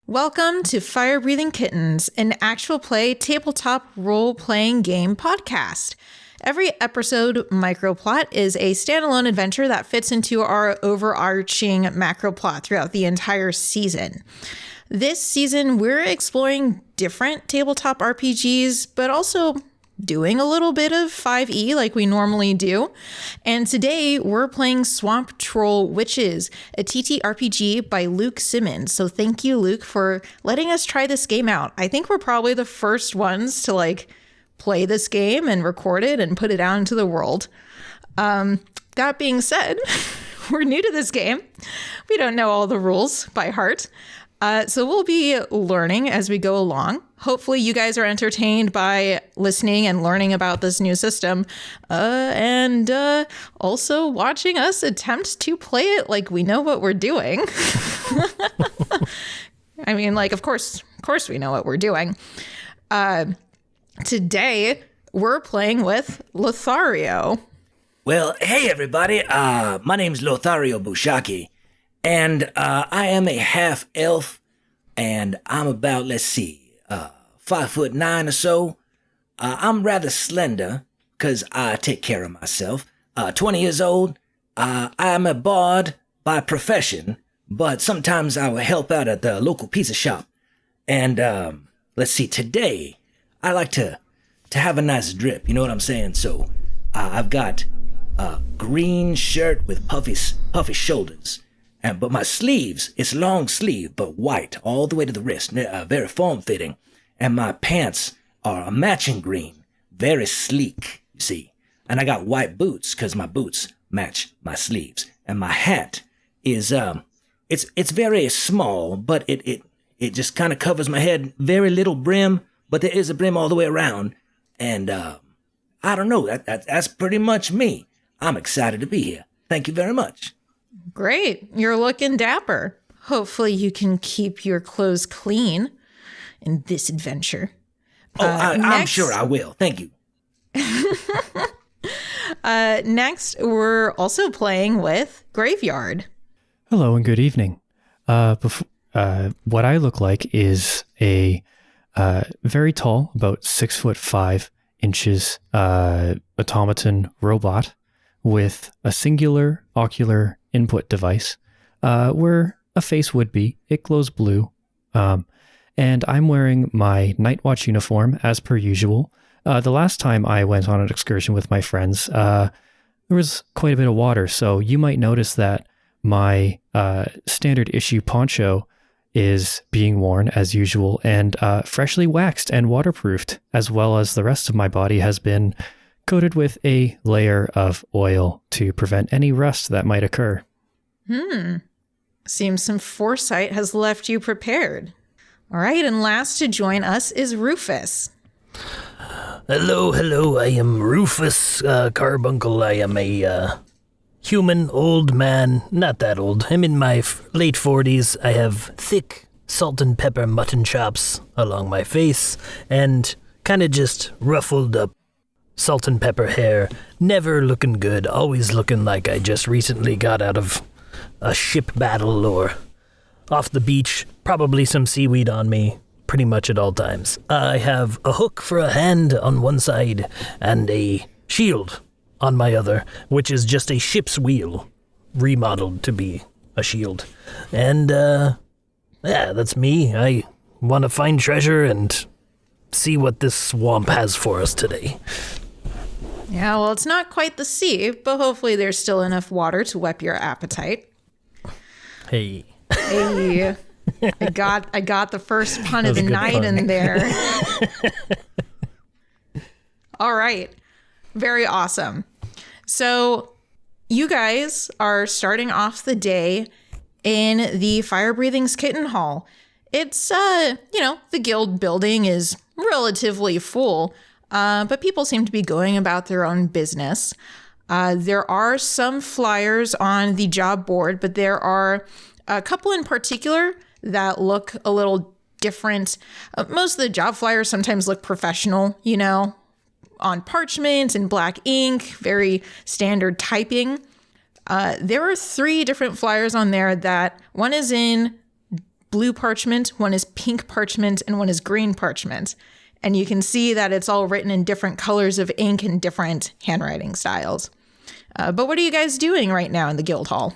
Welcome to Firebreathing Kittens, an actual play tabletop role-playing game podcast. Every episode microplot is a standalone adventure that fits into our overarching macro plot throughout the entire season. This season, we're exploring different tabletop RPGs, but also doing a little bit of 5e like we normally do. And today we're playing Swamp Troll Witches, a TTRPG by Luke Simmons. So thank you, Luke, for letting us try this game out. I think we're probably the first ones to play this game and record it and put it out into the world. That being said, we're new to this game. We don't know all the rules by heart. So we'll be learning as we go along. Hopefully you guys are entertained by listening and learning about this new system, and also watching us attempt to play it like we know what we're doing. I mean, of course we know what we're doing. Today we're playing with Lothario. Well, hey everybody, my name's Lothario Bushaki, and I am a half elf, and I'm about, 5'9" or so. I'm rather slender, cause I take care of myself. 20 years old. I'm a bard by profession, but sometimes I will help out at the local pizza shop. And today I like to have a nice drip. You know what I'm saying? So I've got a green shirt with puffy shoulders. But my sleeves, it's long sleeve, but white, all the way to the wrist, very form-fitting. And my pants are a matching green, very sleek, you see. And I got white boots, because my boots match my sleeves. And my hat is, it's very small, but it just kind of covers my head, very little brim, but there is a brim all the way around. And, I don't know, that's pretty much me. I'm excited to be here. Thank you very much. Great. You're looking dapper. Hopefully you can keep your clothes clean in this adventure. I'm sure I will. Thank you. Next, we're also playing with Graveyard. Hello and good evening. What I look like is a very tall, about 6'5" automaton robot with a singular ocular input device, where a face would be. It glows blue. And I'm wearing my Night Watch uniform as per usual. The last time I went on an excursion with my friends, there was quite a bit of water, so you might notice that my standard issue poncho is being worn as usual and freshly waxed and waterproofed, as well as the rest of my body has been coated with a layer of oil to prevent any rust that might occur. Seems some foresight has left you prepared. All right, and last to join us is Rufus. Hello, I am Rufus Carbuncle. I am a human old man, not that old. I'm in my late 40s. I have thick salt and pepper mutton chops along my face and kind of just ruffled up salt and pepper hair. Never looking good, always looking like I just recently got out of a ship battle or off the beach, probably some seaweed on me, pretty much at all times. I have a hook for a hand on one side and a shield on my other, which is just a ship's wheel remodeled to be a shield. And, that's me. I want to find treasure and see what this swamp has for us today. Yeah, well, it's not quite the sea, but hopefully there's still enough water to whet your appetite. Hey, I got the first pun of the night in there. All right. Very awesome. So you guys are starting off the day in the Firebreathing Kitten Hall. It's, the guild building is relatively full, but people seem to be going about their own business. There are some flyers on the job board, but there are a couple in particular that look a little different. Most of the job flyers sometimes look professional, on parchment and black ink, very standard typing. There are 3 different flyers on there that one is in blue parchment, one is pink parchment, and one is green parchment. And you can see that it's all written in different colors of ink and different handwriting styles. But what are you guys doing right now in the guild hall?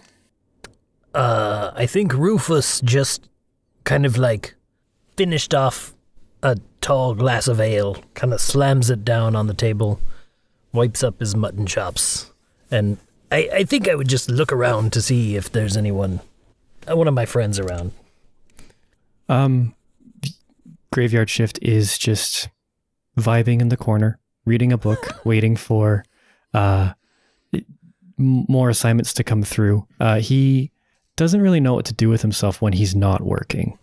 I think Rufus just kind of like finished off a tall glass of ale, kind of slams it down on the table, wipes up his mutton chops, and I think I would just look around to see if there's one of my friends around. Graveyard Shift is just vibing in the corner, reading a book, waiting for more assignments to come through. He doesn't really know what to do with himself when he's not working.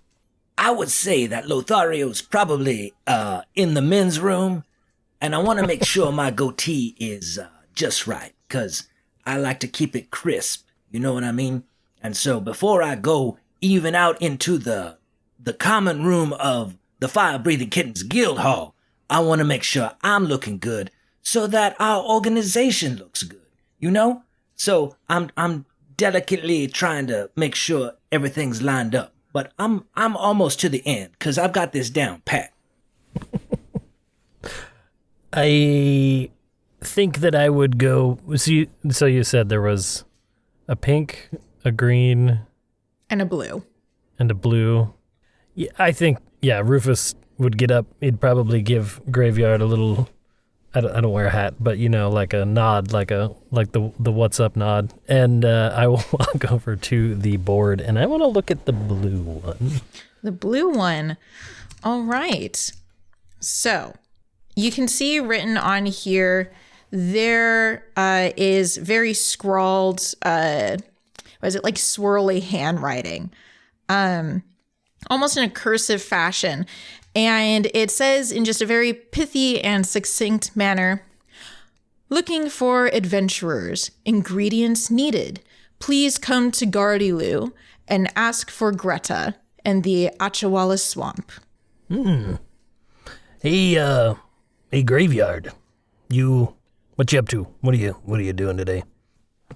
I would say that Lothario's probably in the men's room, and I want to make sure my goatee is just right, because I like to keep it crisp, you know what I mean? And so before I go even out into the common room of the Firebreathing Kittens Guild Hall, I want to make sure I'm looking good so that our organization looks good, you know? So I'm delicately trying to make sure everything's lined up. But I'm almost to the end, because I've got this down pat. I think that I would go... So you said there was a pink, a green... And a blue. And a blue. Yeah, I think, Rufus would get up. He'd probably give Graveyard a little... I don't wear a hat, but like a nod, like the what's up nod. And I will walk over to the board, and I want to look at the blue one. The blue one. All right. So you can see written on here, there is very scrawled, swirly handwriting, almost in a cursive fashion. And it says in just a very pithy and succinct manner, looking for adventurers, ingredients needed. Please come to Gardyloo and ask for Greta and the Atchawalla Swamp. Hey, Graveyard. What you up to? What are you doing today?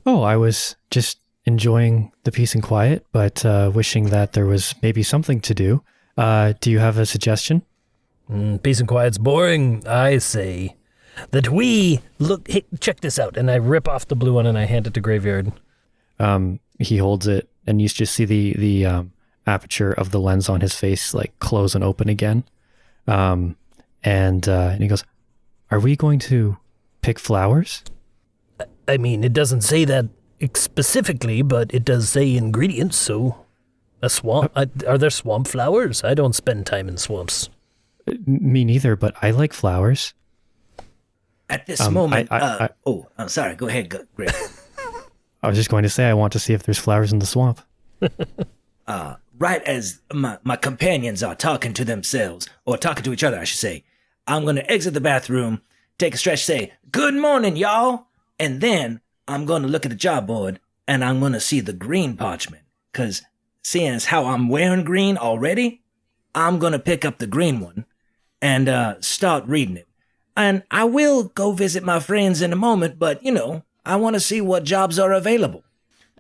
Oh, I was just enjoying the peace and quiet, but wishing that there was maybe something to do. Do you have a suggestion? Peace and quiet's boring. I say that we look. Hey, check this out. And I rip off the blue one and I hand it to Graveyard. He holds it, and you just see the aperture of the lens on his face like close and open again. And he goes, "Are we going to pick flowers?" I mean, it doesn't say that specifically, but it does say ingredients. So. A swamp? Are there swamp flowers? I don't spend time in swamps. Me neither, but I like flowers. At this moment, I'm sorry. Go ahead, Greg. I was just going to say I want to see if there's flowers in the swamp. Right as my companions are talking to themselves, or talking to each other, I should say, I'm going to exit the bathroom, take a stretch, say, "Good morning, y'all," and then I'm going to look at the job board, and I'm going to see the green parchment, because seeing as how I'm wearing green already, I'm going to pick up the green one and start reading it. And I will go visit my friends in a moment, but, I want to see what jobs are available.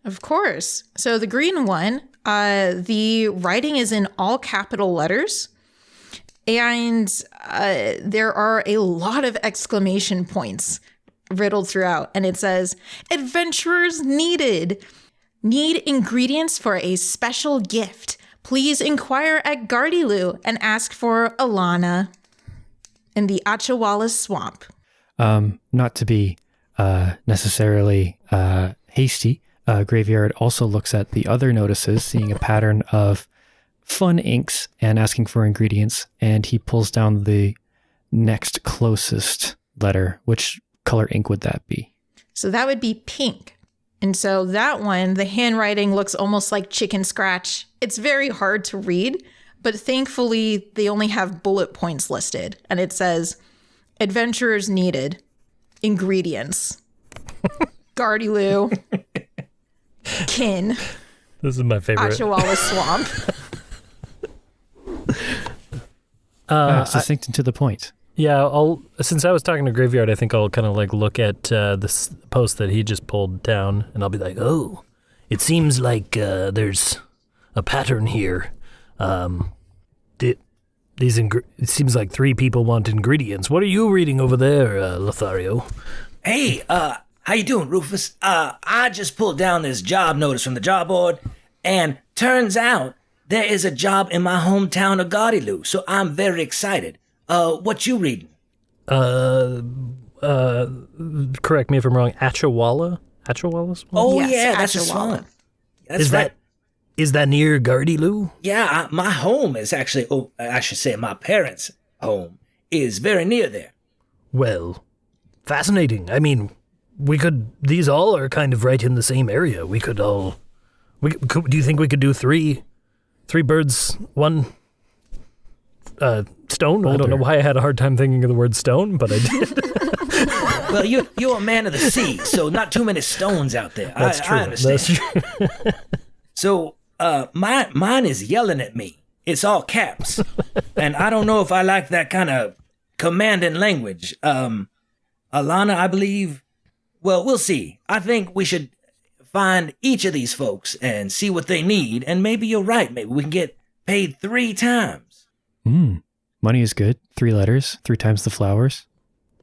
Of course. So the green one, the writing is in all capital letters, and there are a lot of exclamation points riddled throughout. And it says, "Adventurers needed. Need ingredients for a special gift. Please inquire at Gardyloo and ask for Alana in the Atchawalla Swamp." Not to be necessarily hasty, Graveyard also looks at the other notices, seeing a pattern of fun inks and asking for ingredients, and he pulls down the next closest letter. Which color ink would that be? So that would be pink. And so that one, the handwriting looks almost like chicken scratch. It's very hard to read, but thankfully they only have bullet points listed. And it says, "Adventurers needed. Ingredients. Gardyloo. Kin. This is my favorite. Atchawalla Swamp." Succinct and to the point. Yeah, since I was talking to Graveyard, I think I'll kind of like look at this post that he just pulled down, and I'll be like, "Oh, it seems like there's a pattern here. It seems like 3 people want ingredients. What are you reading over there, Lothario? Hey, how you doing, Rufus? I just pulled down this job notice from the job board, and turns out there is a job in my hometown of Gardyloo, so I'm very excited. What you reading? Correct me if I'm wrong. Atchawalla Swamp? Oh, Yes, yeah, that's a Atchawalla. swamp. That's right. Is that near Gardyloo? Yeah, my home is actually, I should say my parents' home is very near there. Well, fascinating. I mean, these all are kind of right in the same area. Do you think we could do three birds, one stone? I don't know why I had a hard time thinking of the word stone, but I did. Well, you're a man of the sea, so not too many stones out there. That's true. I understand. That's true. So, mine is yelling at me. It's all caps. And I don't know if I like that kind of commanding language. Alana, I believe, well, we'll see. I think we should find each of these folks and see what they need. And maybe you're right. Maybe we can get paid 3 times. Money is good. 3 letters, 3 times the flowers.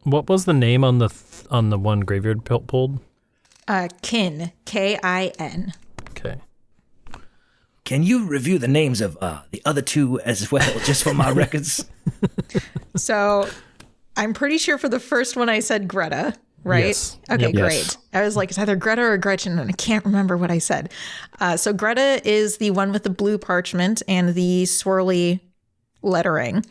What was the name on the one graveyard pulled? Kin, K-I-N. Okay. Can you review the names of the other 2 as well, just for my records? So I'm pretty sure for the first one I said Greta, right? Yes. Okay, Yep. great. Yes. I was like, it's either Greta or Gretchen, and I can't remember what I said. So Greta is the one with the blue parchment and the swirly lettering.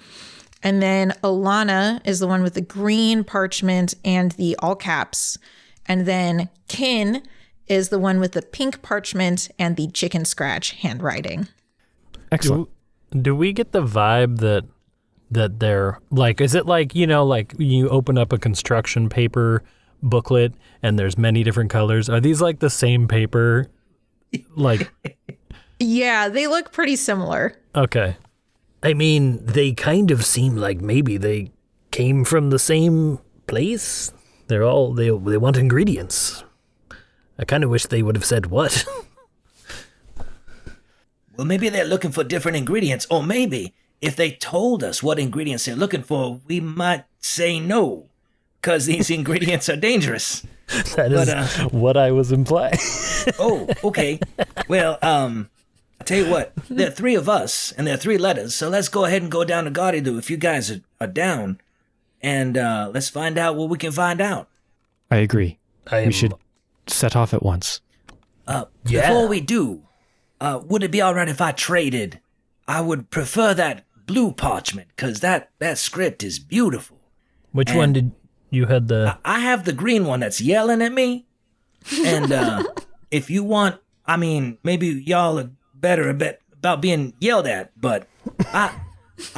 And then Alana is the one with the green parchment and the all caps. And then Kin is the one with the pink parchment and the chicken scratch handwriting. Excellent. Do we get the vibe that they're like, is it like, like you open up a construction paper booklet and there's many different colors? Are these like the same paper? Like, Yeah, they look pretty similar. okay. I mean, they kind of seem like maybe they came from the same place. They want ingredients. I kind of wish they would have said what. Well, maybe they're looking for different ingredients, or maybe if they told us what ingredients they're looking for, we might say no, because these ingredients are dangerous. That is what I was implying. Oh, okay. Well, I'll tell you what, there are 3 of us, and there are 3 letters, so let's go ahead and go down to Gardyloo if you guys are down, and let's find out what we can find out. I agree. We should set off at once. Before we do, would it be all right if I traded? I would prefer that blue parchment, because that script is beautiful. Which one did you had the... I have the green one that's yelling at me, and if you want, I mean, maybe y'all are better about being yelled at, but I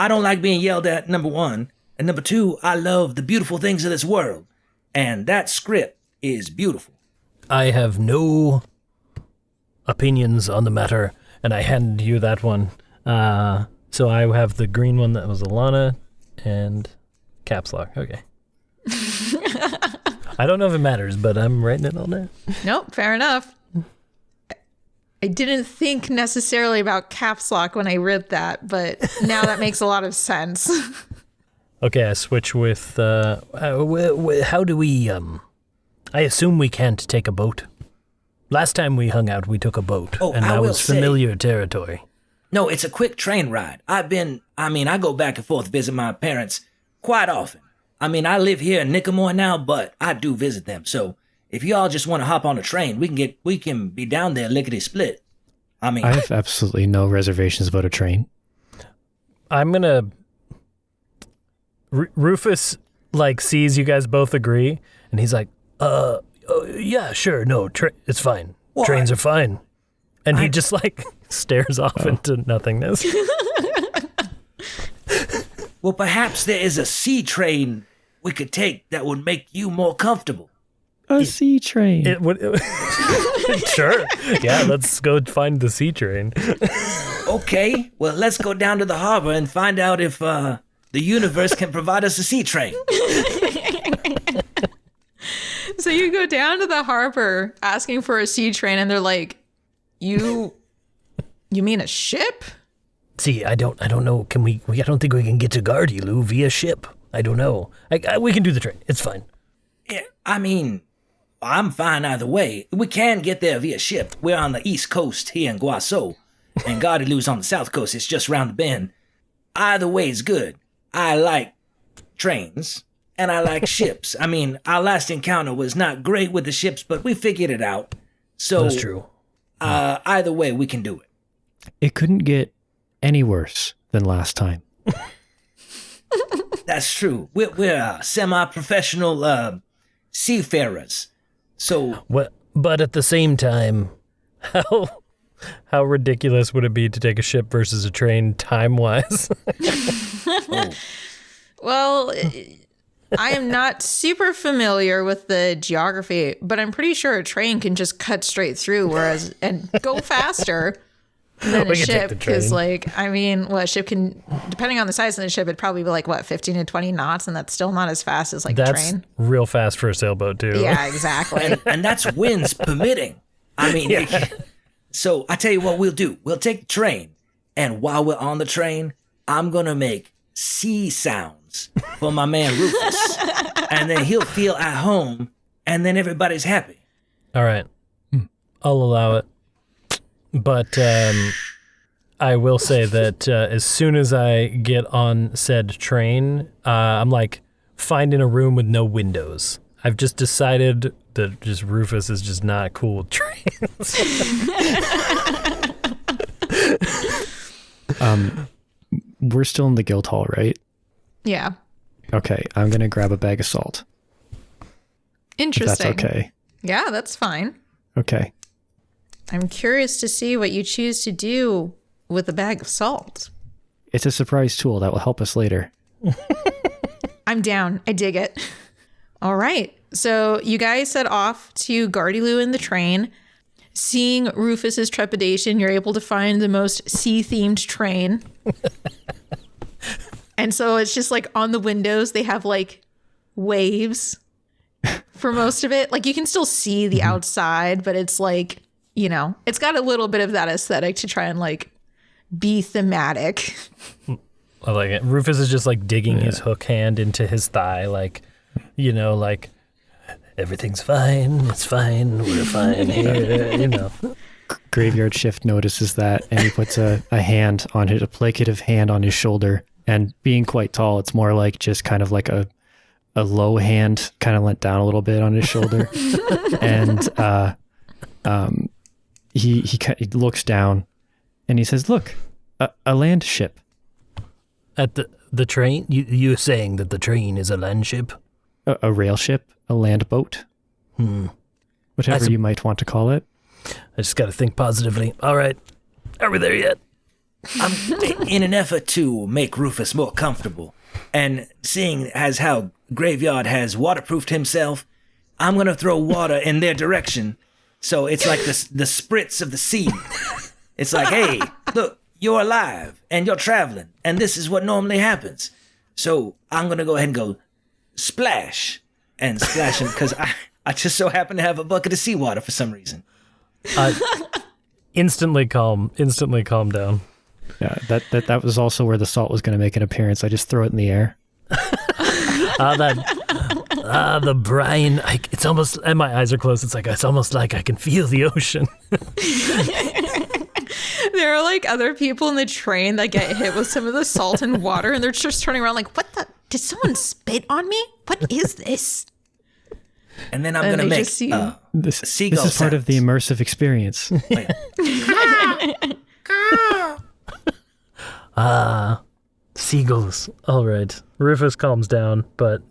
don't like being yelled at, number 1. And number 2, I love the beautiful things of this world, and that script is beautiful. I have no opinions on the matter, and I handed you that one. So I have the green one that was Alana and caps lock. Okay. I don't know if it matters, but I'm writing it all down. Nope, fair enough. I didn't think necessarily about caps lock when I read that, but now that makes a lot of sense. Okay, I switch with, how do we, I assume we can't take a boat. Last time we hung out, we took a boat, and I that will was say- familiar territory. No, it's a quick train ride. I go back and forth visit my parents quite often. I mean, I live here in Nickamore now, but I do visit them. So if y'all just want to hop on a train, we can be down there lickety split. I mean, I have absolutely no reservations about a train. I'm gonna... Rufus, sees you guys both agree, and he's like, yeah, sure, no, it's fine. What? Trains are fine. And he just, stares off into nothingness. well, perhaps there is a sea train we could take that would make you more comfortable. A sea train. It would... Sure. Yeah, let's go find the sea train. Okay, well, let's go down to the harbor and find out if the universe can provide us a sea train. So you go down to the harbor asking for a sea train, and they're like, you mean a ship? See, I don't know. I don't think we can get to Gardyloo via ship. I don't know. We can do the train. It's fine. Yeah, I mean, I'm fine either way. We can get there via ship. We're on the east coast here in Guaso, and Gardyloo's on the south coast. It's just round the bend. Either way is good. I like trains, and I like ships. I mean, our last encounter was not great with the ships, but we figured it out. So that's true. Either way, we can do it. It couldn't get any worse than last time. That's true. We're semi-professional seafarers. So, but at the same time, how ridiculous would it be to take a ship versus a train time-wise? Well, I am not super familiar with the geography, but I'm pretty sure a train can just cut straight through, and go faster than a ship. Because, a ship can, depending on the size of the ship, it'd probably be 15 to 20 knots, and that's still not as fast as a train. That's real fast for a sailboat, too. Yeah, exactly. and that's winds permitting. I mean, so I tell you what we'll do. We'll take the train, and while we're on the train, I'm going to make sea sounds for my man Rufus, and then he'll feel at home, and then everybody's happy. All right. I'll allow it. But I will say that as soon as I get on said train, I'm finding a room with no windows. I've just decided that Rufus is just not cool with trains. We're still in the guild hall, right? Yeah. Okay, I'm going to grab a bag of salt. Interesting. If that's okay. Yeah, that's fine. Okay. I'm curious to see what you choose to do with a bag of salt. It's a surprise tool that will help us later. I'm down. I dig it. All right. So you guys set off to Gardyloo in the train. Seeing Rufus's trepidation, you're able to find the most sea-themed train. And so it's just on the windows, they have waves for most of it. You can still see the outside, but it's it's got a little bit of that aesthetic to try and be thematic. I like it. Rufus is just digging his hook hand into his thigh, everything's fine, it's fine, we're fine here, Graveyard Shift notices that, and he puts a placative hand on his shoulder. And being quite tall, it's more just kind of a low hand, kind of leant down a little bit on his shoulder. And he looks down, and he says, "Look, a land ship." At the train? You're saying that the train is a land ship? A rail ship, a land boat. Whatever you might want to call it. I just got to think positively. All right. Are we there yet? In an effort to make Rufus more comfortable, and seeing as how Graveyard has waterproofed himself, I'm going to throw water in their direction. So it's like the spritz of the sea. It's hey, look, you're alive, and you're traveling, and this is what normally happens. So I'm going to go ahead and go splash, and splash him, because I just so happen to have a bucket of seawater for some reason. Instantly calm down. Yeah, that was also where the salt was going to make an appearance. I just throw it in the air. The brine. It's almost, and my eyes are closed. It's almost like I can feel the ocean. There are other people in the train that get hit with some of the salt and water, and they're just turning around what the? Did someone spit on me? What is this? And then I'm going to make seagull This is part of the immersive experience. Seagulls. All right. Rufus calms down, but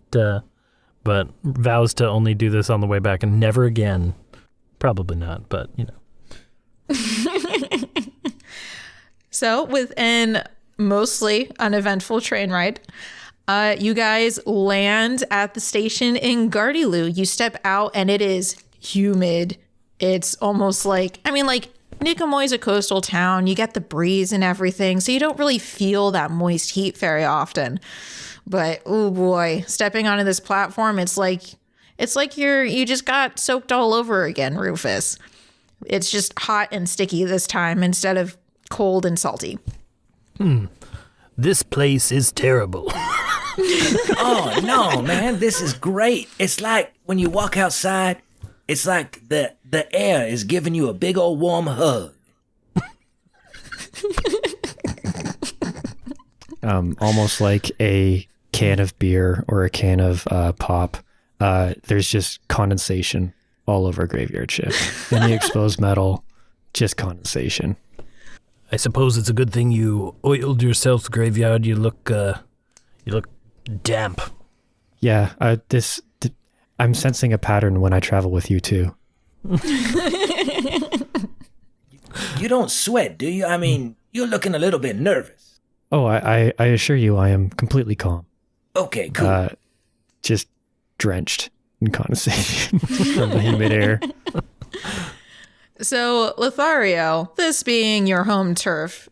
vows to only do this on the way back and never again. Probably not, but So within mostly uneventful train ride, you guys land at the station in Gardyloo. You step out and it is humid. It's almost Nikamoy's a coastal town. You get the breeze and everything, so you don't really feel that moist heat very often. But oh boy, stepping onto this platform, it's like you just got soaked all over again, Rufus. It's just hot and sticky this time instead of cold and salty. This place is terrible. Oh, no, man, this is great. It's like when you walk outside, it's like the air is giving you a big old warm hug. Almost like a can of beer or a can of pop. There's just condensation all over Graveyard Shift. And the exposed metal, just condensation. I suppose it's a good thing you oiled yourself, Graveyard. You look damp. Yeah, I'm sensing a pattern when I travel with you too. You don't sweat, do you? I mean, you're looking a little bit nervous. Oh, I assure you I am completely calm. Okay, cool. Just drenched in condensation from the humid air. So, Lothario, this being your home turf,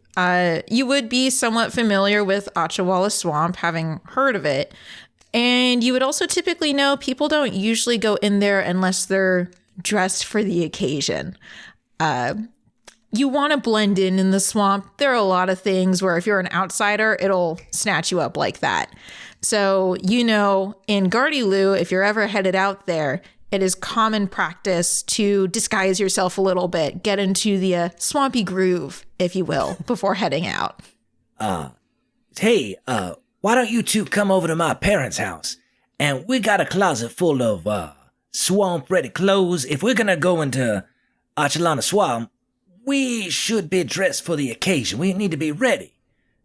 you would be somewhat familiar with Atchawalla Swamp, having heard of it. And you would also typically know people don't usually go in there unless they're dressed for the occasion. You want to blend in the swamp. There are a lot of things where if you're an outsider, it'll snatch you up like that. So, you know, in Gardyloo, if you're ever headed out there, it is common practice to disguise yourself a little bit, get into the swampy groove, if you will, before heading out. Hey, why don't you two come over to my parents' house? And we got a closet full of swamp-ready clothes. If we're gonna go into Atchawalla Swamp, we should be dressed for the occasion. We need to be ready,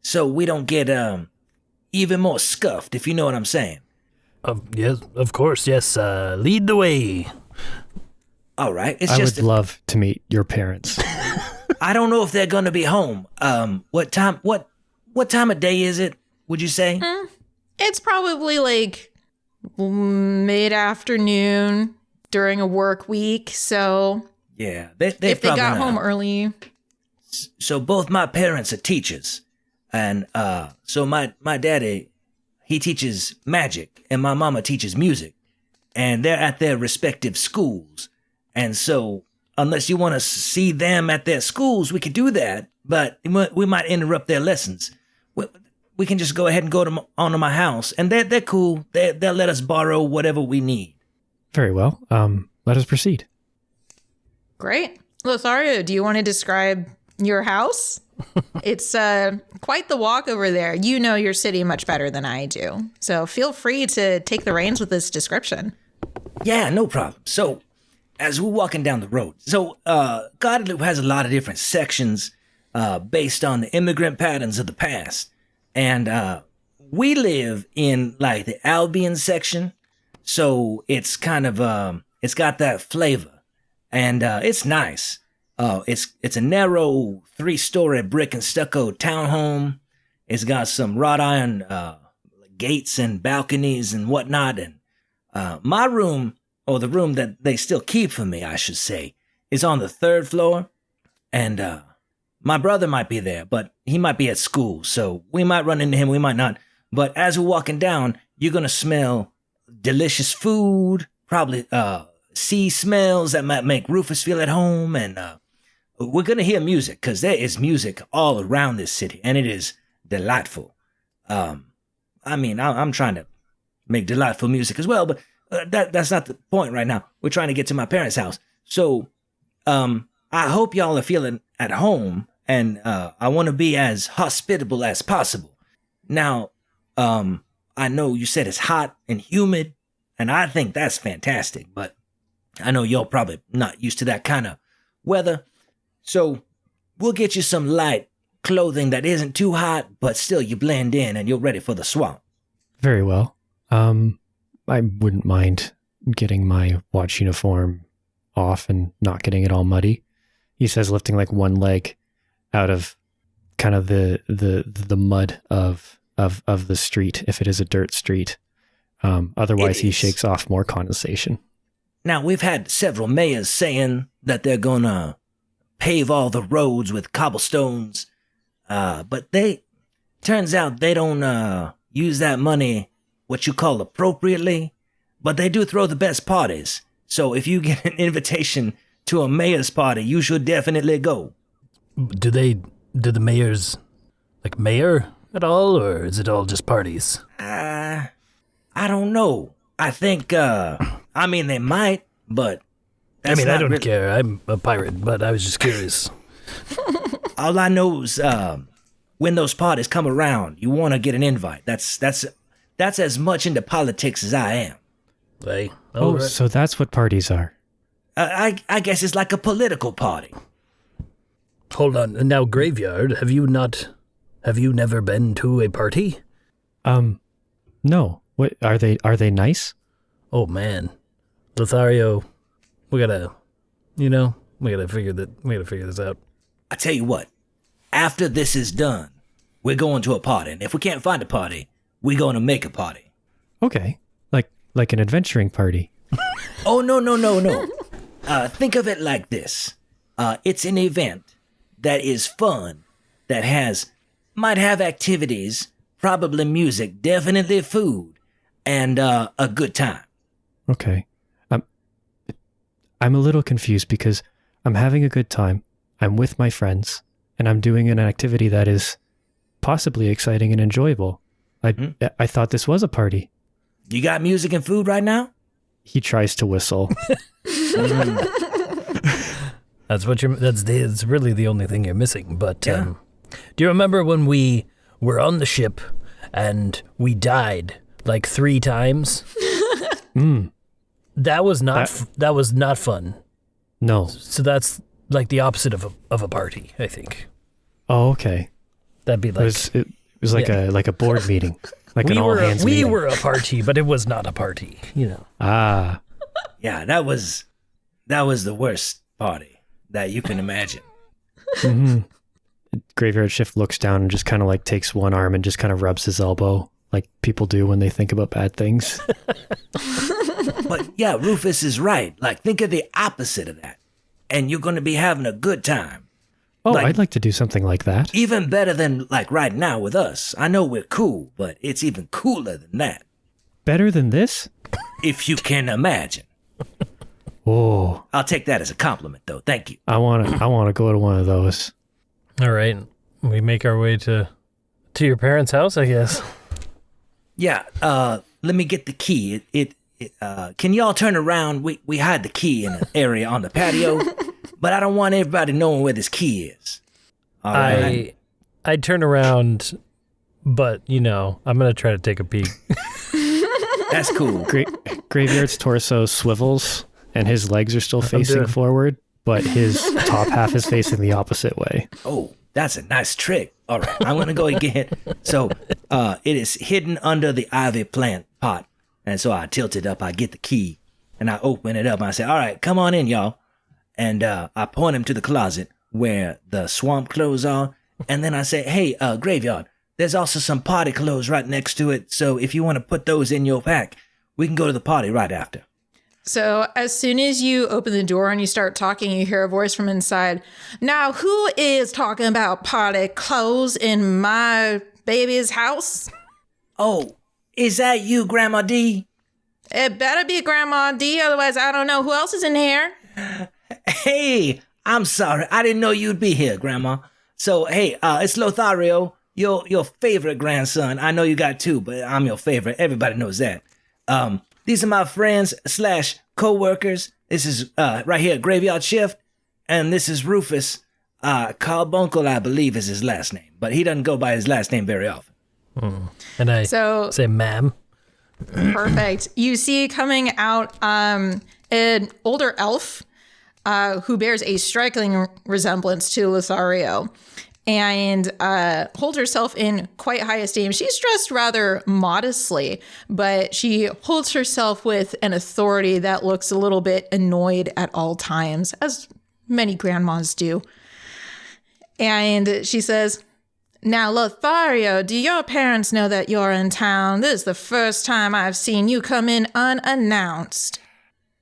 so we don't get even more scuffed, if you know what I'm saying. Yes, of course, yes. Lead the way. All right. I would love to meet your parents. I don't know if they're going to be home. What time of day is it, would you say? It's probably like mid-afternoon during a work week. So yeah, if they got home early. So both my parents are teachers. And so my daddy, he teaches magic, and my mama teaches music, and they're at their respective schools. And so, unless you want to see them at their schools, we could do that, but we might interrupt their lessons. We can just go ahead and go onto my house, and they're cool. They'll let us borrow whatever we need. Very well. Let us proceed. Great. Lothario, do you want to describe your house? It's quite the walk over there. You know your city much better than I do. So feel free to take the reins with this description. Yeah, no problem. So, as we're walking down the road, Gardyloo has a lot of different sections based on the immigrant patterns of the past. And we live in, like, the Albion section. So it's kind of, it's got that flavor. And it's nice. It's a narrow 3-story brick and stucco townhome. It's got some wrought iron gates and balconies and whatnot. And my room, or the room that they still keep for me, I should say, is on the 3rd floor. And my brother might be there, but he might be at school. So we might run into him, we might not. But as we're walking down, you're going to smell delicious food, probably sea smells that might make Rufus feel at home. And we're going to hear music, because there is music all around this city, and it is delightful. I mean, I'm trying to make delightful music as well, but that's not the point right now. We're trying to get to my parents' house. So I hope y'all are feeling at home, and I want to be as hospitable as possible. Now, I know you said it's hot and humid, and I think that's fantastic, but I know y'all probably not used to that kind of weather. So we'll get you some light clothing that isn't too hot, but still you blend in and you're ready for the swamp. Very well. I wouldn't mind getting my watch uniform off and not getting it all muddy. He says, lifting like one leg out of kind of the mud of the street, if it is a dirt street. Otherwise, he shakes off more condensation. Now, we've had several mayors saying that they're going to pave all the roads with cobblestones, but turns out they don't use that money what you call appropriately, but they do throw the best parties. So if you get an invitation to a mayor's party, you should definitely go. Do the mayors like mayor at all, or is it all just parties? I don't know. I think, they might, but I don't care. I'm a pirate, but I was just curious. All I know is, when those parties come around, you want to get an invite. That's as much into politics as I am. Hey, right. So that's what parties are. I guess it's like a political party. Hold on. Now, Graveyard, have you never been to a party? No. What are they nice? Oh man. Lothario, we gotta figure this out. I tell you what, after this is done, we're going to a party, and if we can't find a party, we're going to make a party. Okay. Like an adventuring party. Oh, no. Think of it like this. It's an event that is fun, that might have activities, probably music, definitely food, and a good time. Okay. I'm a little confused because I'm having a good time, I'm with my friends, and I'm doing an activity that is possibly exciting and enjoyable. I thought this was a party. You got music and food right now? He tries to whistle. That's really the only thing you're missing. But yeah. Do you remember when we were on the ship and we died like 3 times? That was not fun. No. So that's like the opposite of a party, I think. Oh, okay. That'd be like it was like a board meeting, like an all hands meeting. We were a party, but it was not a party, Ah. Yeah, that was the worst party that you can imagine. Mm-hmm. Graveyard Shift looks down and just kind of like takes one arm and just kind of rubs his elbow, like people do when they think about bad things. But yeah, Rufus is right. Like, think of the opposite of that, and you're going to be having a good time. Oh, I'd like to do something like that. Even better than like right now with us. I know we're cool, but it's even cooler than that. Better than this? If you can imagine. Oh. I'll take that as a compliment, though. Thank you. I want to go to one of those. All right. We make our way to your parents' house, I guess. Yeah, let me get the key. Can y'all turn around? We hide the key in an area on the patio, but I don't want everybody knowing where this key is. All right? I turn around, but, I'm going to try to take a peek. That's cool. Graveyard's torso swivels, and his legs are still facing forward, but his top half is facing the opposite way. Oh, that's a nice trick. All right, I'm going to go again. So it is hidden under the ivy plant pot. And so I tilt it up, I get the key, and I open it up. And I say, all right, come on in, y'all. And I point him to the closet where the swamp clothes are. And then I say, hey, Graveyard, there's also some party clothes right next to it. So if you want to put those in your pack, we can go to the party right after. So as soon as you open the door and you start talking, you hear a voice from inside. Now, who is talking about party clothes in my baby's house? Oh, is that you, Grandma D? It better be Grandma D, otherwise I don't know who else is in here. Hey, I'm sorry. I didn't know you'd be here, Grandma. So, hey, it's Lothario, your favorite grandson. I know you got 2, but I'm your favorite. Everybody knows that. These are my friends / co-workers. This is right here, Graveyard Shift. And this is Rufus. Carbuncle, I believe, is his last name. But he doesn't go by his last name very often. And I say, ma'am. Perfect. You see coming out an older elf who bears a striking resemblance to Lothario and holds herself in quite high esteem. She's dressed rather modestly, but she holds herself with an authority that looks a little bit annoyed at all times, as many grandmas do. And she says, now, Lothario, do your parents know that you're in town? This is the first time I've seen you come in unannounced.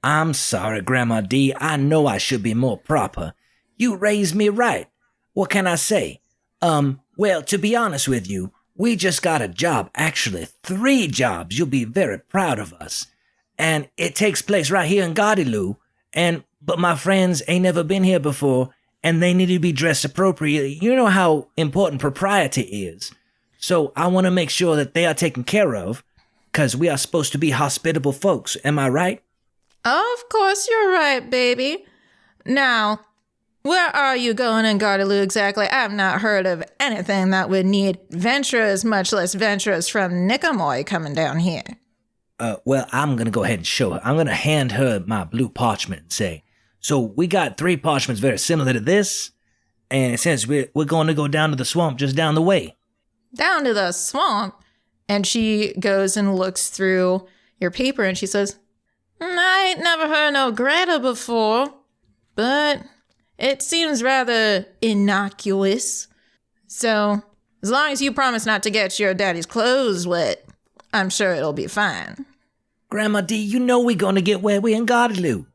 I'm sorry, Grandma D. I know I should be more proper. You raised me right. What can I say? Well, to be honest with you, we just got a job. Actually, 3 jobs. You'll be very proud of us. And it takes place right here in Gardyloo. But my friends ain't never been here before. and they need to be dressed appropriately. You know how important propriety is. So I want to make sure that they are taken care of, because we are supposed to be hospitable folks. Am I right? Of course you're right, baby. Now, where are you going in Gardyloo exactly? I've not heard of anything that would need venturers, much less venturers from Nickamoy coming down here. Well, I'm going to go ahead and show her. I'm going to hand her my blue parchment and say, so we got 3 parchments very similar to this, and it says we're going to go down to the swamp just down the way. Down to the swamp? And she goes and looks through your paper and she says, I ain't never heard no Greta before, but it seems rather innocuous. So, as long as you promise not to get your daddy's clothes wet, I'm sure it'll be fine. Grandma D, you know we're going to get wet. We're in Gardyloo.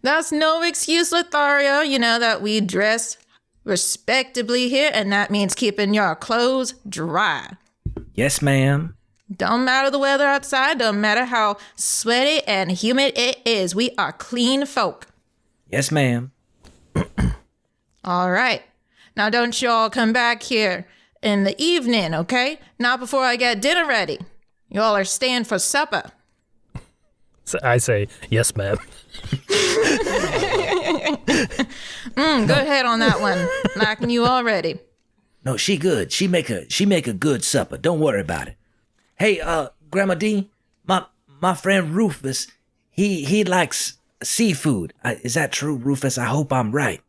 That's no excuse, Lothario. You know that we dress respectably here, and that means keeping your clothes dry. Yes, ma'am. Don't matter the weather outside, don't matter how sweaty and humid it is. We are clean folk. Yes, ma'am. All right. Now don't you all come back here in the evening, okay? Not before I get dinner ready. You all are staying for supper. So I say, yes, ma'am. Good head on that one. Liking you already. No, she good. She make a good supper. Don't worry about it. Hey, Grandma D, my friend Rufus, he likes seafood. Is that true, Rufus? I hope I'm right.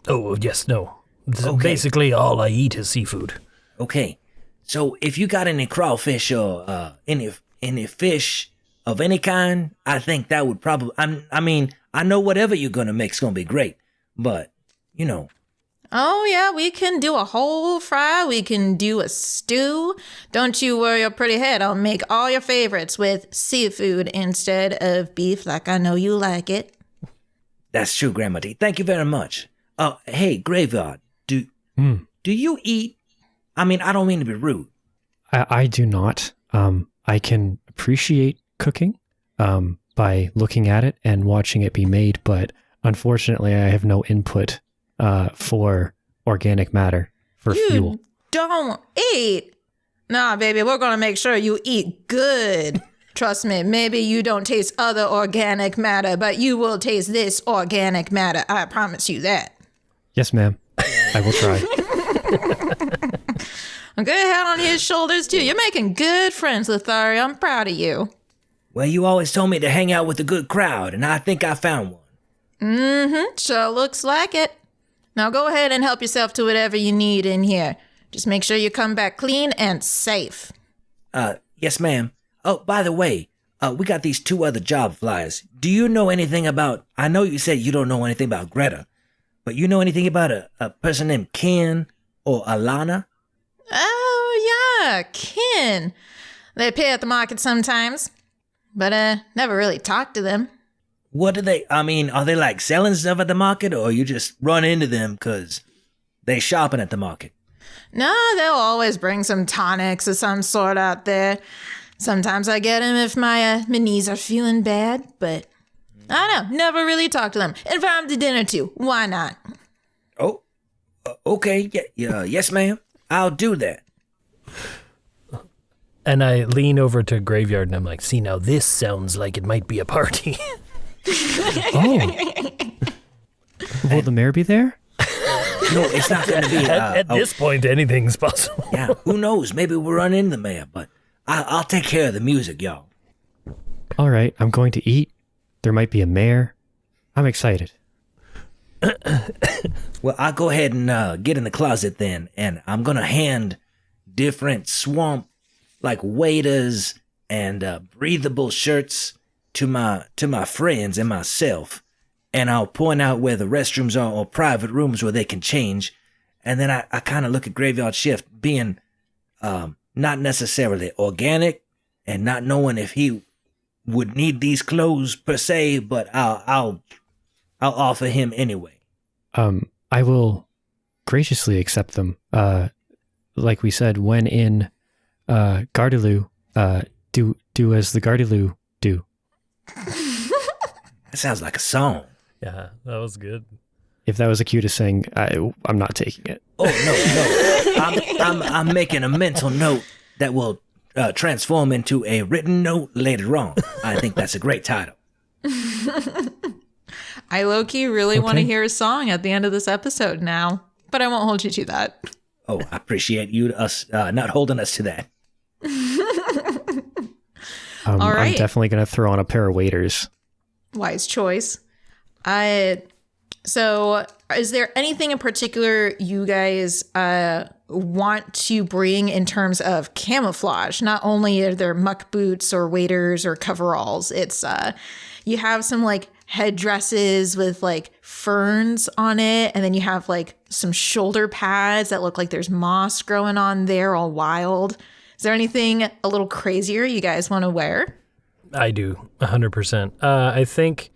Oh, yes, no. Okay. Basically, all I eat is seafood. Okay. So if you got any crawfish or any fish of any kind, I think that would probably, I mean, I know whatever you're going to make's going to be great, but, you know. Oh, yeah, we can do a whole fry. We can do a stew. Don't you worry your pretty head. I'll make all your favorites with seafood instead of beef, like I know you like it. That's true, Grandma D. Thank you very much. Hey, Graveyard, do you eat? I mean, I don't mean to be rude. I do not. I can appreciate cooking by looking at it and watching it be made, but unfortunately, I have no input for organic matter for fuel. You don't eat. Nah, baby, we're going to make sure you eat good. Trust me, maybe you don't taste other organic matter, but you will taste this organic matter. I promise you that. Yes, ma'am. I will try. A good head on his shoulders, too. You're making good friends, Lothario. I'm proud of you. Well, you always told me to hang out with a good crowd, and I think I found one. Mm-hmm. Sure looks like it. Now go ahead and help yourself to whatever you need in here. Just make sure you come back clean and safe. Yes, ma'am. Oh, by the way, we got these 2 other job flyers. Do you know anything about, I know you said you don't know anything about Greta, but you know anything about a person named Ken or Alana? Oh, yeah, Kin. They pay at the market sometimes, but never really talked to them. What do they, I mean, are they like selling stuff at the market, or you just run into them because they shopping at the market? No, they'll always bring some tonics of some sort out there. Sometimes I get them if my knees are feeling bad, but I don't know, never really talked to them. Invite them to dinner too, why not? Oh, okay, yeah, yes, ma'am. I'll do that. And I lean over to Graveyard and I'm like, see, now this sounds like it might be a party. Oh. Will the mayor be there? No, it's not going to be. At this point, anything's possible. Yeah, who knows? Maybe we'll run into the mayor, but I'll take care of the music, y'all. All right, I'm going to eat. There might be a mayor. I'm excited. Well, I'll go ahead and get in the closet then, and I'm going to hand different swamp, like waders and breathable shirts to my friends and myself, and I'll point out where the restrooms are or private rooms where they can change, and then I kind of look at Graveyard Shift being not necessarily organic and not knowing if he would need these clothes per se, but I'll offer him anyway. I will graciously accept them. Like we said, when in Gardyloo, do as the Gardyloo do. That sounds like a song. Yeah, that was good. if that was a cue to sing, I'm not taking it. Oh, no. I'm making a mental note that will transform into a written note later on. I think that's a great title. I low-key really want to hear a song at the end of this episode now, but I won't hold you to that. Oh, I appreciate us not holding us to that. All right. I'm definitely going to throw on a pair of waders. Wise choice. So is there anything in particular you guys want to bring in terms of camouflage? Not only are there muck boots or waders or coveralls, it's you have some like headdresses with like ferns on it, and then you have like some shoulder pads that look like there's moss growing on there, all wild. Is there anything a little crazier you guys want to wear? I do, 100%. I think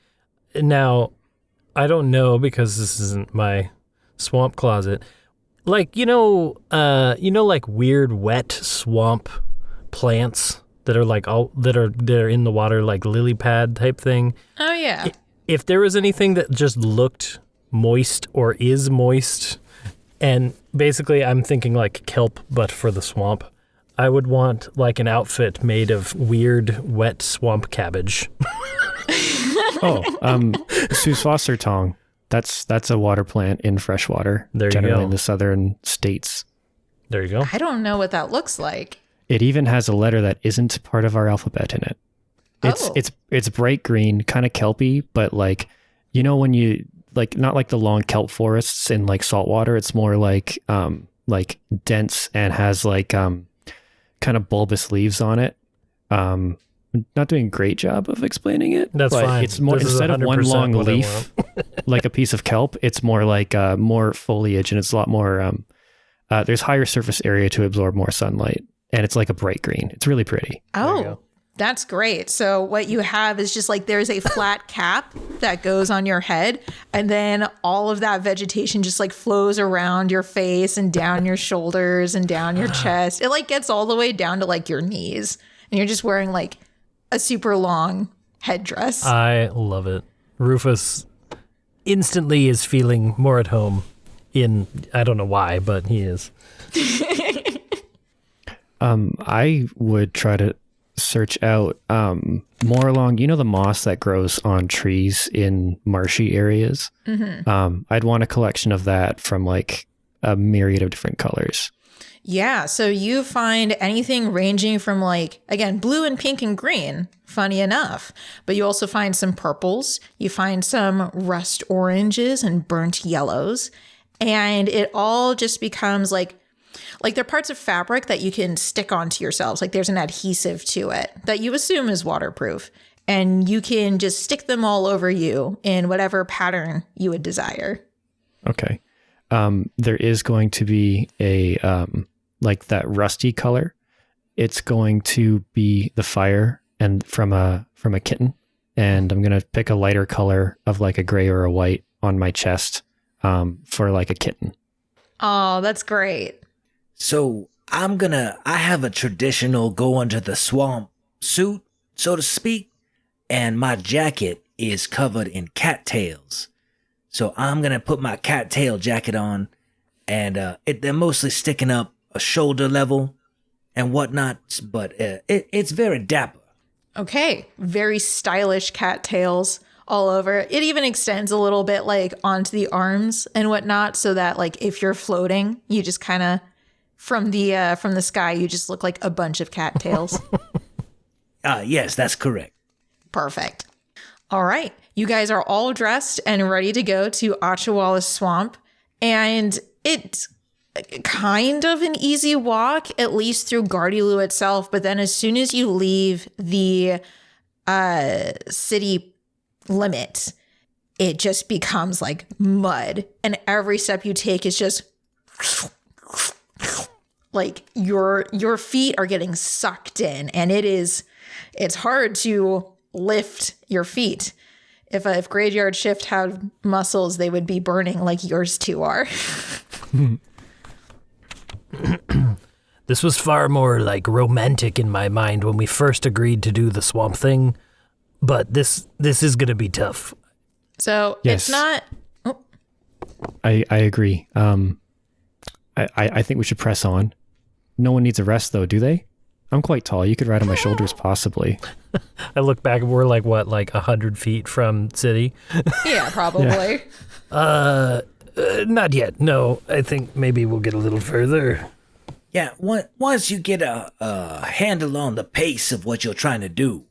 now, I don't know because this isn't my swamp closet. Like, like weird wet swamp plants that are like they're in the water, like lily pad type thing. Oh yeah. If there was anything that just looked moist or is moist, and basically I'm thinking like kelp, but for the swamp, I would want like an outfit made of weird wet swamp cabbage. Suswasser tong. That's a water plant in freshwater, generally in the southern states. There you go. I don't know what that looks like. It even has a letter that isn't part of our alphabet in it. It's bright green, kind of kelpy, but like, when you like, not like the long kelp forests in like saltwater, it's more like dense and has like kind of bulbous leaves on it. Not doing a great job of exexplaining it. That's fine. It's more, instead of one long leaf, like a piece of kelp, it's more like more foliage, and it's a lot more, there's higher surface area to absorb more sunlight, and it's like a bright green. It's really pretty. Oh, that's great. So what you have is just like there's a flat cap that goes on your head, and then all of that vegetation just like flows around your face and down your shoulders and down your chest. It like gets all the way down to like your knees, and you're just wearing like a super long headdress. I love it. Rufus instantly is feeling more at home in, I don't know why, but he is. I would try to search out more along, the moss that grows on trees in marshy areas. Mm-hmm. I'd want a collection of that from like a myriad of different colors. Yeah, so you find anything ranging from like, again, blue and pink and green, funny enough. But you also find some purples. You find some rust oranges and burnt yellows. And it all just becomes like they're parts of fabric that you can stick onto yourselves. Like there's an adhesive to it that you assume is waterproof. And you can just stick them all over you in whatever pattern you would desire. Okay. There is going to be a like that rusty color. It's going to be the fire and from a kitten, and I'm gonna pick a lighter color of like a gray or a white on my chest for like a kitten. Oh, that's great. So I have a traditional go under the swamp suit, so to speak, and my jacket is covered in cattails. So I'm going to put my cattail jacket on, and they're mostly sticking up a shoulder level and whatnot, but it's very dapper. Okay, very stylish cattails all over. It even extends a little bit like onto the arms and whatnot, so that like if you're floating, you just kind of from the sky, you just look like a bunch of cattails. Yes, that's correct. Perfect. All right. You guys are all dressed and ready to go to Atchawalla Swamp. And it's kind of an easy walk, at least through Gardyloo itself. But then as soon as you leave the city limit, it just becomes like mud. And every step you take is just like your feet are getting sucked in. And it's hard to lift your feet. If Graveyard Shift had muscles, they would be burning like yours two are. This was far more like romantic in my mind when we first agreed to do the swamp thing, but this is gonna be tough. So Yes. It's not. Oh, I agree. I think we should press on. No one needs a rest, though, do they? I'm quite tall. You could ride on my shoulders, possibly. I look back and we're like 100 feet from city? Yeah, probably. Not yet. No, I think maybe we'll get a little further. Yeah, once you get a handle on the pace of what you're trying to do,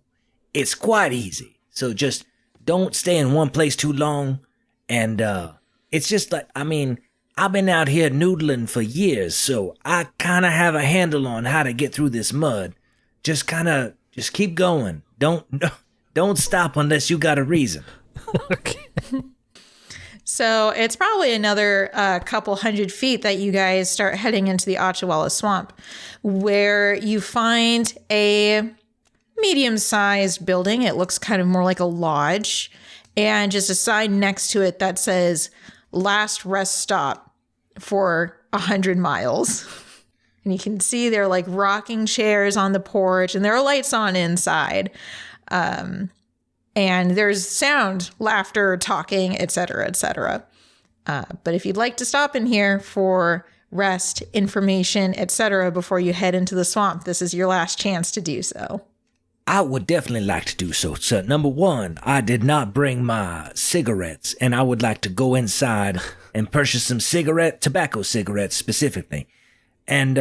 it's quite easy. So just don't stay in one place too long. And it's just like, I mean, I've been out here noodling for years, so I kind of have a handle on how to get through this mud. Just keep going. Don't stop unless you got a reason. Okay. So it's probably another couple 100 feet that you guys start heading into the Atchawalla Swamp, where you find a medium-sized building. It looks kind of more like a lodge, and just a sign next to it that says, "Last rest stop for 100 miles." And you can see there are like rocking chairs on the porch, and there are lights on inside. And there's sound, laughter, talking, etc., etc. But if you'd like to stop in here for rest, information, etc., before you head into the swamp, this is your last chance to do so. I would definitely like to do so, sir. Number one, I did not bring my cigarettes, and I would like to go inside and purchase some tobacco cigarettes specifically. And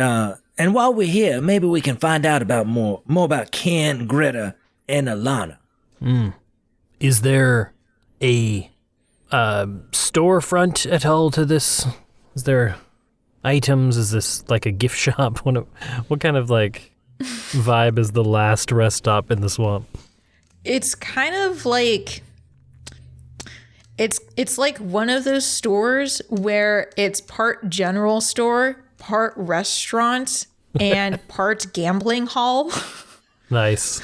while we're here, maybe we can find out about more about Ken, Greta, and Alana. Is there a storefront at all to this? Is there items? Is this like a gift shop? What kind of like vibe is the last rest stop in the swamp? It's kind of like it's like one of those stores where it's part general store, part restaurant, and part gambling hall. Nice.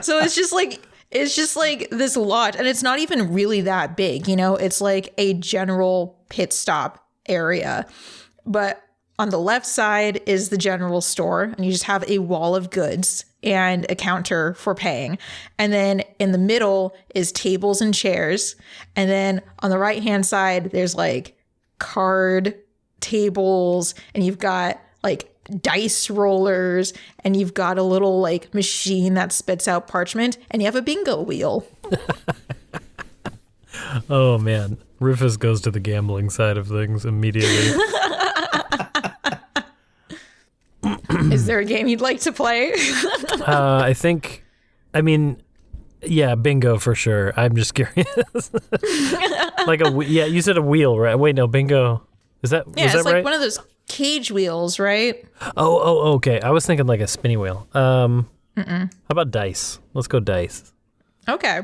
So it's just like this lot, and it's not even really that big, it's like a general pit stop area. But on the left side is the general store, and you just have a wall of goods and a counter for paying. And then in the middle is tables and chairs. And then on the right-hand side, there's like card tables, and you've got like dice rollers, and you've got a little like machine that spits out parchment, and you have a bingo wheel. Oh man, Rufus goes to the gambling side of things immediately. Is there a game you'd like to play? Yeah, bingo for sure. I'm just curious. You said a wheel, right? Wait, no, bingo. Is that yeah? Was It's that like right? one of those cage wheels, right? Oh, okay. I was thinking like a spinny wheel. How about dice? Let's go dice. Okay.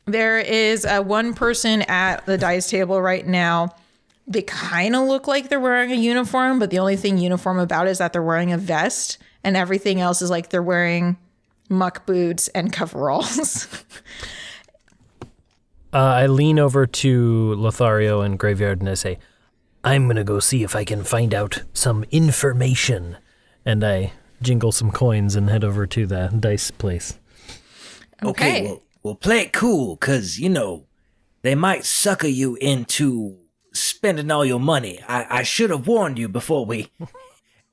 There is one person at the dice table right now. They kind of look like they're wearing a uniform, but the only thing uniform about it is that they're wearing a vest, and everything else is like they're wearing muck boots and coveralls. I lean over to Lothario and Graveyard and I say, I'm gonna go see if I can find out some information. and I jingle some coins and head over to the dice place. Okay. Well, play it cool, because, they might sucker you into spending all your money. I should have warned you before we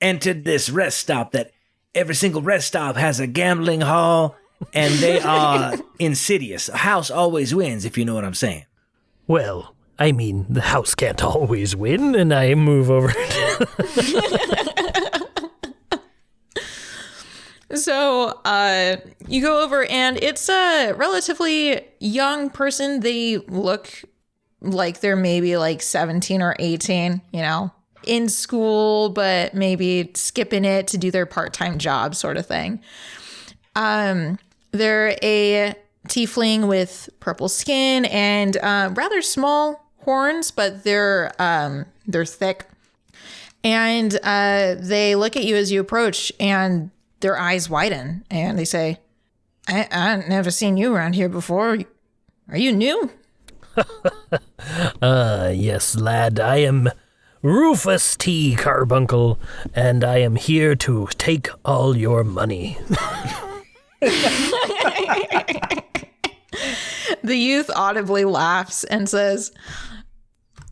entered this rest stop that every single rest stop has a gambling hall, and they are insidious. A house always wins, if you know what I'm saying. Well, I mean, the house can't always win, and I move over. So you go over, and it's a relatively young person. They look like they're maybe like 17 or 18, in school, but maybe skipping it to do their part-time job sort of thing. They're a tiefling with purple skin and rather small horns, but they're thick. And they look at you as you approach, and their eyes widen, and they say, I've never seen you around here before. Are you new? Yes, lad, I am Rufus T. Carbuncle, and I am here to take all your money. The youth audibly laughs and says,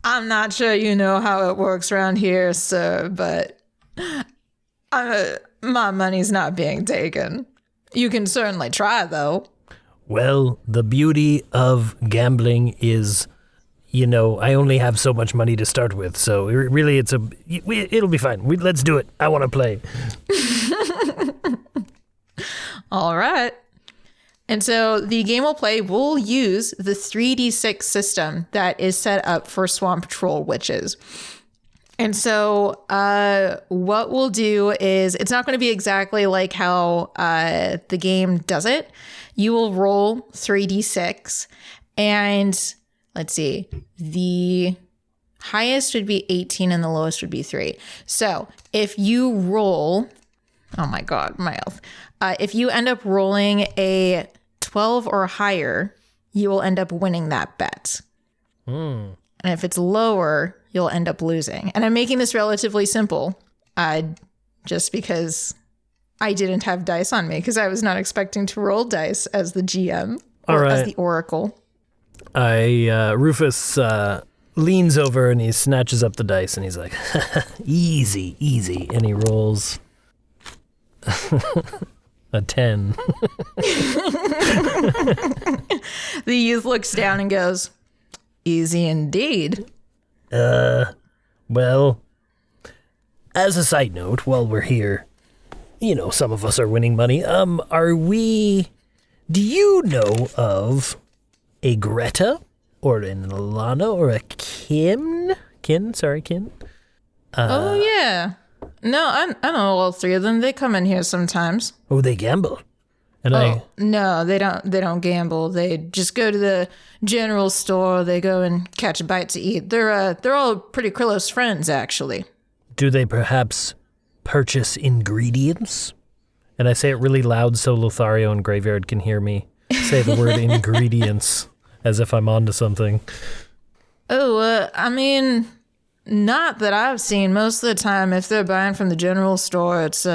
I'm not sure you know how it works around here, sir, but my money's not being taken. You can certainly try, though. Well, the beauty of gambling is, I only have so much money to start with, so really it'll be fine. Let's do it. I want to play. All right. And so the game we'll play will use the 3d6 system that is set up for Swamp Troll Witches. And so what we'll do is, it's not going to be exactly like how the game does it. You will roll 3d6, and let's see, the highest would be 18 and the lowest would be 3. So if you roll, oh my God, my health. If you end up rolling a 12 or higher, you will end up winning that bet. And if it's lower, you'll end up losing. And I'm making this relatively simple, just because I didn't have dice on me, because I was not expecting to roll dice as the GM or as the Oracle. Rufus leans over and he snatches up the dice and he's like, easy. And he rolls a 10. The youth looks down and goes, easy indeed. Well, as a side note, while we're here, some of us are winning money. Do you know of a Greta or an Alana or a Kin? Oh, yeah. No, I know all three of them. They come in here sometimes. Oh, they gamble. And No, they don't gamble. They just go to the general store. They go and catch a bite to eat. They're all pretty close friends, actually. Do they perhaps purchase ingredients? And I say it really loud so Lothario and Graveyard can hear me say the word ingredients as if I'm onto something. Oh, I mean, not that I've seen. Most of the time, if they're buying from the general store, it's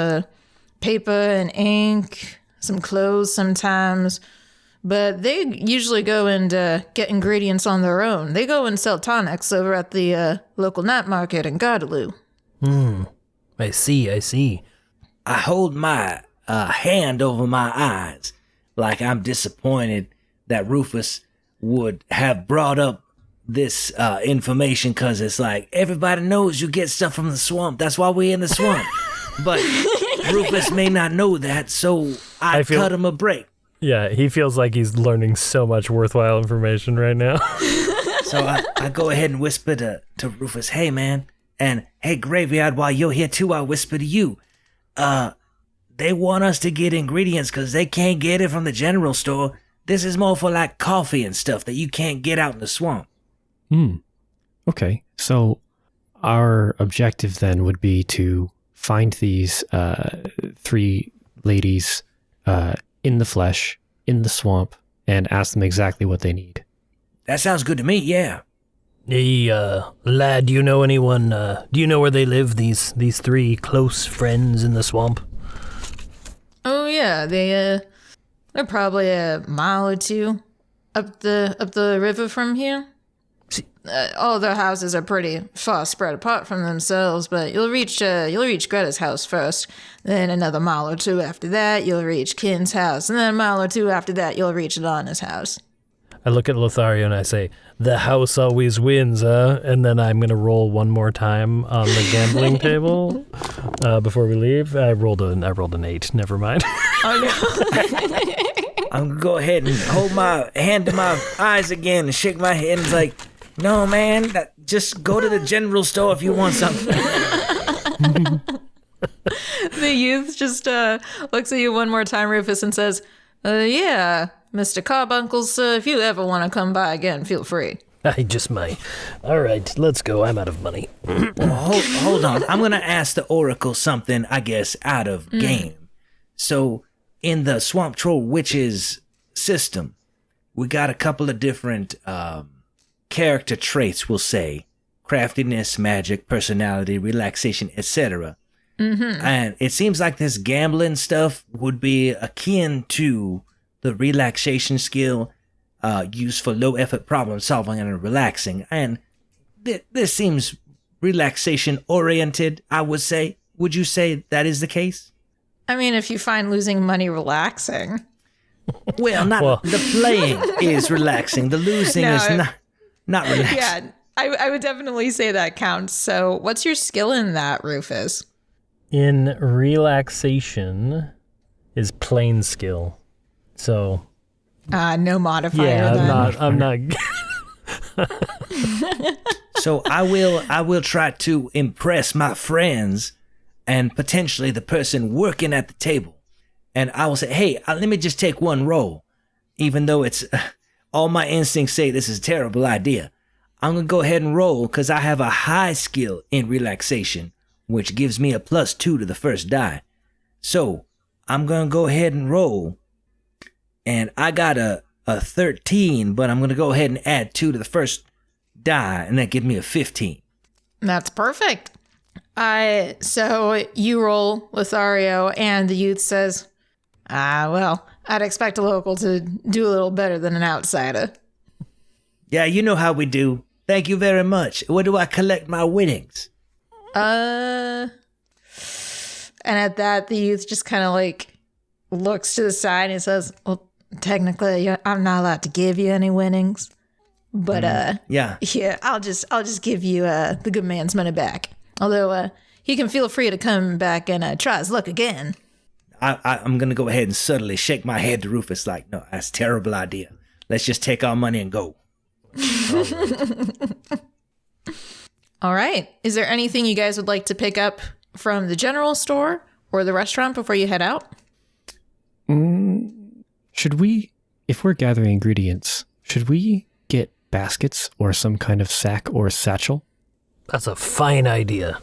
paper and ink, some clothes sometimes. But they usually go and get ingredients on their own. They go and sell tonics over at the local night market in Gardyloo. I see. I hold my hand over my eyes like I'm disappointed that Rufus would have brought up this information, because it's like, everybody knows you get stuff from the swamp. That's why we're in the swamp. But Rufus may not know that, so I cut him a break. Yeah, he feels like he's learning so much worthwhile information right now. So I go ahead and whisper to Rufus, hey, man, and hey, Graveyard, while you're here too, I whisper to you. They want us to get ingredients because they can't get it from the general store. This is more for like coffee and stuff that you can't get out in the swamp. Okay, so our objective then would be to find these 3 ladies in the flesh, in the swamp, and ask them exactly what they need. That sounds good to me, yeah. Hey, lad, do you know anyone, do you know where they live, these 3 close friends in the swamp? Oh, yeah, they're probably a mile or 2 up the river from here. All their houses are pretty far spread apart from themselves, but you'll reach Greta's house first. Then another mile or 2 after that, you'll reach Kin's house, and then a mile or 2 after that, you'll reach Lana's house. I look at Lothario and I say, the house always wins, and then I'm going to roll one more time on the gambling table before we leave. I rolled an 8. Never mind. Oh, no. I'm going to go ahead and hold my hand to my eyes again and shake my head and it's like, no, man, just go to the general store if you want something. The youth just looks at you one more time, Rufus, and says, yeah, Mr. Carbuncles, if you ever want to come by again, feel free. I just might. All right, let's go. I'm out of money. Well, hold on. I'm going to ask the Oracle something, I guess, out of game. So, in the Swamp Troll Witches system, we got a couple of different character traits, we'll say. Craftiness, magic, personality, relaxation, etc. And it seems like this gambling stuff would be akin to the relaxation skill. used for low-effort problem solving and relaxing. And this seems relaxation-oriented, I would say. Would you say that is the case? I mean, if you find losing money relaxing. Well, the playing is relaxing. The losing is not relaxing. Yeah, I would definitely say that counts. So what's your skill in that, Rufus? In relaxation is plain skill. So no modifier. yeah, then. I'm not. So I will try to impress my friends and potentially the person working at the table. And I will say, hey, let me just take one roll. Even though it's all my instincts say this is a terrible idea. I'm going to go ahead and roll because I have a high skill in relaxation, which gives me a +2 to the first die. So I'm going to go ahead and roll. And I got a 13, but I'm going to go ahead and add 2 to the first die, and that gives me a 15. That's perfect. So you roll, Lothario, and the youth says, well, I'd expect a local to do a little better than an outsider. Yeah, you know how we do. Thank you very much. Where do I collect my winnings? And at that, the youth just kind of like looks to the side and says, well, technically, I'm not allowed to give you any winnings. But, yeah, I'll just give you the good man's money back. Although he can feel free to come back and try his luck again. I'm going to go ahead and subtly shake my head to Rufus like, no, that's a terrible idea. Let's just take our money and go. All right. Is there anything you guys would like to pick up from the general store or the restaurant before you head out? Should we, if we're gathering ingredients, should we get baskets or some kind of sack or satchel? That's a fine idea.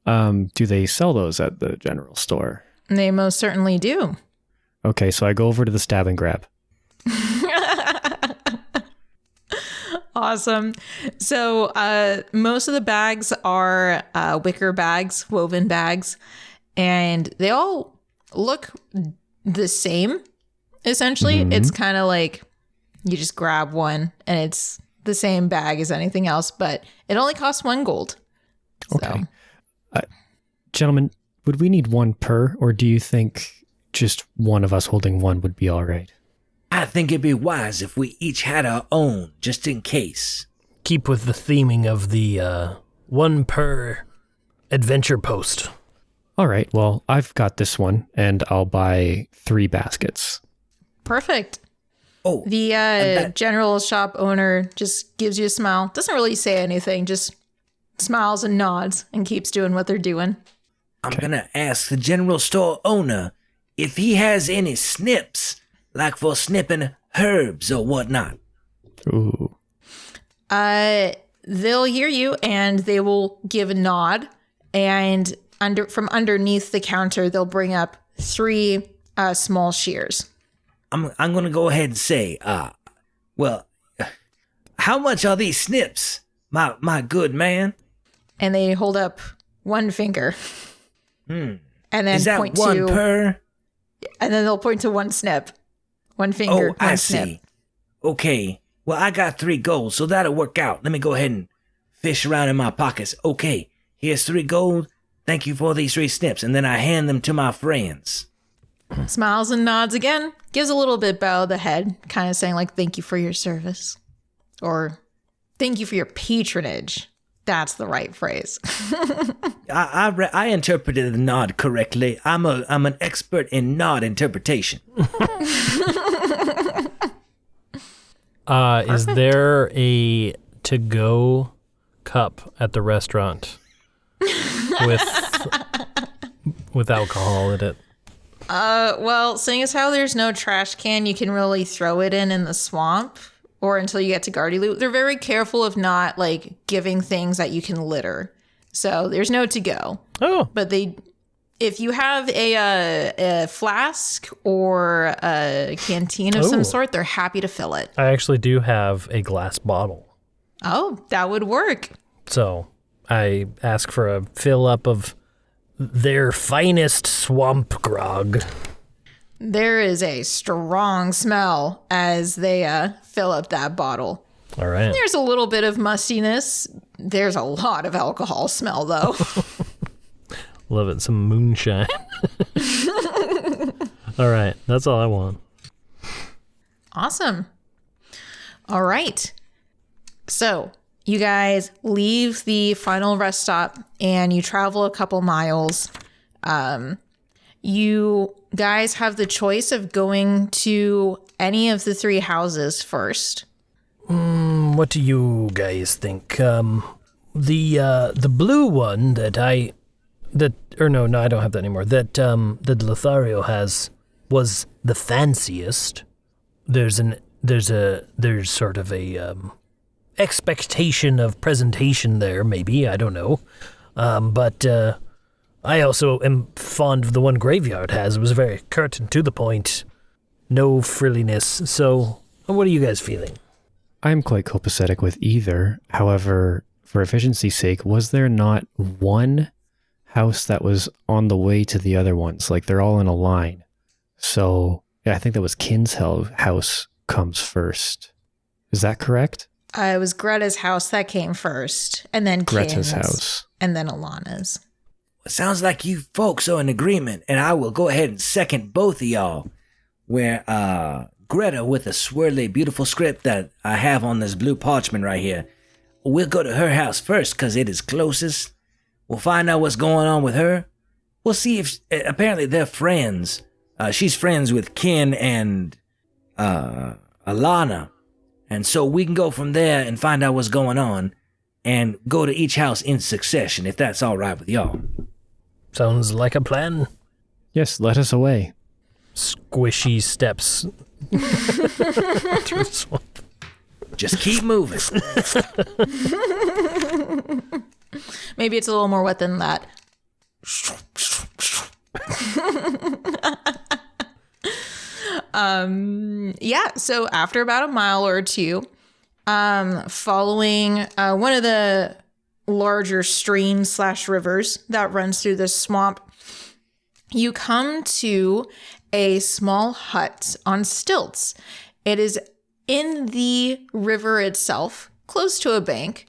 Do they sell those at the general store? They most certainly do. Okay, so I go over to the stab and grab. Awesome. So most of the bags are wicker bags, woven bags, and they all look the same, essentially. Mm-hmm. It's kind of like you just grab one and it's the same bag as anything else, but it only costs 1 gold. Okay. So. Gentlemen, would we need 1 per, or do you think just one of us holding one would be all right? I think it'd be wise if we each had our own, just in case. Keep with the theming of the 1 per adventure post. All right, well, I've got this one, and I'll buy 3 baskets. Perfect. Oh, the general shop owner just gives you a smile. Doesn't really say anything, just smiles and nods and keeps doing what they're doing. I'm going to ask the general store owner if he has any snips, like for snipping herbs or whatnot. Ooh. They'll hear you and they will give a nod, and from underneath the counter, they'll bring up 3 small shears. I'm going to go ahead and say, well, how much are these snips, my good man? And they hold up 1 finger. And then is that point 1 to per? And then they'll point to 1 snip. 1 finger, I one see. snip. Okay. Well, I got 3 gold, so that'll work out. Let me go ahead and fish around in my pockets. Okay, here's 3 gold. Thank you for these 3 snips. And then I hand them to my friends. Smiles and nods again. Gives a little bit bow of the head, kind of saying like, thank you for your service. Or thank you for your patronage. That's the right phrase. I interpreted the nod correctly. I'm an expert in nod interpretation. Is there a to-go cup at the restaurant with alcohol in it? Well, seeing as how there's no trash can, you can really throw it in the swamp or until you get to Gardyloo. They're very careful of not like giving things that you can litter. So there's no to go. Oh, but if you have a flask or a canteen of some sort, they're happy to fill it. I actually do have a glass bottle. Oh, that would work. So I ask for a fill up of their finest swamp grog. There is a strong smell as they fill up that bottle. All right. There's a little bit of mustiness. There's a lot of alcohol smell, though. Love it. Some moonshine. All right. That's all I want. Awesome. All right. So you guys leave the final rest stop and you travel a couple miles. You guys have the choice of going to any of the 3 houses first. What do you guys think? The blue one I don't have that anymore. That Lothario has was the fanciest. There's sort of a expectation of presentation there, maybe, I don't know. But I also am fond of the one Graveyard has. It was very curt and to the point, no frilliness. So, what are you guys feeling? I'm quite copacetic with either. However, for efficiency's sake, was there not one house that was on the way to the other ones? Like, they're all in a line. So, yeah, I think that was Kin's house comes first. Is that correct? It was Greta's house that came first, and then Greta's Kin's, house. and then Alana's. It sounds like you folks are in agreement, and I will go ahead and second both of y'all. Where Greta, with a swirly, beautiful script that I have on this blue parchment right here, we'll go to her house first because it is closest. We'll find out what's going on with her. We'll see if apparently they're friends. She's friends with Kin and Alana, and so we can go from there and find out what's going on, and go to each house in succession if that's all right with y'all. Sounds like a plan. Yes, let us away. Squishy steps through the swamp. Just keep moving. Maybe it's a little more wet than that. Yeah, so after about a mile or two, following one of the larger streams / rivers that runs through this swamp, you come to a small hut on stilts. It is in the river itself, close to a bank,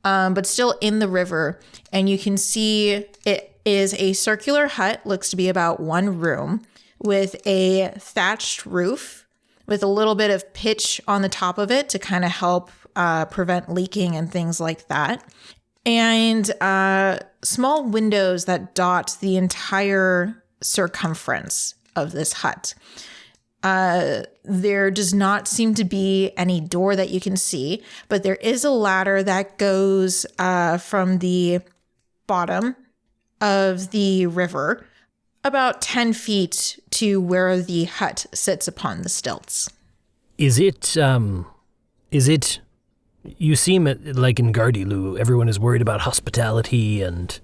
but still in the river. And you can see it is a circular hut, looks to be about 1 room, with a thatched roof with a little bit of pitch on the top of it to kind of help prevent leaking and things like that. And small windows that dot the entire circumference of this hut. There does not seem to be any door that you can see, but there is a ladder that goes from the bottom of the river about 10 feet to where the hut sits upon the stilts. Is it, you seem like in Gardyloo, everyone is worried about hospitality and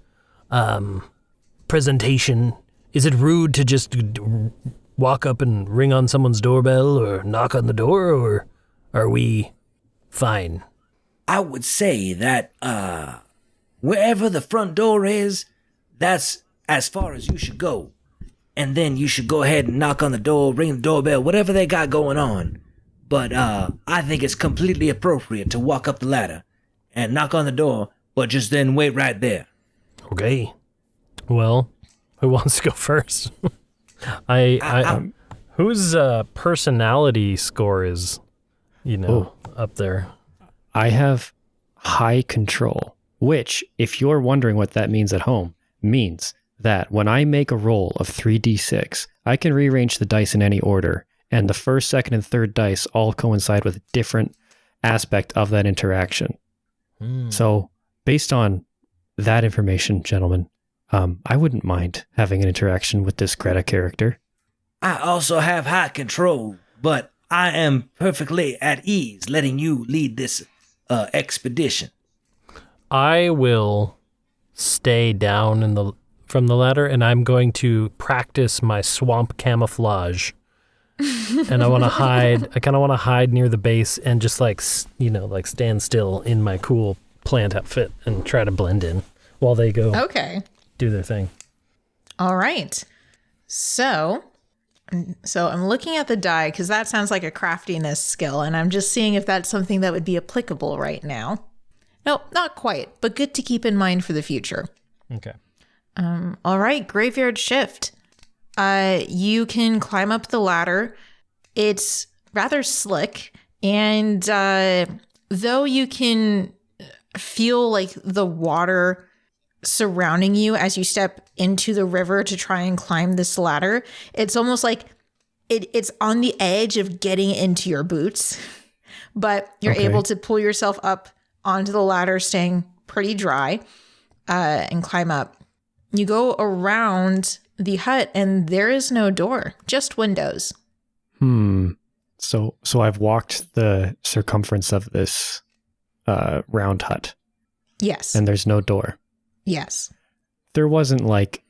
presentation. Is it rude to just walk up and ring on someone's doorbell or knock on the door, or are we fine? I would say that wherever the front door is, that's as far as you should go. And then you should go ahead and knock on the door, ring the doorbell, whatever they got going on. But I think it's completely appropriate to walk up the ladder and knock on the door, but just then wait right there. Okay. Well, who wants to go first? Whose personality score is, up there? I have high control, which, if you're wondering what that means at home, means that when I make a roll of 3d6, I can rearrange the dice in any order, and the first, second, and third dice all coincide with a different aspect of that interaction. So, based on that information, gentlemen, I wouldn't mind having an interaction with this Greta character. I also have high control, but I am perfectly at ease letting you lead this expedition. I will stay down from the ladder, and I'm going to practice my swamp camouflage. And I want to hide. I kind of want to hide near the base and just stand still in my cool plant outfit and try to blend in while they go. Okay. Do their thing. All right. So, So I'm looking at the die because that sounds like a craftiness skill, and I'm just seeing if that's something that would be applicable right now. Nope, not quite, but good to keep in mind for the future. Okay. All right, Graveyard Shift. You can climb up the ladder. It's rather slick, and though you can feel like the water surrounding you as you step into the river to try and climb this ladder, it's almost like it's on the edge of getting into your boots, but you're able to pull yourself up onto the ladder, staying pretty dry, and climb up. You go around the hut and there is no door, just windows. So I've walked the circumference of this round hut. Yes. And there's no door. Yes. There wasn't like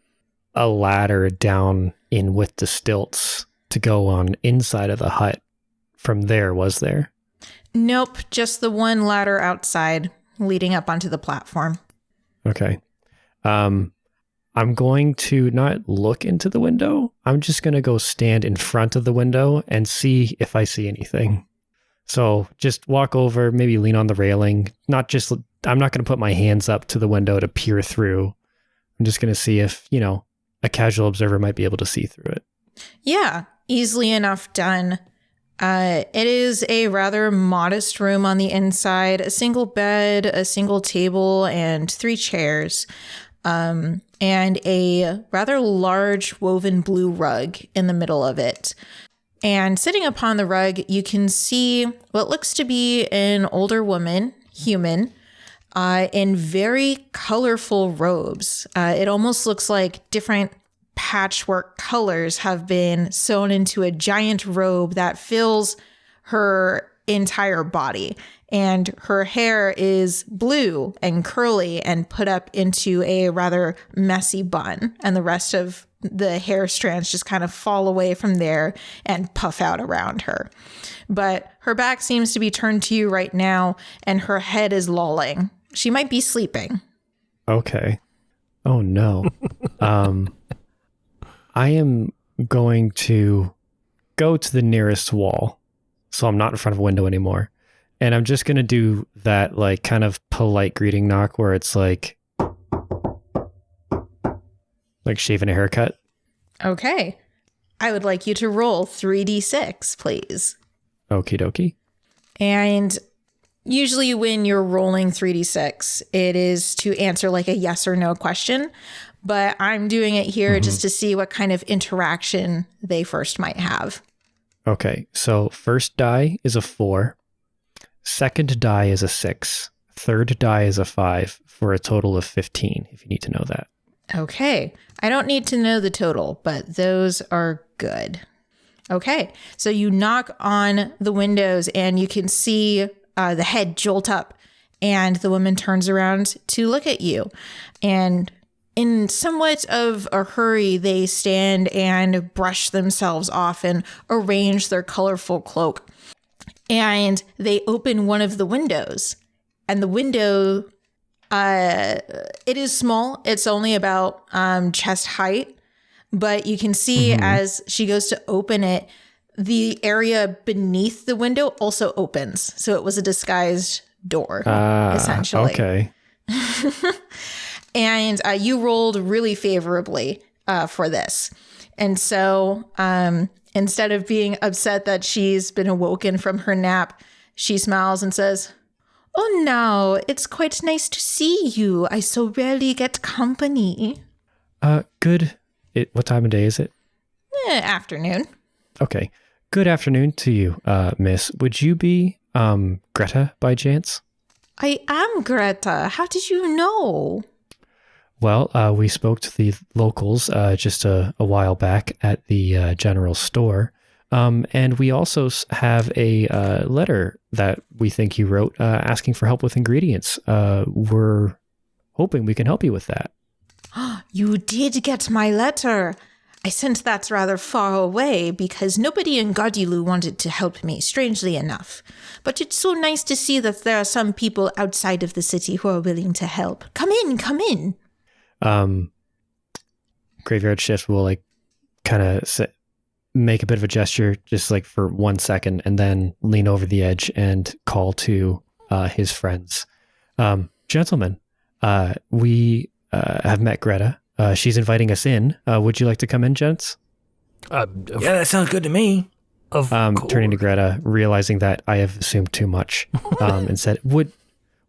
a ladder down in with the stilts to go on inside of the hut from there, was there? Nope, just the one ladder outside leading up onto the platform. Okay. I'm going to not look into the window. I'm just going to go stand in front of the window and see if I see anything. So just walk over, maybe lean on the railing. I'm not going to put my hands up to the window to peer through. I'm just going to see if, a casual observer might be able to see through it. Yeah, easily enough done. It is a rather modest room on the inside, a single bed, a single table, and 3 chairs, and a rather large woven blue rug in the middle of it. And sitting upon the rug, you can see what looks to be an older woman, human, in very colorful robes. It almost looks like different patchwork colors have been sewn into a giant robe that fills her entire body. And her hair is blue and curly and put up into a rather messy bun. And the rest of the hair strands just kind of fall away from there and puff out around her. But her back seems to be turned to you right now, and her head is lolling. She might be sleeping. Okay. Oh, no. I am going to go to the nearest wall, so I'm not in front of a window anymore. And I'm just going to do that, like, kind of polite greeting knock where it's like shaving a haircut. Okay. I would like you to roll 3d6, please. Okie dokie. And usually when you're rolling 3d6, it is to answer like a yes or no question. But I'm doing it here just to see what kind of interaction they first might have. Okay, so first die is a 4. Second die is a 6. Third die is a 5 for a total of 15, if you need to know that. Okay. I don't need to know the total, but those are good. Okay. So you knock on the windows and you can see the head jolt up, and the woman turns around to look at you. And in somewhat of a hurry, they stand and brush themselves off and arrange their colorful cloak. And they open one of the windows, and the window, it is small. It's only about chest height, but you can see as she goes to open it, the area beneath the window also opens. So it was a disguised door, essentially. Okay. And you rolled really favorably for this. And so instead of being upset that she's been awoken from her nap, she smiles and says, "Oh, no, it's quite nice to see you. I so rarely get company." Good. What time of day is it? Afternoon. Okay. Good afternoon to you, miss. Would you be Greta by chance? I am Greta. How did you know? Well, we spoke to the locals just a while back at the general store. And we also have a letter that we think you wrote asking for help with ingredients. We're hoping we can help you with that. You did get my letter. I sent that rather far away because nobody in Gardyloo wanted to help me, strangely enough. But it's so nice to see that there are some people outside of the city who are willing to help. Come in, come in. Graveyard Shift will kind of make a bit of a gesture, just like for 1 second, and then lean over the edge and call to his friends. Gentlemen, we have met Greta. She's inviting us in. Would you like to come in, gents? Yeah, that sounds good to me. Of course. Turning to Greta, realizing that I have assumed too much, and said, Would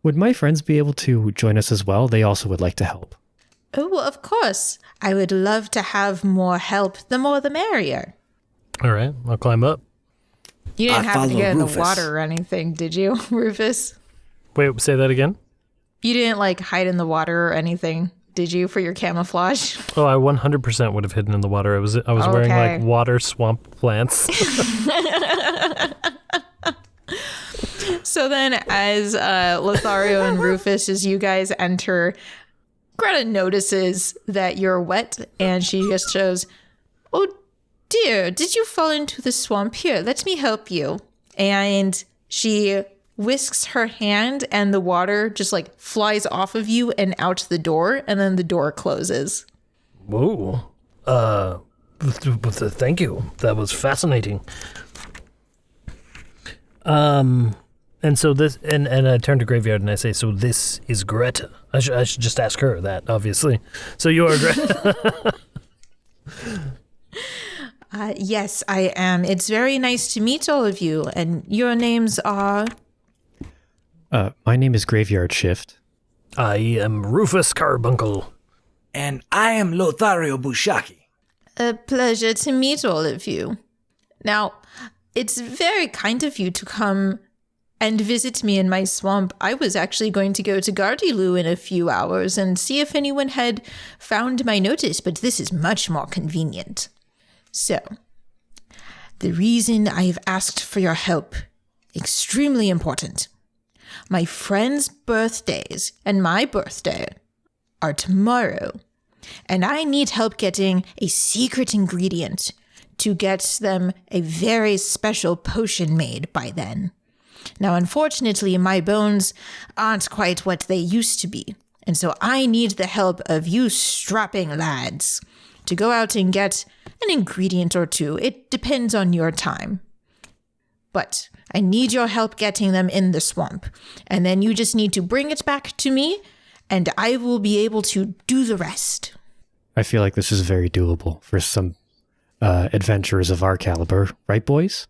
my friends be able to join us as well? They also would like to help. Oh, of course. I would love to have more help. The more the merrier. All right, I'll climb up. You didn't I have to follow get in the Rufus. water or anything, did you, Rufus? Wait, say that again? You didn't like hide in the water or anything, did you, for your camouflage? Oh, I 100% would have hidden in the water. I was wearing Okay. like water swamp plants. So then as Lothario and Rufus, as you guys enter, Greta notices that you're wet and she just goes, "Oh dear, did you fall into the swamp? Here, let me help you." And she whisks her hand and the water just like flies off of you and out the door, and then the door closes. Whoa. Thank you. That was fascinating. And so this, and I turn to Graveyard and I say, so this is Greta. I should just ask her that, obviously. So you are Greta. Yes, I am. It's very nice to meet all of you. And your names are... My name is Graveyard Shift. I am Rufus Carbuncle. And I am Lothario Bushaki. A pleasure to meet all of you. Now, it's very kind of you to come and visit me in my swamp. I was actually going to go to Gardyloo in a few hours and see if anyone had found my notice, but this is much more convenient. So, the reason I have asked for your help, extremely important. My friends' birthdays and my birthday are tomorrow, and I need help getting a secret ingredient to get them a very special potion made by then. Now, unfortunately, my bones aren't quite what they used to be, and so I need the help of you strapping lads to go out and get an ingredient or two. It depends on your time. But I need your help getting them in the swamp, and then you just need to bring it back to me, and I will be able to do the rest. I feel like this is very doable for some adventurers of our caliber, right, boys?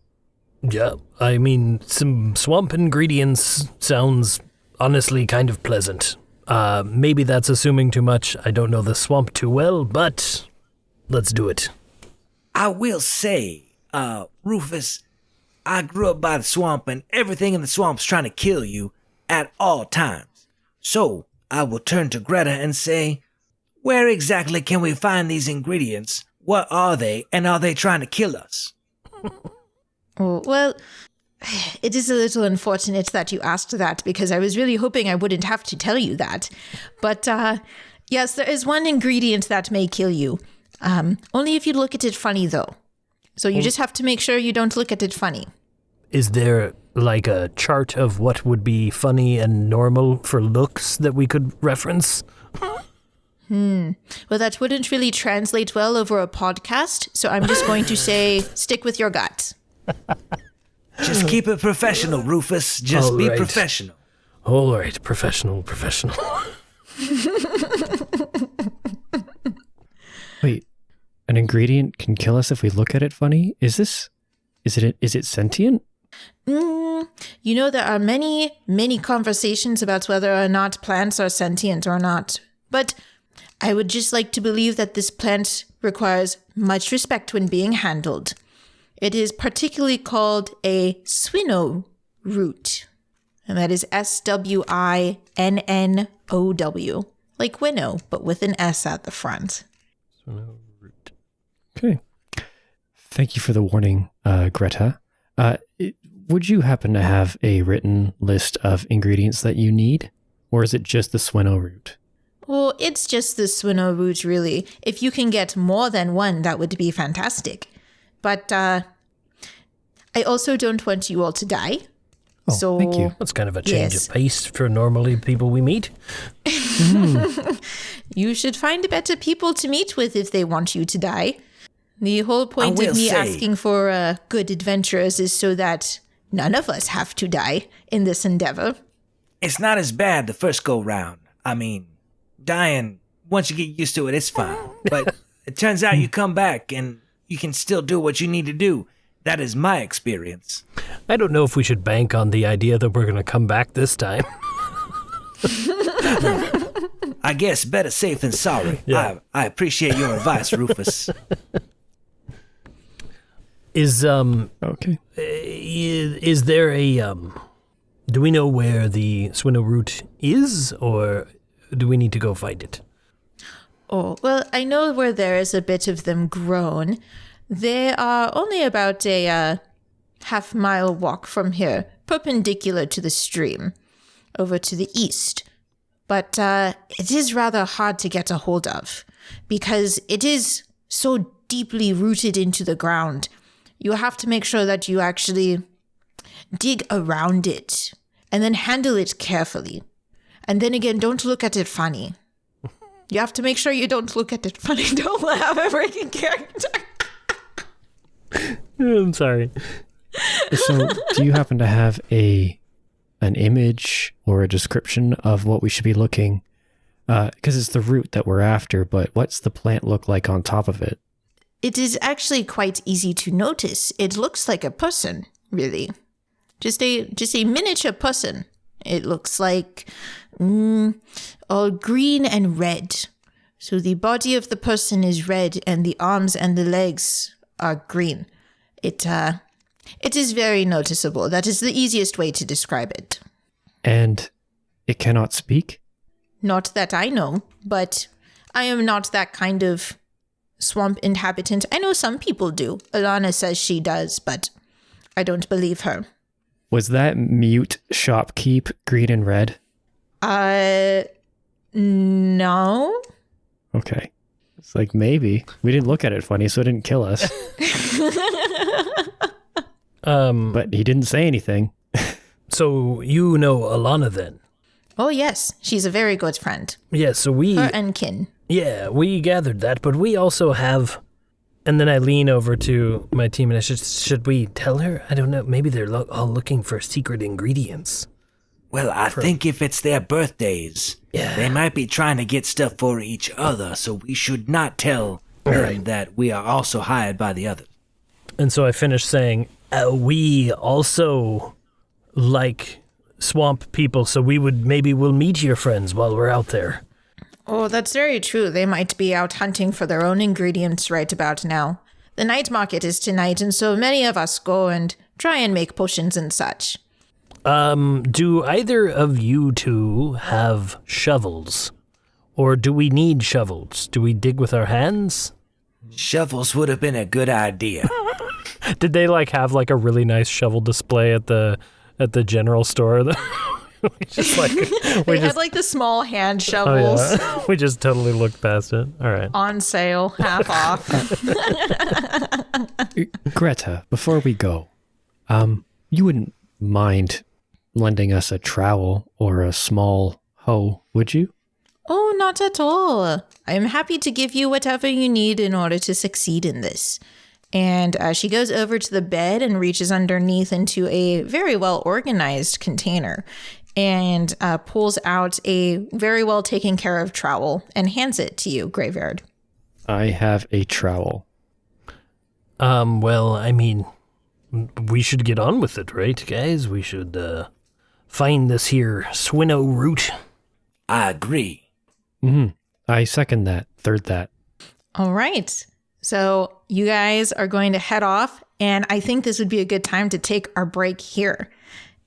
Yeah, I mean, some swamp ingredients sounds honestly kind of pleasant. Maybe that's assuming too much. I don't know the swamp too well, but let's do it. I will say, Rufus, I grew up by the swamp and everything in the swamp's trying to kill you at all times. So I will turn to Greta and say, where exactly can we find these ingredients? What are they? And are they trying to kill us? Oh, well, it is a little unfortunate that you asked that because I was really hoping I wouldn't have to tell you that. But yes, there is one ingredient that may kill you. Only if you look at it funny, though. So you just have to make sure you don't look at it funny. Is there like a chart of what would be funny and normal for looks that we could reference? Well, that wouldn't really translate well over a podcast, so I'm just going to say stick with your gut. Just keep it professional, Rufus. Just All be right. professional. All right, professional. Wait, an ingredient can kill us if we look at it funny? Is it sentient? You know, there are many, many conversations about whether or not plants are sentient or not. But I would just like to believe that this plant requires much respect when being handled. It is particularly called a swinnow root. And that is SWINNNOW. Like winnow, but with an S at the front. Okay. Thank you for the warning, Greta. Would you happen to have a written list of ingredients that you need? Or is it just the swinnow root? Well, it's just the swinnow root, really. If you can get more than one, that would be fantastic. But I also don't want you all to die. Oh, So thank you. That's kind of a change Yes. of pace for normally people we meet. You should find better people to meet with if they want you to die. The whole point will of me say- asking for good adventurers is so that none of us have to die in this endeavor. It's not as bad the first go round. I mean, dying, once you get used to it, it's fine. But it turns out you come back and you can still do what you need to do. That is my experience. I don't know if we should bank on the idea that we're going to come back this time. I guess better safe than sorry. Yeah. I appreciate your advice, Rufus. Is Okay. is there a do we know where the Swinnow root is, or do we need to go find it? Oh, well, I know where there is a bit of them grown. They are only about a half-mile walk from here, perpendicular to the stream, over to the east. But it is rather hard to get a hold of, because it is so deeply rooted into the ground. You have to make sure that you actually dig around it, and then handle it carefully. And then again, don't look at it funny. You have to make sure you don't look at it funny. Don't have a breaking character. I'm sorry. So, do you happen to have an image or a description of what we should be looking? Because it's the root that we're after, but what's the plant look like on top of it? It is actually quite easy to notice. It looks like a person, really. Just a miniature person. It looks like all green and red. So the body of the person is red and the arms and the legs are green. It is very noticeable. That is the easiest way to describe it. And it cannot speak? Not that I know, but I am not that kind of swamp inhabitant. I know some people do. Alana says she does, but I don't believe her. Was that mute shopkeep green and red? No. Okay. It's like, maybe. We didn't look at it funny, so it didn't kill us. But he didn't say anything. So you know Alana then? Oh, yes. She's a very good friend. Yeah, so we... Her and kin. Yeah, we gathered that, but we also have... And then I lean over to my team and I should we tell her? I don't know. Maybe they're all looking for secret ingredients. Well, I think if it's their birthdays, Yeah. they might be trying to get stuff for each other, so we should not tell them Right. that we are also hired by the others. And so I finished saying, we also like swamp people, so we'll meet your friends while we're out there. Oh, that's very true. They might be out hunting for their own ingredients right about now. The night market is tonight, and so many of us go and try and make potions and such. Do either of you two have shovels? Or do we need shovels? Do we dig with our hands? Shovels would have been a good idea. Did they have a really nice shovel display at the general store? We just They had the small hand shovels we just totally looked past it. All right. on sale, half off. Greta, before we go, you wouldn't mind lending us a trowel or a small hoe, would you? Oh, not at all. I am happy to give you whatever you need in order to succeed in this. And she goes over to the bed and reaches underneath into a very well organized container and pulls out a very well taken care of trowel and hands it to you, Graveyard. I have a trowel. Well, I mean, we should get on with it, right, guys? We should find this here Swinnow root. I agree. I second that. Third that. All right. So you guys are going to head off, and I think this would be a good time to take our break here.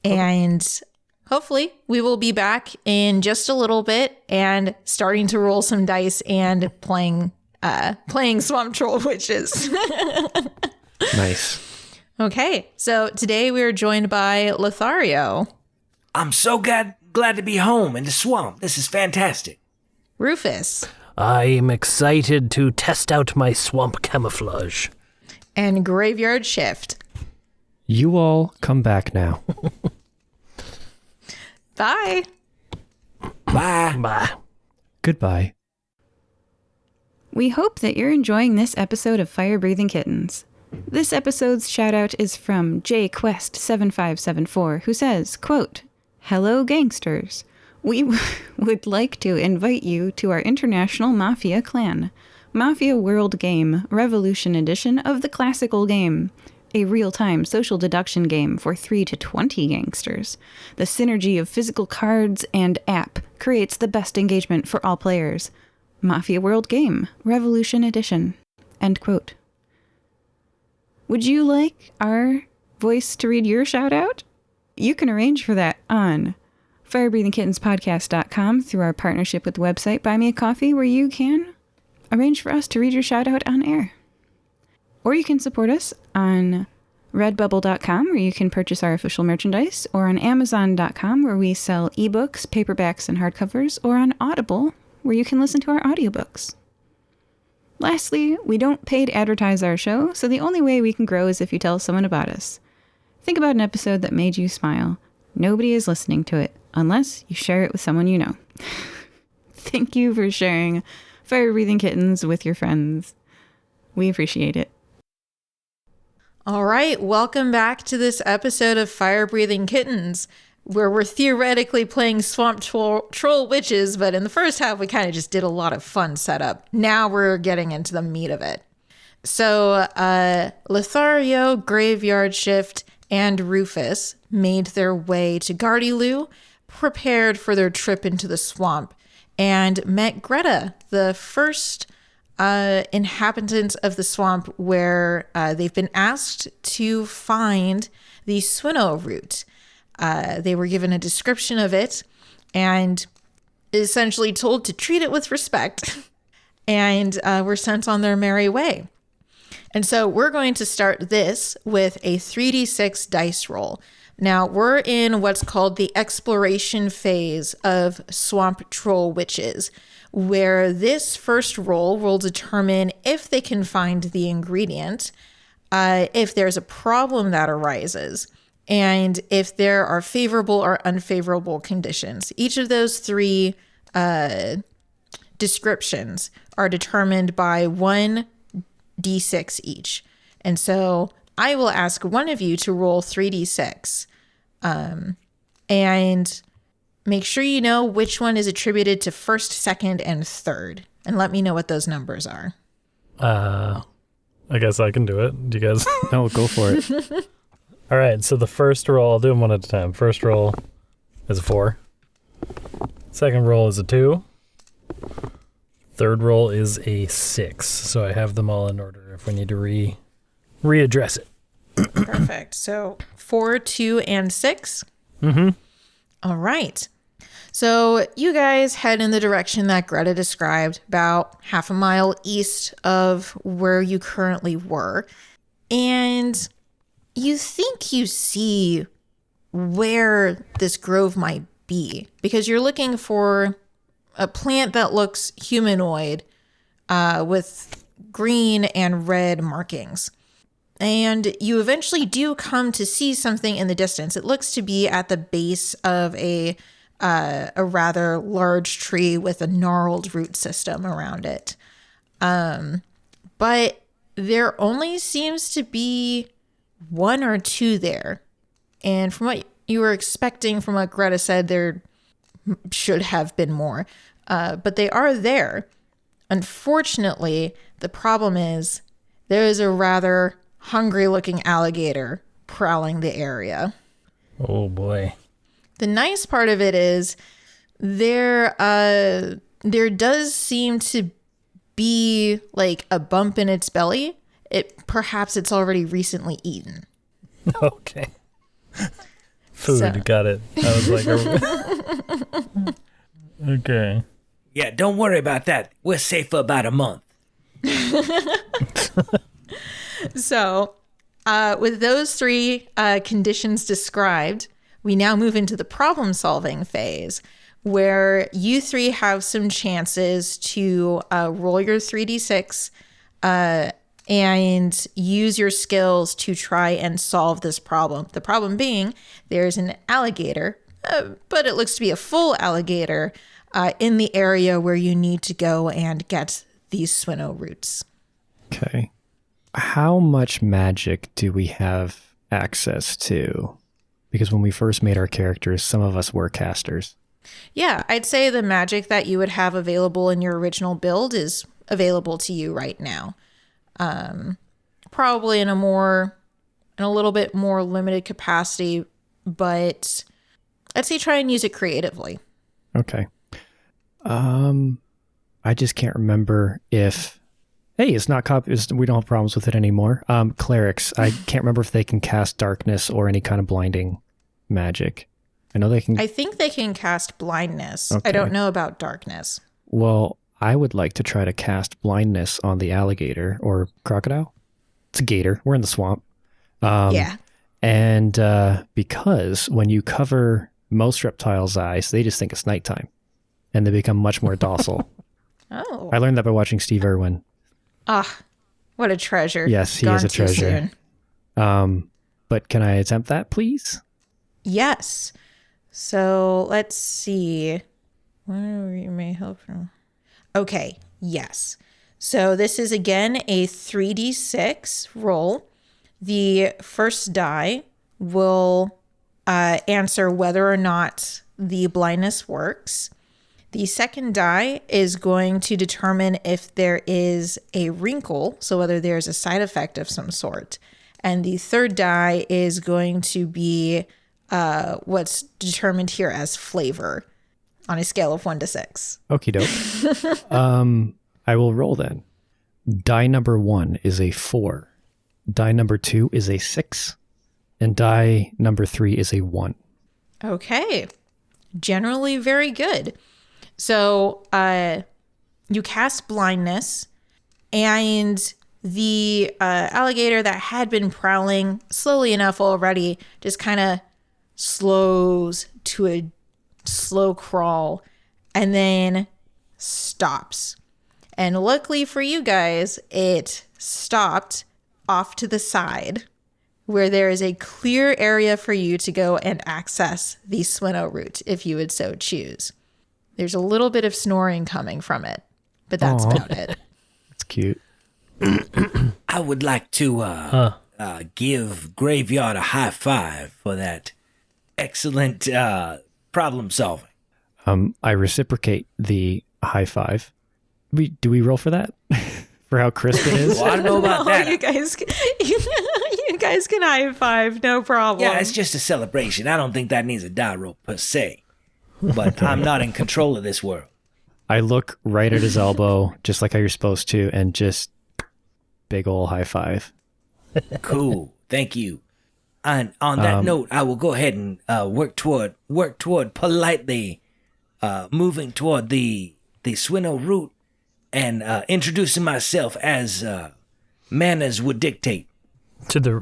And hopefully we will be back in just a little bit and starting to roll some dice and playing Swamp Troll Witches. Nice. Okay, so today we are joined by Lothario, I'm so glad to be home in the swamp. This is fantastic. Rufus, I am excited to test out my swamp camouflage. and Graveyard Shift. You all come back now. Bye. Bye. Bye. Goodbye. We hope that you're enjoying this episode of Firebreathing Kittens. This episode's shoutout is from JQuest7574, who says, quote, "Hello, gangsters. We would like to invite you to our International Mafia clan, Mafia World Game, Revolution Edition of the classical game, a real-time social deduction game for 3 to 20 gangsters. The synergy of physical cards and app creates the best engagement for all players. Mafia World Game, Revolution Edition." End quote. Would you like our voice to read your shout-out? You can arrange for that on firebreathingkittenspodcast.com through our partnership with the website Buy Me a Coffee, where you can arrange for us to read your shout-out on air. Or you can support us on redbubble.com, where you can purchase our official merchandise, or on amazon.com, where we sell ebooks, paperbacks, and hardcovers, or on Audible, where you can listen to our audiobooks. Lastly, we don't paid advertise our show, so the only way we can grow is if you tell someone about us. Think about an episode that made you smile. Nobody is listening to it, unless you share it with someone you know. Thank you for sharing Fire Breathing Kittens with your friends. We appreciate it. All right, welcome back to this episode of Fire Breathing Kittens, where we're theoretically playing Swamp Troll Witches, but in the first half, we kind of just did a lot of fun setup. Now we're getting into the meat of it. So, Lothario, Graveyard Shift, and Rufus made their way to Gardyloo, prepared for their trip into the swamp, and met Greta, the first inhabitant of the swamp, where they've been asked to find the Swinnow root. They were given a description of it and essentially told to treat it with respect, and were sent on their merry way. And so we're going to start this with a 3d6 dice roll. Now, we're in what's called the exploration phase of Swamp Troll Witches, where this first roll will determine if they can find the ingredient, if there's a problem that arises, and if there are favorable or unfavorable conditions. Each of those three descriptions are determined by 1d6 each. And so I will ask one of you to roll 3d6 and make sure you know which one is attributed to first, second, and third. And let me know what those numbers are. I guess I can do it. Do you guys? No, go for it. All right, so the first roll, I'll do them one at a time. First roll is a 4. Second roll is a 2. Third roll is a 6. So I have them all in order if we need to readdress it. Perfect. So 4, 2, and 6? Mm-hmm. All right. So you guys head in the direction that Greta described, about half a mile east of where you currently were. And you think you see where this grove might be, because you're looking for a plant that looks humanoid with green and red markings. And you eventually do come to see something in the distance. It looks to be at the base of a rather large tree with a gnarled root system around it. But there only seems to be 1 or 2 there. And from what you were expecting, from what Greta said, there should have been more. But they are there. Unfortunately, the problem is there is a rather hungry-looking alligator prowling the area. Oh, boy. The nice part of it is there does seem to be like a bump in its belly. Perhaps it's already recently eaten. Okay. Food, so. Got it. I was like, okay. Yeah, don't worry about that. We're safe for about a month. So, with those 3 conditions described, we now move into the problem-solving phase, where you 3 have some chances to roll your 3d6 and use your skills to try and solve this problem. The problem being, there's an alligator, but it looks to be a full alligator in the area where you need to go and get these Swinnow roots. Okay. How much magic do we have access to? Because when we first made our characters, some of us were casters. Yeah, I'd say the magic that you would have available in your original build is available to you right now. Probably in a little bit more limited capacity, but I'd say try and use it creatively. Okay. I just can't remember if... Hey, it's not we don't have problems with it anymore. Clerics, I can't remember if they can cast darkness or any kind of blinding magic. I know they can... I think they can cast blindness. Okay. I don't know about darkness. Well, I would like to try to cast blindness on the alligator or crocodile. It's a gator. We're in the swamp. Yeah. And because when you cover most reptiles' eyes, they just think it's nighttime. And they become much more docile. Oh. I learned that by watching Steve Irwin. Ah, what a treasure. Yes, he Gone is a too treasure. soon. But can I attempt that, please? Yes. So let's see. Where you may help from. Okay, yes. So this is again a 3d6 roll. The first die will answer whether or not the blindness works. The second die is going to determine if there is a wrinkle, so whether there's a side effect of some sort. And the third die is going to be what's determined here as flavor on a scale of 1 to 6. Okie doke. I will roll then. Die number 1 is a 4. Die number 2 is a 6. And die number 3 is a 1. Okay. Generally very good. So you cast blindness, and the alligator that had been prowling slowly enough already just kind of slows to a slow crawl and then stops. And luckily for you guys, it stopped off to the side where there is a clear area for you to go and access the Swinnow root if you would so choose. There's a little bit of snoring coming from it, but that's about it. That's cute. I would like to give Graveyard a high five for that excellent problem solving. I reciprocate the high five. Do we roll for that? For how crisp it is? Well, I don't know about that. You guys can high five, no problem. Yeah, it's just a celebration. I don't think that needs a die roll per se. But I'm not in control of this world. I look right at his elbow, just like how you're supposed to, and just big ol' high five. Cool. Thank you. And on that note, I will go ahead and work toward politely moving toward the Swinnow root and introducing myself as manners would dictate. To the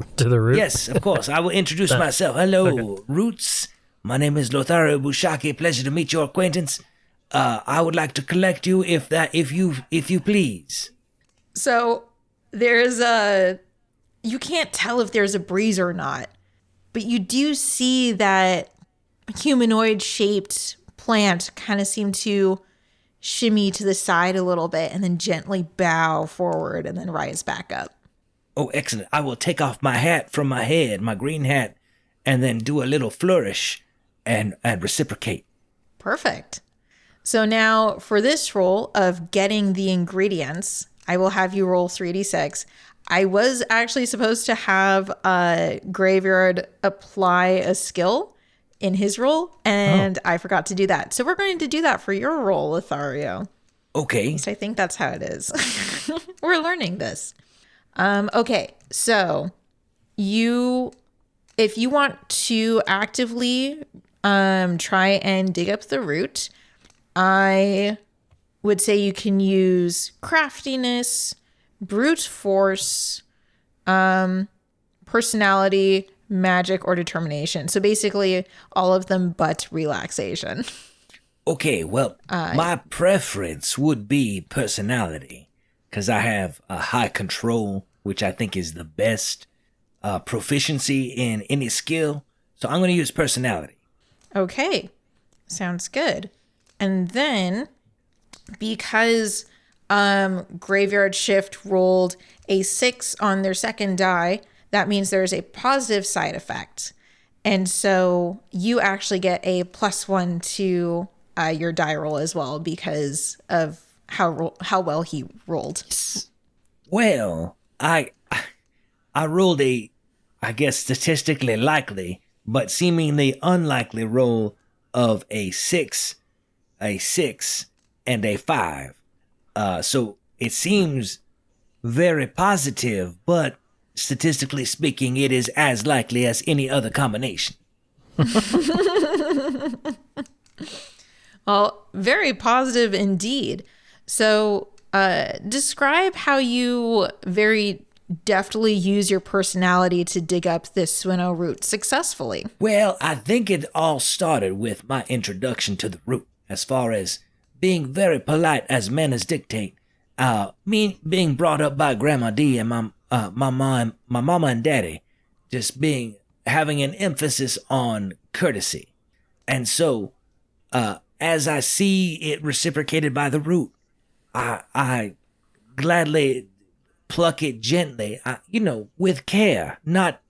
root? Yes, of course. I will introduce myself. Hello, Roots. My name is Lothario Bushaki. Pleasure to meet your acquaintance. I would like to collect you if you please. So you can't tell if there's a breeze or not, but you do see that humanoid shaped plant kind of seem to shimmy to the side a little bit and then gently bow forward and then rise back up. Oh, excellent. I will take off my hat from my head, my green hat, and then do a little flourish and reciprocate. Perfect. So now for this roll of getting the ingredients, I will have you roll 3d6. I was actually supposed to have Graveyard apply a skill in his roll, and I forgot to do that. So we're going to do that for your roll, Lothario. Okay. At least I think that's how it is. We're learning this. Okay, so if you want to actively try and dig up the root, I would say you can use craftiness, brute force, personality, magic, or determination. So basically all of them but relaxation. Okay, well, my preference would be personality, because I have a high control, which I think is the best proficiency in any skill. So I'm going to use personality. Okay, sounds good. And then because Graveyard Shift rolled a 6 on their second die. That means there's a positive side effect. And so you actually get a +1 to your die roll as well because of how well he rolled. Well, I rolled a, I guess, statistically likely, but seemingly unlikely roll of a 6, and a 5. So it seems very positive, but statistically speaking, it is as likely as any other combination. Well, very positive indeed. So describe how you very deftly use your personality to dig up this Swinnow root successfully. Well, I think it all started with my introduction to the root, as far as being very polite as manners dictate. Me being brought up by Grandma D and my mama and daddy, just having an emphasis on courtesy. And so, as I see it reciprocated by the root, I gladly pluck it gently, with care, not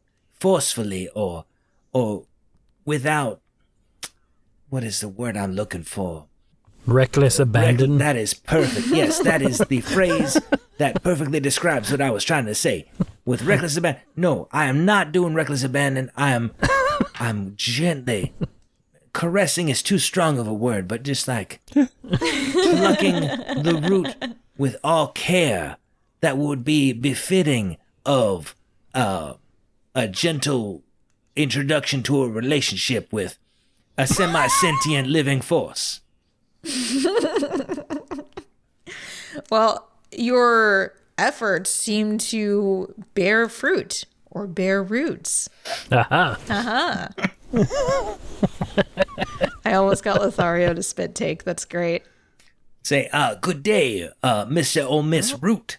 forcefully or without, what is the word I'm looking for? Reckless abandon. That is perfect. Yes, that is the phrase that perfectly describes what I was trying to say. With reckless abandon. No, I am not doing reckless abandon. I'm gently, caressing is too strong of a word, but just like plucking the root with all care that would be befitting of a gentle introduction to a relationship with a semi-sentient living force. Well, your efforts seem to bear fruit or bear roots. Aha. I almost got Lothario to spit take. That's great. Say, good day, Mr. or Miss Root.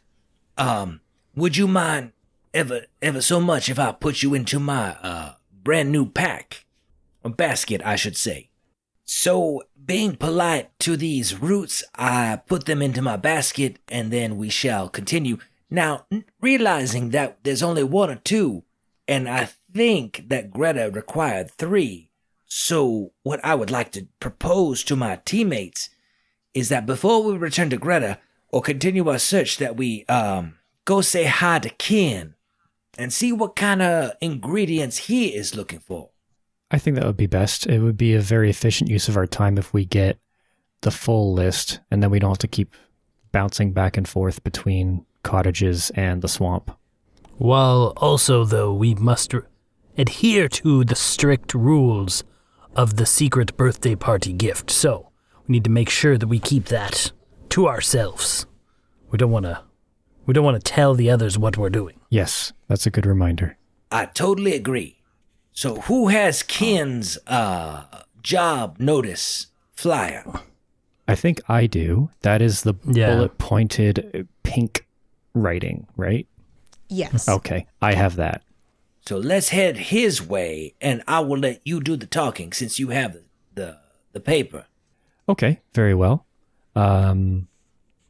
Would you mind ever so much if I put you into my brand new pack? Or basket, I should say. So, being polite to these roots, I put them into my basket, and then we shall continue. Now, realizing that there's only 1 or 2, and I think that Greta required 3, so what I would like to propose to my teammates is that before we return to Greta, or continue our search, that we go say hi to Ken, and see what kind of ingredients he is looking for. I think that would be best. It would be a very efficient use of our time if we get the full list, and then we don't have to keep bouncing back and forth between cottages and the swamp. While also, though, we must adhere to the strict rules of the secret birthday party gift. So we need to make sure that we keep that to ourselves. We don't want to tell the others what we're doing. Yes, that's a good reminder. I totally agree. So who has Ken's job notice flyer? I think I do. That is the bullet-pointed pink writing, right? Yes. Okay, I have that. So let's head his way, and I will let you do the talking since you have the paper. Okay, very well. Can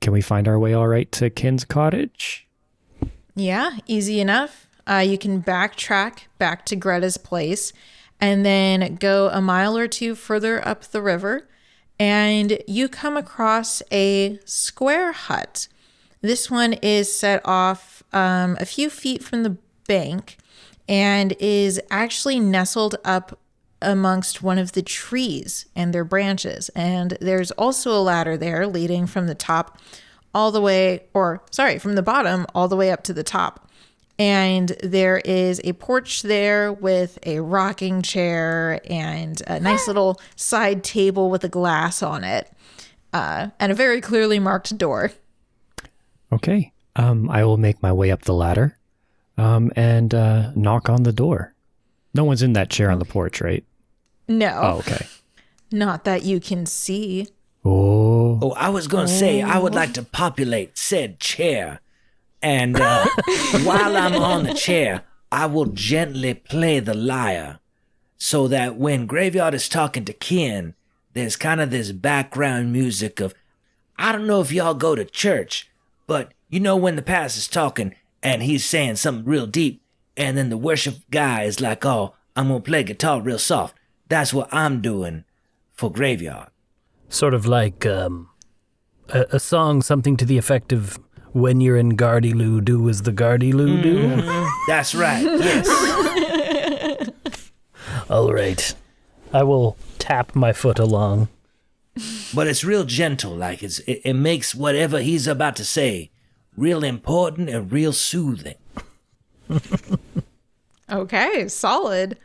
we find our way all right to Ken's cottage? Yeah, easy enough. You can backtrack back to Greta's place and then go a mile or 2 further up the river, and you come across a square hut. This one is set off a few feet from the bank and is actually nestled up amongst one of the trees and their branches. And there's also a ladder there leading from the top all the way, from the bottom all the way up to the top. And there is a porch there with a rocking chair and a nice little side table with a glass on it, and a very clearly marked door. Okay. I will make my way up the ladder and knock on the door. No one's in that chair on the porch, right? No. Oh, okay. Not that you can see. Oh, I was going to say, I would like to populate said chair. And while I'm on the chair, I will gently play the lyre so that when Graveyard is talking to Ken, there's kind of this background music of, I don't know if y'all go to church, but you know when the pastor's talking and he's saying something real deep, and then the worship guy is like, oh, I'm gonna play guitar real soft. That's what I'm doing for Graveyard. Sort of like a song, something to the effect of, when you're in Gardyloo, do as the Gardyloo do. That's right, yes. All right. I will tap my foot along. But it's real gentle, like it makes whatever he's about to say real important and real soothing. Okay, solid.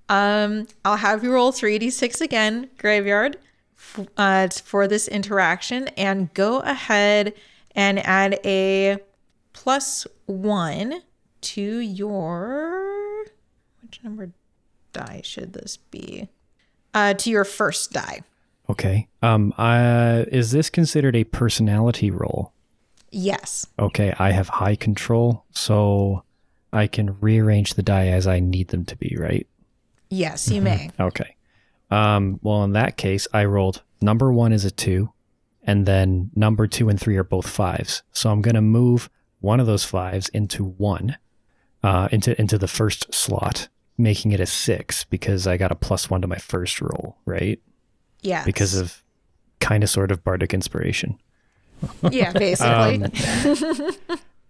I'll have you roll 3d6 again, Graveyard, for this interaction, and go ahead and add a +1 to your... Which number die should this be? To your first die. Okay. Is this considered a personality roll? Yes. Okay, I have high control, so I can rearrange the die as I need them to be, right? Yes, you may. Okay. Well, in that case, I rolled number 1 is a 2, and then number 2 and 3 are both 5s. So I'm going to move one of those 5s into 1, into the first slot, making it a 6 because I got a +1 to my first roll, right? Yes. Because of kind of sort of bardic inspiration. Yeah, basically.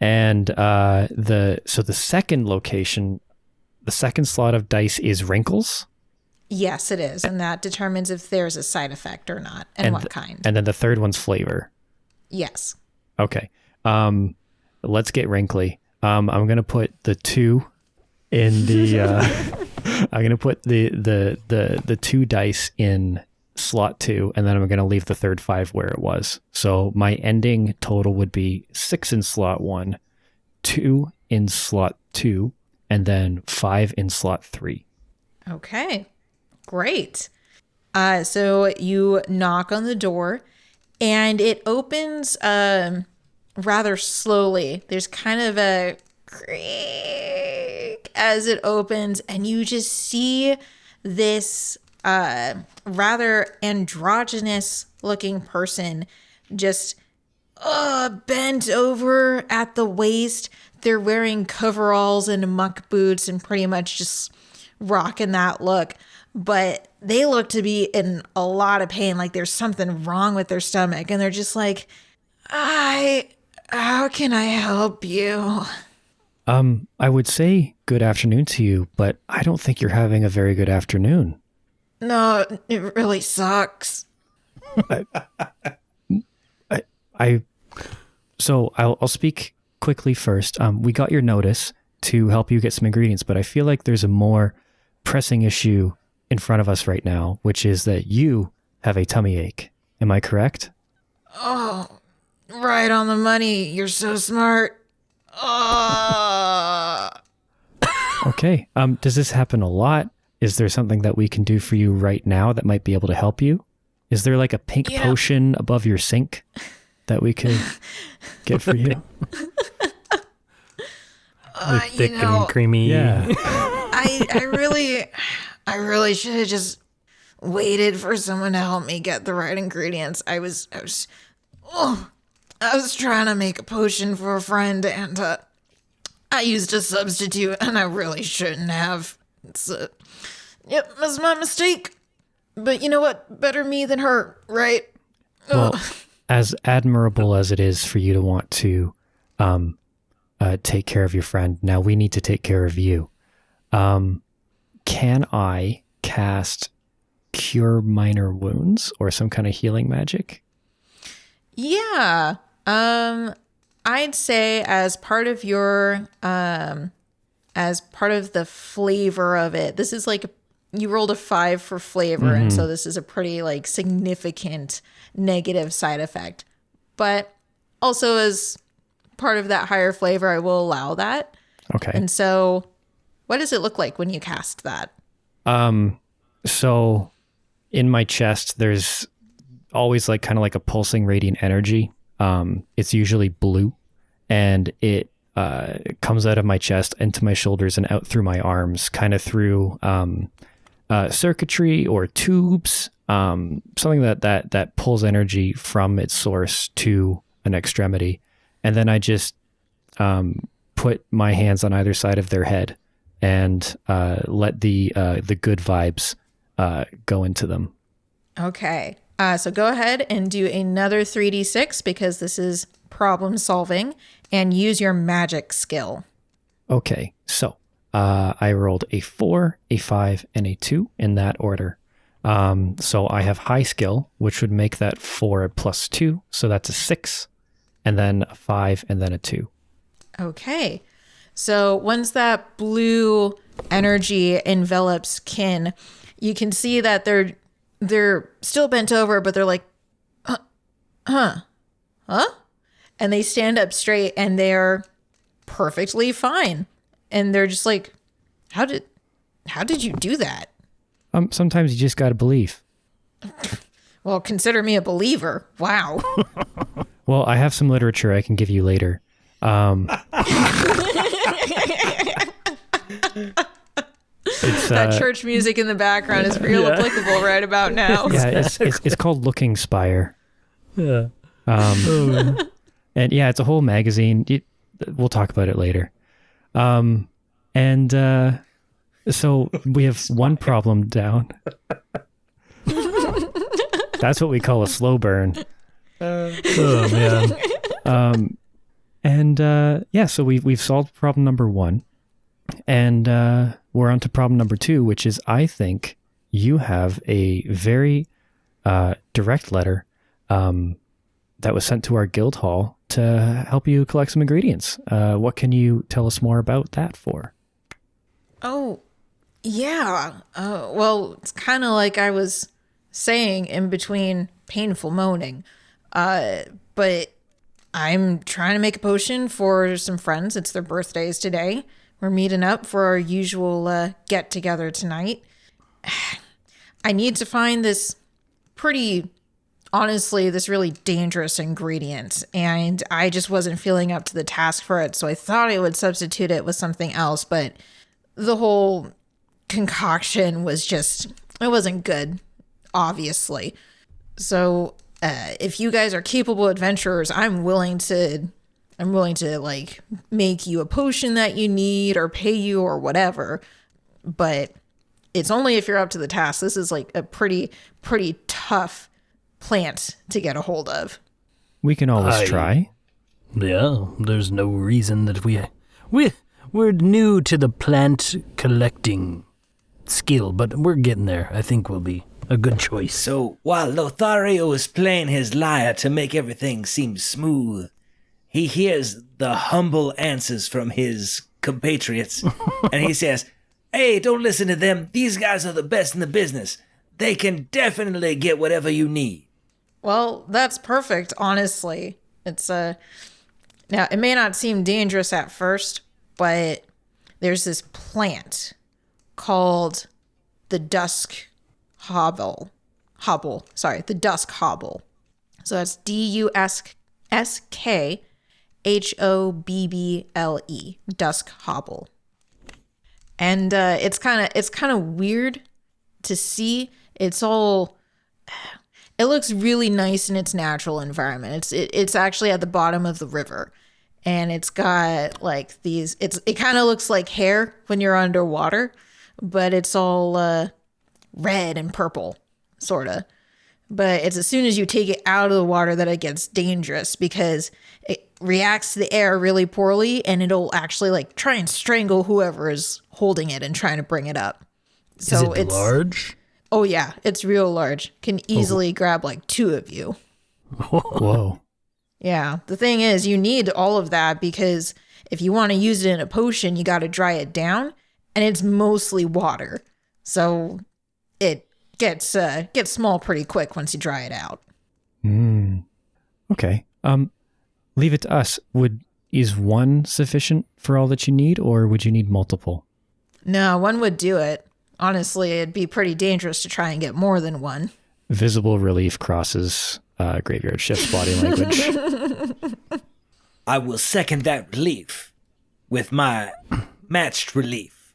And the second location, the second slot of dice is wrinkles. Yes, it is, and that determines if there's a side effect or not, and what kind. And then the third one's flavor. Yes. Okay. Let's get wrinkly. I'm gonna put the 2 in the. I'm gonna put the 2 dice in slot 2, and then I'm gonna leave the third 5 where it was. So my ending total would be 6 in slot 1, 2 in slot 2, and then 5 in slot 3. Okay. Great. So you knock on the door, and it opens rather slowly. There's kind of a creak as it opens, and you just see this rather androgynous looking person just bent over at the waist. They're wearing coveralls and muck boots and pretty much just rocking that look. But they look to be in a lot of pain, like there's something wrong with their stomach. And they're just like, how can I help you? I would say good afternoon to you, but I don't think you're having a very good afternoon. No, it really sucks. I'll speak quickly first. We got your notice to help you get some ingredients, but I feel like there's a more pressing issue in front of us right now, which is that you have a tummy ache. Am I correct? Oh, right on the money. You're so smart. Okay. Does this happen a lot? Is there something that we can do for you right now that might be able to help you? Is there like a pink potion above your sink that we could get for you? Thick and creamy. Yeah. I really should have just waited for someone to help me get the right ingredients. I was trying to make a potion for a friend, and I used a substitute, and I really shouldn't have. Yep, that's my mistake. But you know what? Better me than her, right? Well, as admirable as it is for you to want to take care of your friend, now we need to take care of you. Can I cast Cure Minor Wounds or some kind of healing magic? Yeah. I'd say as part of your as part of the flavor of it, this is like you rolled a 5 for flavor, and so this is a pretty like significant negative side effect. But also as part of that higher flavor, I will allow that. Okay. And so what does it look like when you cast that? So in my chest, there's always like kind of like a pulsing radiant energy. It's usually blue, and it comes out of my chest into my shoulders and out through my arms, kind of through circuitry or tubes something that pulls energy from its source to an extremity, and then I just put my hands on either side of their head and let the good vibes go into them. Okay. So go ahead and do another 3d6 because this is problem solving, and use your magic skill. Okay, so I rolled a 4, a 5, and a 2 in that order. So I have high skill, which would make that 4 plus 2, so that's a 6, and then a 5, and then a 2. Okay. So once that blue energy envelops Kin, you can see that they're still bent over, but they're like, huh? And they stand up straight and they're perfectly fine. And they're just like, how did you do that? Sometimes you just gotta believe. Well, consider me a believer. Wow. Well, I have some literature I can give you later. That church music in the background is real applicable right about now. Yeah, it's called Looking Spire. Yeah. And yeah, it's a whole magazine. We'll talk about it later. So we have one problem down. That's what we call a slow burn. Oh man. So we've solved problem number 1, and we're on to problem number 2, which is I think you have a very direct letter that was sent to our guild hall to help you collect some ingredients. What can you tell us more about that for? Oh, yeah. Well, it's kind of like I was saying in between painful moaning. But I'm trying to make a potion for some friends. It's their birthdays today. We're meeting up for our usual get-together tonight. I need to find this this really dangerous ingredient, and I just wasn't feeling up to the task for it, so I thought I would substitute it with something else, but the whole concoction was it wasn't good, obviously. So if you guys are capable adventurers, I'm willing to like make you a potion that you need or pay you or whatever, but it's only if you're up to the task. This is like a pretty tough plant to get a hold of. We can always try. Yeah, there's no reason that we're new to the plant collecting skill, but we're getting there. I think we'll be a good choice. So while Lothario is playing his lyre to make everything seem smooth, he hears the humble answers from his compatriots, and he says, "Hey, don't listen to them. These guys are the best in the business. They can definitely get whatever you need." Well, that's perfect, honestly. It's now it may not seem dangerous at first, but there's this plant called the Dusk Hobble. The Dusk Hobble. So that's DUSKHOBBLE, Dusk Hobble. And it's kind of weird to see. It looks really nice in its natural environment. It's actually at the bottom of the river, and it's got like these. It kind of looks like hair when you're underwater, but it's all red and purple, sorta. But it's as soon as you take it out of the water that it gets dangerous, because it reacts to the air really poorly, and it'll actually like try and strangle whoever is holding it and trying to bring it up. So Is it large? Oh yeah, it's real large. Can easily grab like 2 of you. Whoa. Yeah, the thing is, you need all of that because if you want to use it in a potion, you got to dry it down, and it's mostly water, so it gets small pretty quick once you dry it out. Okay. Leave it to us. Is 1 sufficient for all that you need, or would you need multiple? No, 1 would do it. Honestly, it'd be pretty dangerous to try and get more than 1. Visible relief crosses graveyard shift's body language. I will second that relief with my matched relief.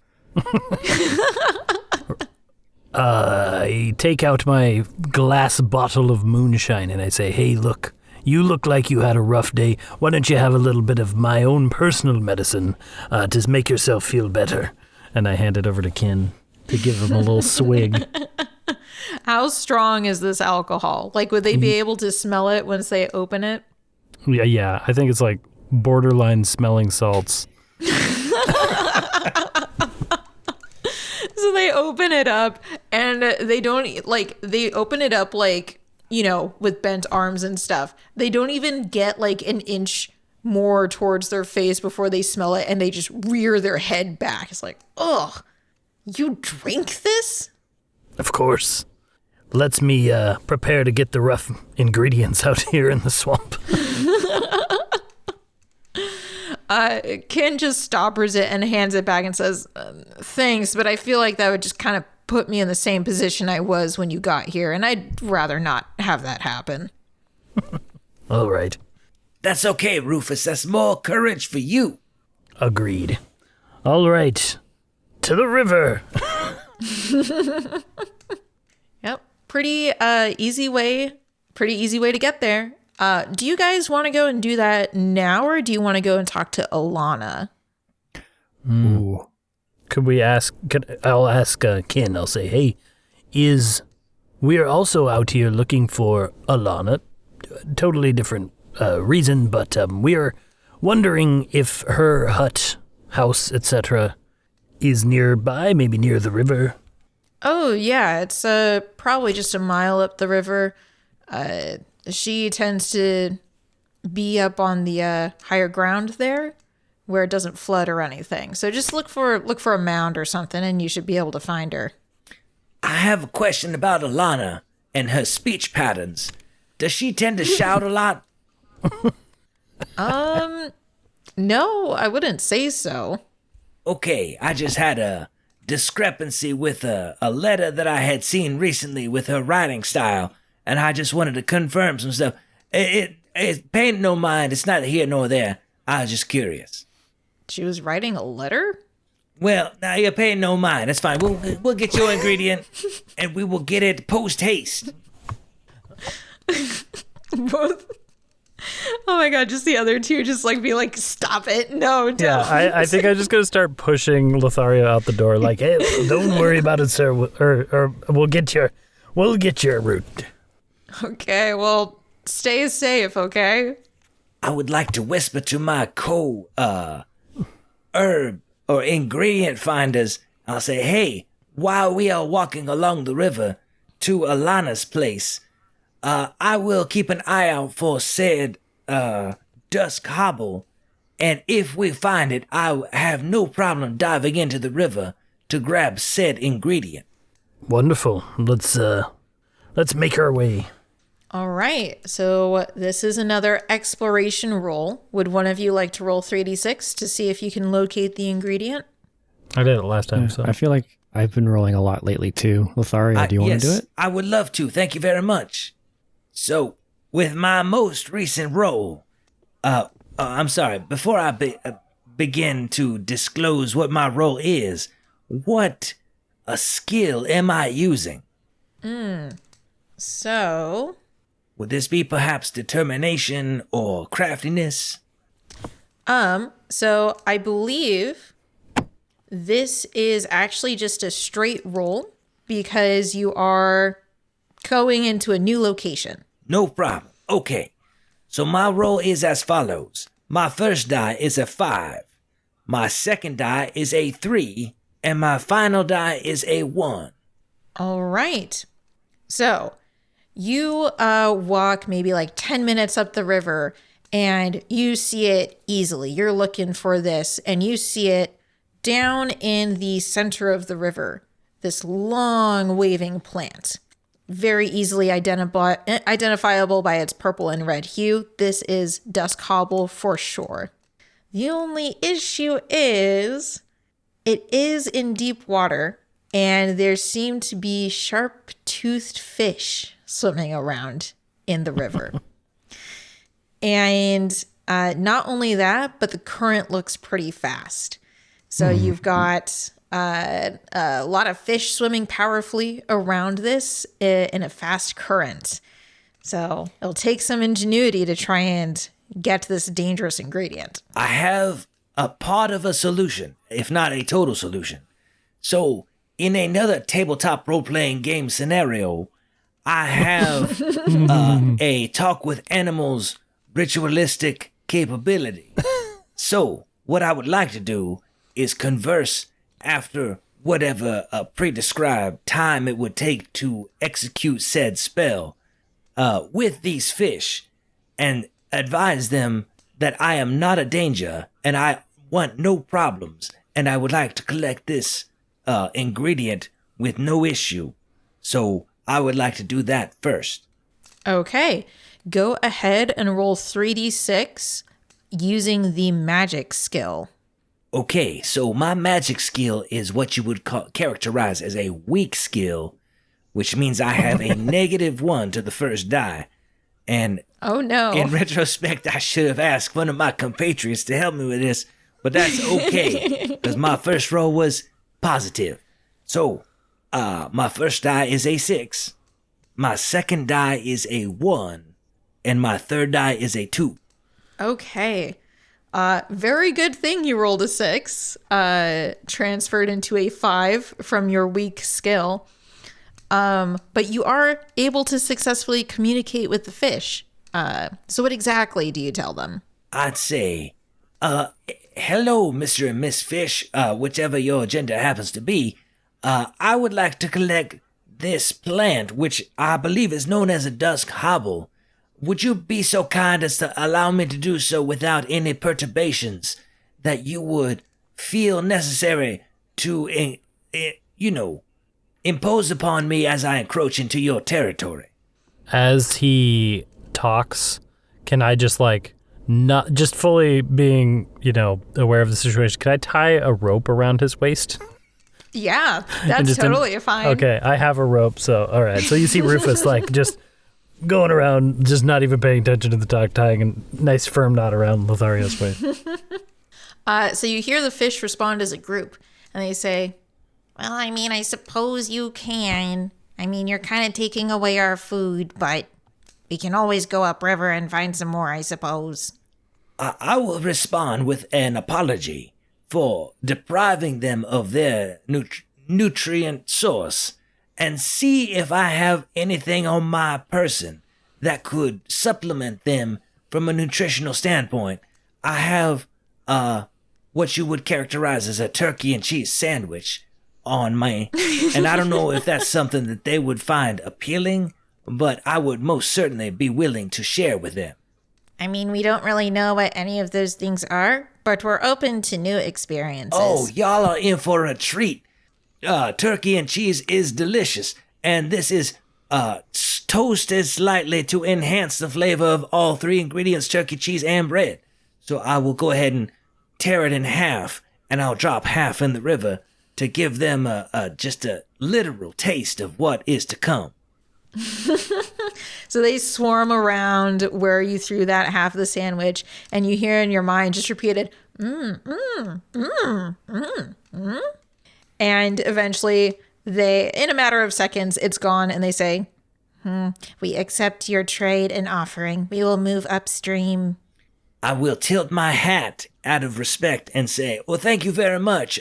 I take out my glass bottle of moonshine and I say, hey, look, you look like you had a rough day. Why don't you have a little bit of my own personal medicine to make yourself feel better? And I hand it over to Ken to give him a little swig. How strong is this alcohol? Like, would they be able to smell it once they open it? Yeah, I think it's like borderline smelling salts. So they open it up and they open it up like, with bent arms and stuff. They don't even get like an inch more towards their face before they smell it, and they just rear their head back. It's like, ugh, you drink this? Of course. Lets me prepare to get the rough ingredients out here in the swamp. Ken just stoppers it and hands it back and says, thanks, but I feel like that would just kind of put me in the same position I was when you got here, and I'd rather not have that happen. All right. That's okay, Rufus. That's more courage for you. Agreed. All right. To the river. Yep. Pretty easy way to get there. Do you guys want to go and do that now, or do you want to go and talk to Alana? Ooh. Could we ask? I'll ask Ken. I'll say, hey, we are also out here looking for Alana. Totally different reason, but we are wondering if her hut, house, etc. is nearby, maybe near the river. Oh, yeah. It's probably just a mile up the river. She tends to be up on the higher ground there, where it doesn't flood or anything. So just look for a mound or something, and you should be able to find her. I have a question about Alana and her speech patterns. Does she tend to shout a lot? No, I wouldn't say so. Okay, I just had a discrepancy with a letter that I had seen recently with her writing style, and I just wanted to confirm some stuff. It paid no mind. It's neither here nor there. I was just curious. She was writing a letter? Well, now you're paying no mind. That's fine. We'll get your ingredient, and we will get it post haste. Both. Oh my god, just the other two just be like, stop it. No, don't. Yeah, I think I'm just going to start pushing Lothario out the door like, Hey, don't worry about it, sir. Or we'll get your route. Okay, well, stay safe, okay? I would like to whisper to my herb or ingredient finders. I'll say, hey, while we are walking along the river to Alana's place, I will keep an eye out for said dusk hobble, and if we find it, I have no problem diving into the river to grab said ingredient. Wonderful. Let's make our way. All right, so this is another exploration roll. Would one of you like to roll 3d6 to see if you can locate the ingredient? I did it last time, so. I feel like I've been rolling a lot lately too. Lothario, do you want to do it? I would love to. Thank you very much. So, with my most recent roll, I'm sorry, before I begin to disclose what my role is, what a skill am I using? So... would this be perhaps determination or craftiness? So I believe this is actually just a straight roll because you are going into a new location. No problem. Okay. So my roll is as follows. My first die is a 5. My second die is a 3. And my final die is a 1. All right. So you walk maybe like 10 minutes up the river and you see it easily. You're looking for this and you see it down in the center of the river. This long waving plant. Very easily identifiable by its purple and red hue. This is dusk hobble for sure. The only issue is it is in deep water and there seem to be sharp-toothed fish swimming around in the river. And not only that, but the current looks pretty fast. So you've got A lot of fish swimming powerfully around this in a fast current. So it'll take some ingenuity to try and get this dangerous ingredient. I have a part of a solution, if not a total solution. So, in another tabletop role-playing game scenario, I have a talk with animals ritualistic capability. So, what I would like to do is converse after whatever pre-described time it would take to execute said spell with these fish and advise them that I am not a danger and I want no problems and I would like to collect this ingredient with no issue. So I would like to do that first. Okay. Go ahead and roll 3d6 using the magic skill. Okay, so my magic skill is what you would characterize as a weak skill, which means I have a -1 to the first die. And oh no. In retrospect, I should have asked one of my compatriots to help me with this, but that's okay, because my first roll was positive. So, my first die is a 6, my second die is a 1, and my third die is a 2. Okay. Very good thing you rolled a 6, transferred into a 5 from your weak skill. But you are able to successfully communicate with the fish. So what exactly do you tell them? I'd say, hello, Mr. and Miss Fish, whichever your gender happens to be. I would like to collect this plant, which I believe is known as a dusk hobble. Would you be so kind as to allow me to do so without any perturbations that you would feel necessary to, impose upon me as I encroach into your territory? As he talks, can I just not just fully being, aware of the situation, can I tie a rope around his waist? Yeah, that's totally fine. Okay, I have a rope, so all right. So you see Rufus just going around, just not even paying attention to the talk, tying a nice firm knot around Lothario's waist. So you hear the fish respond as a group, and they say, well, I suppose you can. You're kind of taking away our food, but we can always go upriver and find some more, I suppose. I will respond with an apology for depriving them of their nutrient source and see if I have anything on my person that could supplement them from a nutritional standpoint. I have what you would characterize as a turkey and cheese sandwich on me, and I don't know if that's something that they would find appealing, but I would most certainly be willing to share with them. We don't really know what any of those things are, but we're open to new experiences. Oh, y'all are in for a treat. Turkey and cheese is delicious, and this is toasted slightly to enhance the flavor of all three ingredients, turkey, cheese, and bread. So I will go ahead and tear it in half, and I'll drop half in the river to give them just a literal taste of what is to come. So they swarm around where you threw that half of the sandwich, and you hear in your mind just repeated, and eventually they, in a matter of seconds, it's gone, and they say, we accept your trade and offering. We will move upstream. I will tilt my hat out of respect and say, well, thank you very much,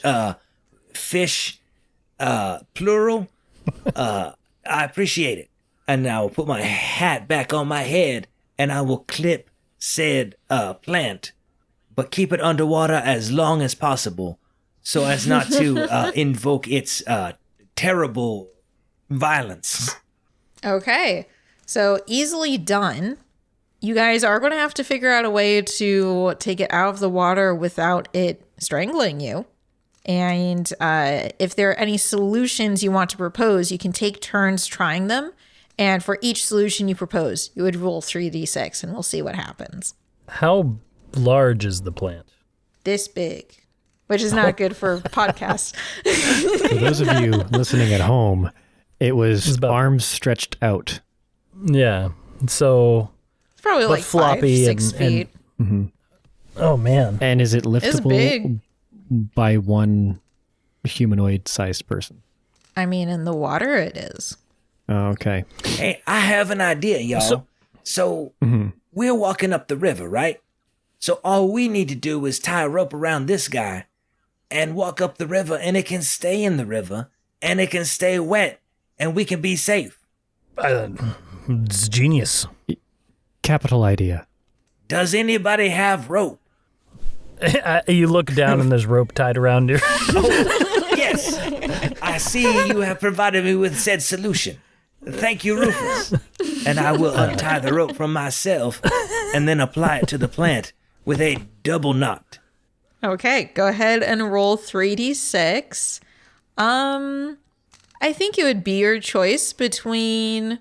fish, plural. I appreciate it. And I will put my hat back on my head, and I will clip said plant, but keep it underwater as long as possible so as not to invoke its terrible violence. Okay, so easily done. You guys are going to have to figure out a way to take it out of the water without it strangling you. And if there are any solutions you want to propose, you can take turns trying them. And for each solution you propose, you would roll 3d6, and we'll see what happens. How large is the plant? This big, which is not good for podcasts. For those of you listening at home, it was arms stretched out. Yeah, so it's probably like floppy 5-6 feet. Oh man! And is it liftable It's big. by one humanoid-sized person. I mean, in the water it is. Oh, okay. Hey, I have an idea, y'all. So we're walking up the river, right? So all we need to do is tie a rope around this guy and walk up the river, and it can stay in the river, and it can stay wet, and we can be safe. It's genius. Capital idea. Does anybody have rope? You look down and there's rope tied around you. Yes. I see you have provided me with said solution. Thank you, Rufus. And I will untie the rope from myself and then apply it to the plant with a double knot. Okay, go ahead and roll 3d6. I think it would be your choice between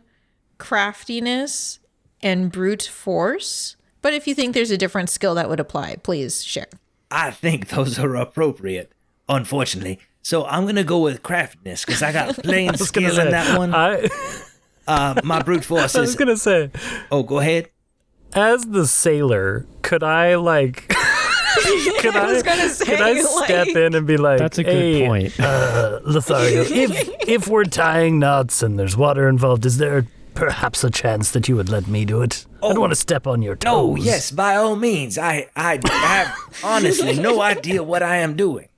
craftiness and brute force. But if you think there's a different skill that would apply, please share. I think those are appropriate, unfortunately. So I'm going to go with craftiness because I got plain skill in that one. My brute force is... I was going to say... Oh, go ahead. As the sailor, could I, like... Could I step in and be like, that's a good hey, point. Lothario, if we're tying knots and there's water involved, is there perhaps a chance that you would let me do it? I don't want to step on your toes. Oh, yes, by all means. I have honestly no idea what I am doing.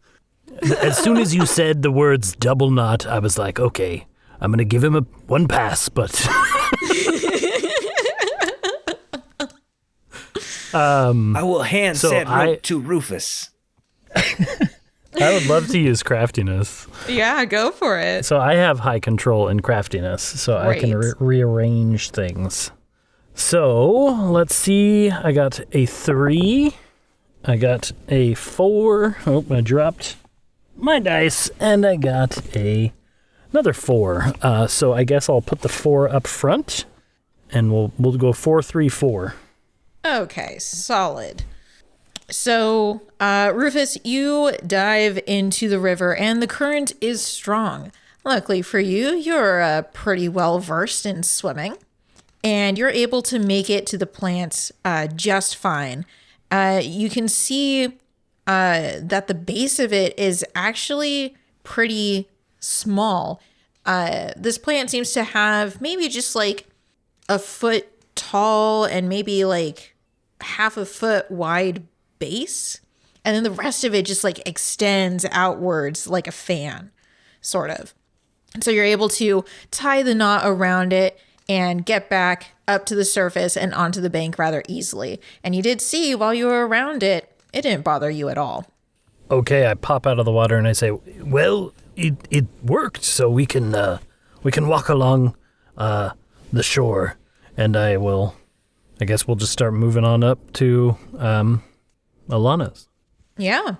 As soon as you said the words double knot, I was like, okay, I'm going to give him one pass, but... I will hand said rope to Rufus. I would love to use craftiness. Yeah, go for it. So I have high control in craftiness, so I can rearrange things. So let's see. I got a 3. I got a 4. Oh, I dropped my dice, and I got another 4. So I guess I'll put the 4 up front, and we'll go 4, 3, 4. Okay, solid. So, Rufus, you dive into the river and the current is strong. Luckily for you, you're pretty well versed in swimming and you're able to make it to the plants just fine. You can see that the base of it is actually pretty small. This plant seems to have maybe just like a foot tall and maybe like half a foot wide base, and then the rest of it just like extends outwards like a fan, sort of. And so you're able to tie the knot around it and get back up to the surface and onto the bank rather easily. And you did see while you were around it, it didn't bother you at all. Okay, I pop out of the water and I say, well, it worked, so we can walk along the shore, and I guess we'll just start moving on up to Alana's. Yeah.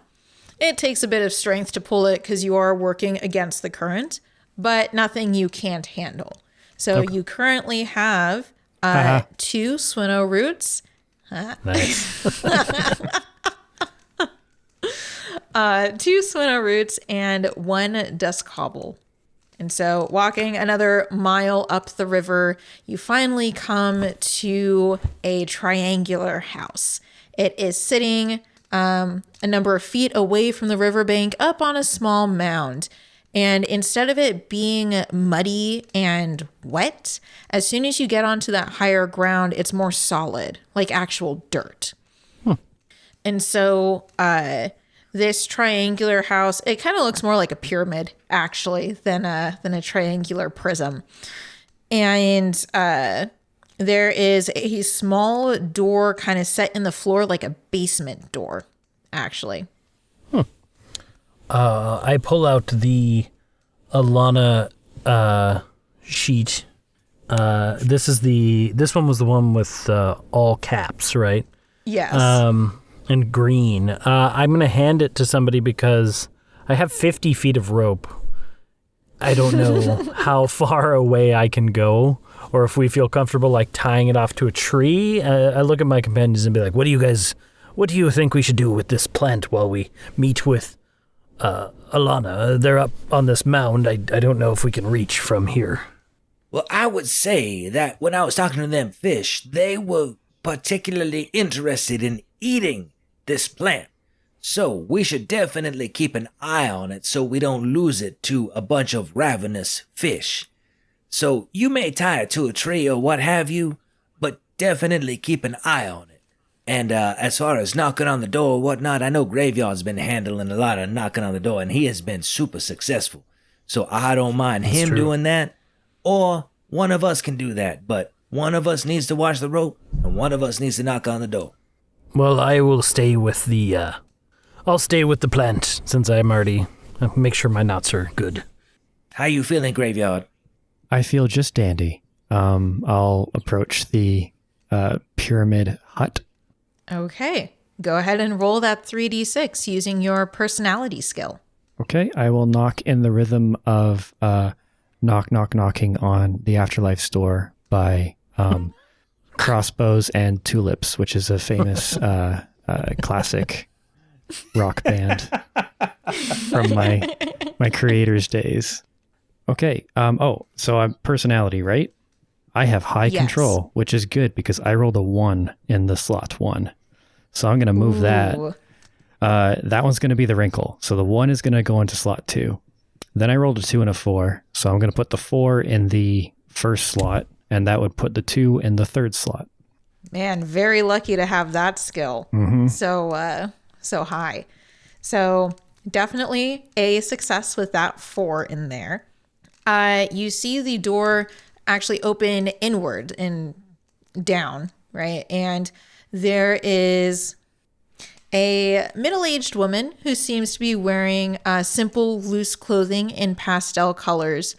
It takes a bit of strength to pull it because you are working against the current, but nothing you can't handle. So you currently have 2 Swinnow roots. Nice. 2 Swinnow roots and 1 dusk hobble. And so walking another mile up the river, you finally come to a triangular house. It is sitting a number of feet away from the riverbank up on a small mound. And instead of it being muddy and wet, as soon as you get onto that higher ground, it's more solid, like actual dirt. And so this triangular house, it kind of looks more like a pyramid, actually, than a triangular prism. And there is a small door kind of set in the floor like a basement door, actually. I pull out the Alana sheet. This one was the one with all caps, right? Yes. And green. I'm going to hand it to somebody because I have 50 feet of rope. I don't know how far away I can go, or if we feel comfortable like tying it off to a tree. I look at my companions and be like, what do you think we should do with this plant while we meet with Alana? They're up on this mound. I don't know if we can reach from here. Well, I would say that when I was talking to them fish, they were particularly interested in eating this plant. So we should definitely keep an eye on it so we don't lose it to a bunch of ravenous fish. So you may tie it to a tree or what have you, but definitely keep an eye on it. And as far as knocking on the door or whatnot, I know Graveyard's been handling a lot of knocking on the door, and he has been super successful. So I don't mind him doing that, or one of us can do that, but one of us needs to watch the rope, and one of us needs to knock on the door. Well, I will stay with the, I'll stay with the plant, since I'm already, make sure my knots are good. How you feeling, Graveyard? I feel just dandy. I'll approach the pyramid hut. Okay. Go ahead and roll that 3d6 using your personality skill. Okay, I will knock in the rhythm of knocking on the Afterlife store by Crossbows and Tulips, which is a famous classic rock band from my creator's days. Okay, so I'm personality, right? I have high control, which is good because I rolled a 1 in the slot 1. So I'm going to move that. That one's going to be the wrinkle. So the 1 is going to go into slot 2. Then I rolled a 2 and a 4. So I'm going to put the 4 in the first slot, and that would put the 2 in the third slot. Man, very lucky to have that skill. So high. So definitely a success with that 4 in there. You see the door actually open inward and down, right? And there is a middle-aged woman who seems to be wearing simple, loose clothing in pastel colors.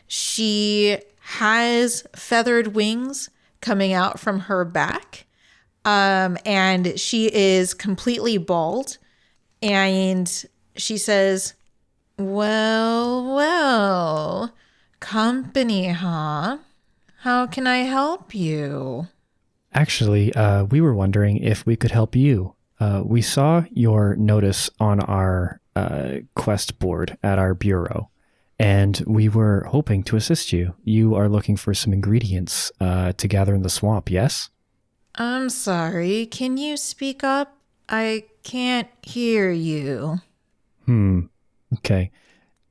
She has feathered wings coming out from her back, and she is completely bald. And she says, well, company, huh? How can I help you? Actually, we were wondering if we could help you. We saw your notice on our quest board at our bureau, and we were hoping to assist you. You are looking for some ingredients to gather in the swamp, yes? I'm sorry. Can you speak up? I can't hear you. Okay.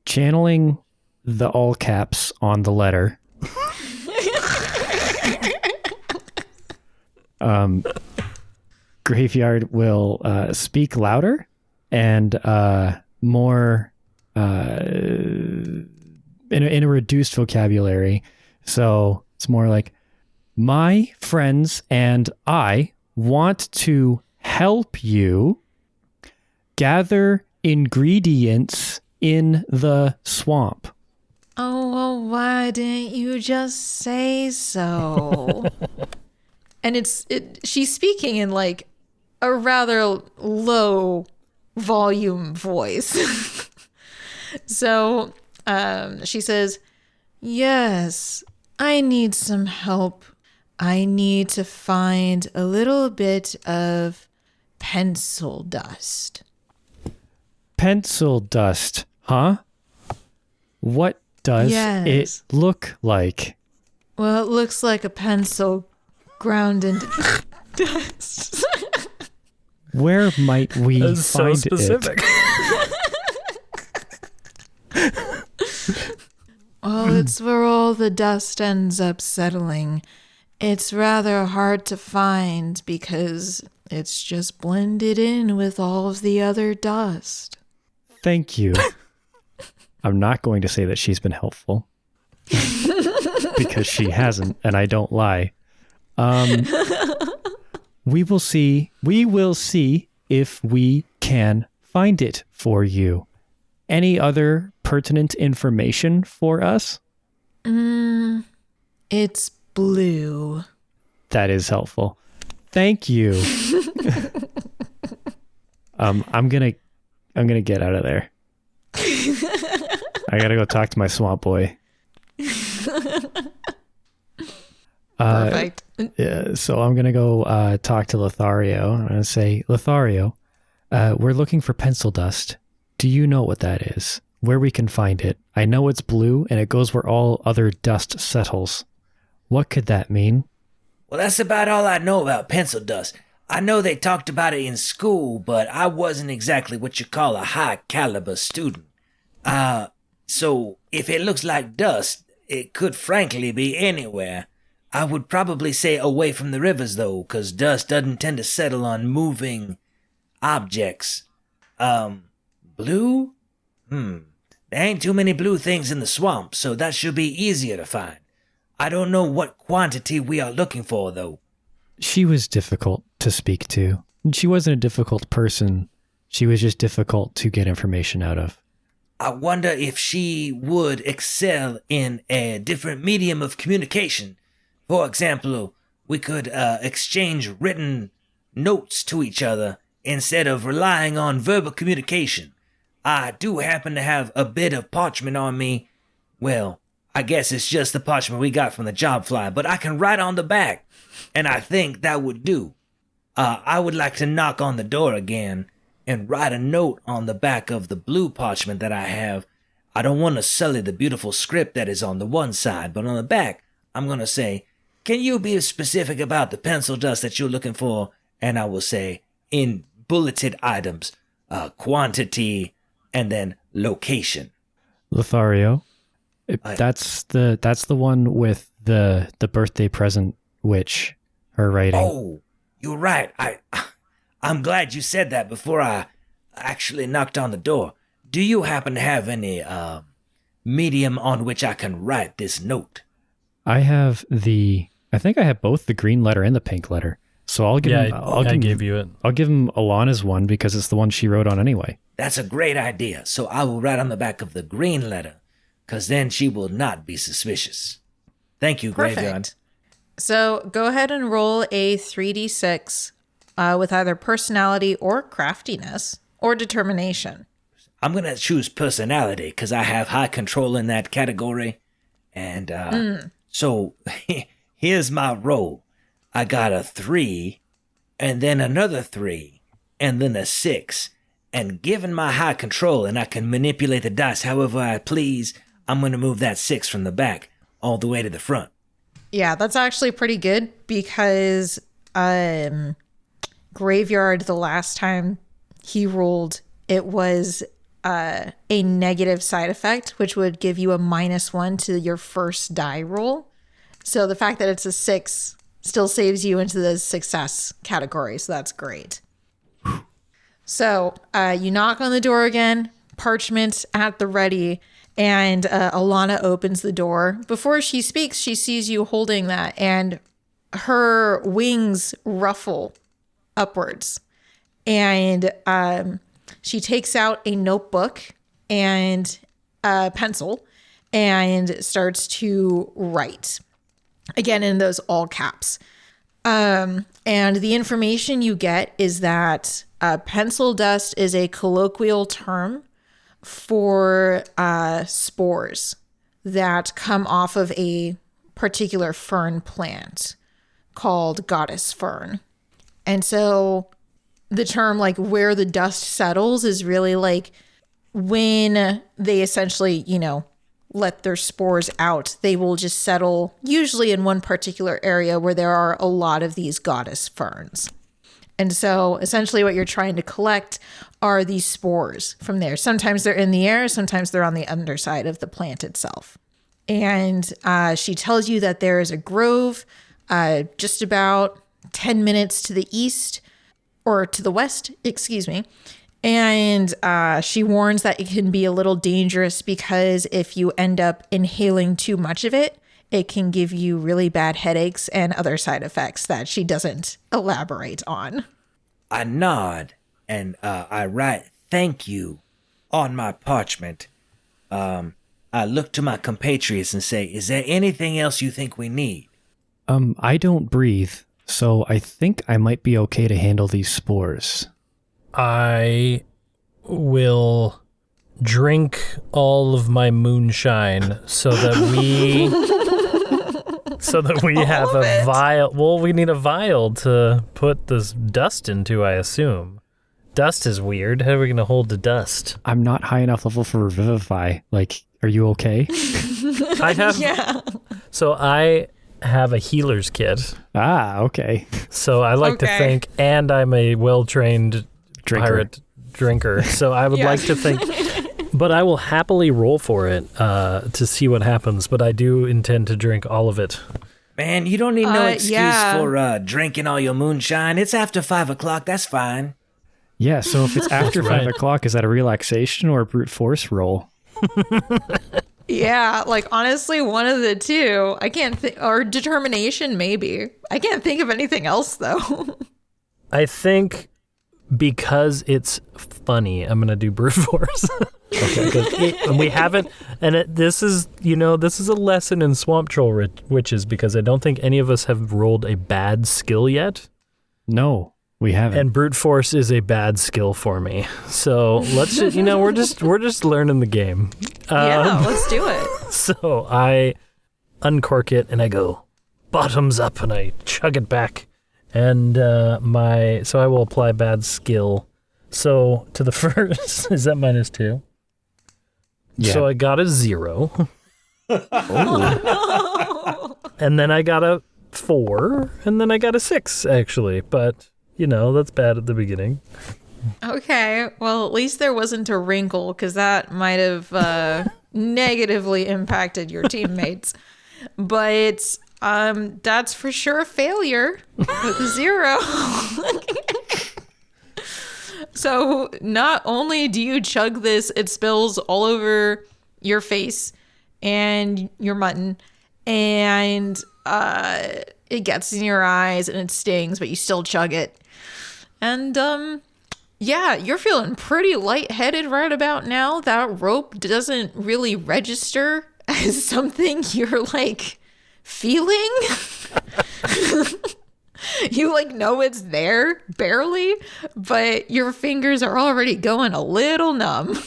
Channeling the all caps on the letter. Graveyard will speak louder and more in a reduced vocabulary. So it's more like, my friends and I want to help you gather ingredients in the swamp. Oh, well, why didn't you just say so? And she's speaking in like a rather low volume voice. So she says, yes, I need some help. I need to find a little bit of pencil dust. Pencil dust, huh? What does it look like? Well, it looks like a pencil ground into dust. Where might we That's so find specific. it? Well, it's where all the dust ends up settling. It's rather hard to find because it's just blended in with all of the other dust. Thank you. I'm not going to say that she's been helpful because she hasn't, and I don't lie. We will see. We will see if we can find it for you. Any other pertinent information for us? It's blue. That is helpful. Thank you. I'm gonna get out of there. I gotta go talk to my swamp boy. Perfect. So I'm gonna go talk to Lothario. I'm gonna say, Lothario, we're looking for pencil dust. Do you know what that is? Where we can find it? I know it's blue and it goes where all other dust settles. What could that mean? Well, that's about all I know about pencil dust. I know they talked about it in school, but I wasn't exactly what you call a high-caliber student. So if it looks like dust, it could frankly be anywhere. I would probably say away from the rivers, though, 'cause dust doesn't tend to settle on moving objects. Blue? There ain't too many blue things in the swamp, so that should be easier to find. I don't know what quantity we are looking for, though. She was difficult to speak to. She wasn't a difficult person. She was just difficult to get information out of. I wonder if she would excel in a different medium of communication. For example, we could exchange written notes to each other instead of relying on verbal communication. I do happen to have a bit of parchment on me. Well, I guess it's just the parchment we got from the job fly, but I can write on the back, and I think that would do. I would like to knock on the door again and write a note on the back of the blue parchment that I have. I don't want to sully the beautiful script that is on the one side, but on the back, I'm going to say, can you be specific about the pencil dust that you're looking for? And I will say, in bulleted items, quantity, and then location. Lothario, that's the one with the birthday present witch, her writing. Oh, you're right. I'm glad you said that before I actually knocked on the door. Do you happen to have any medium on which I can write this note? I think I have both the green letter and the pink letter. So I'll give him. I gave you it. I'll give him Alana's one because it's the one she wrote on anyway. That's a great idea. So I will write on the back of the green letter, because then she will not be suspicious. Thank you, Perfect. Graveyard. So go ahead and roll a 3d6 with either personality or craftiness or determination. I'm going to choose personality because I have high control in that category. And so here's my roll. I got a 3, and then another 3, and then a 6. And given my high control and I can manipulate the dice however I please, I'm going to move that 6 from the back all the way to the front. Yeah, that's actually pretty good because Graveyard, the last time he rolled, it was a negative side effect, which would give you a -1 to your first die roll. So the fact that it's a 6 still saves you into the success category. So that's great. So you knock on the door again, parchment at the ready, and Alana opens the door. Before she speaks, she sees you holding that, and her wings ruffle upwards. And she takes out a notebook and a pencil and starts to write. Again, in those all caps. And the information you get is that pencil dust is a colloquial term for spores that come off of a particular fern plant called goddess fern. And so the term like where the dust settles is really like when they essentially, let their spores out, they will just settle usually in one particular area where there are a lot of these goddess ferns. And so essentially what you're trying to collect are these spores from there. Sometimes they're in the air, sometimes they're on the underside of the plant itself. And she tells you that there is a grove just about 10 minutes to the east, or to the west, excuse me. And she warns that it can be a little dangerous because if you end up inhaling too much of it, it can give you really bad headaches and other side effects that she doesn't elaborate on. I nod and I write "thank you" on my parchment. I look to my compatriots and say, "Is there anything else you think we need?" I don't breathe, so I think I might be okay to handle these spores. I will drink all of my moonshine so that we have a vial. Well, we need a vial to put this dust into, I assume. Dust is weird. How are we going to hold the dust? I'm not high enough level for Revivify. Like, are you okay? I have. Yeah. So I have a healer's kit. Ah, okay. So I like to think, and I'm a well-trained pirate drinker. So I would like to think, but I will happily roll for it to see what happens. But I do intend to drink all of it. Man, you don't need no excuse for drinking all your moonshine. It's after 5 o'clock. That's fine. Yeah, so if it's after 5 o'clock, is that a relaxation or a brute force roll? Yeah, like honestly, one of the two. I can't think, or determination maybe. I can't think of anything else though. I think because it's funny, I'm gonna do brute force. Okay, and we haven't, and this is a lesson in Swamp Troll Witches because I don't think any of us have rolled a bad skill yet. No. We haven't. And brute force is a bad skill for me. So let's just, we're just learning the game. Yeah, let's do it. So I uncork it and I go bottoms up and I chug it back. And so I will apply bad skill. So to the first, is that -2? Yeah. So I got a 0. And then I got a 4. And then I got a 6 actually. But that's bad at the beginning. Okay, well, at least there wasn't a wrinkle because that might have negatively impacted your teammates. But that's for sure a failure with a 0. So not only do you chug this, it spills all over your face and your mutton, and it gets in your eyes and it stings, but you still chug it. And, yeah, you're feeling pretty lightheaded right about now. That rope doesn't really register as something you're, like, feeling. You, like, know it's there, barely, but your fingers are already going a little numb.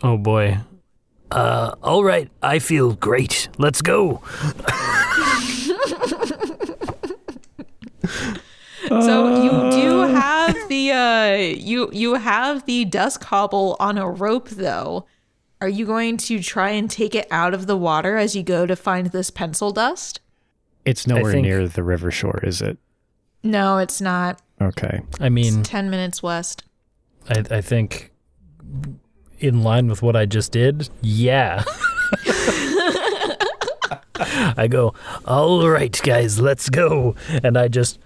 Oh, boy. All right, I feel great. Let's go. So you do have the you have the dust cobble on a rope though. Are you going to try and take it out of the water as you go to find this pencil dust? It's nowhere near the river shore, is it? No, it's not. Okay. I mean, it's 10 minutes west. I think in line with what I just did, yeah. I go, all right, guys, let's go. And I just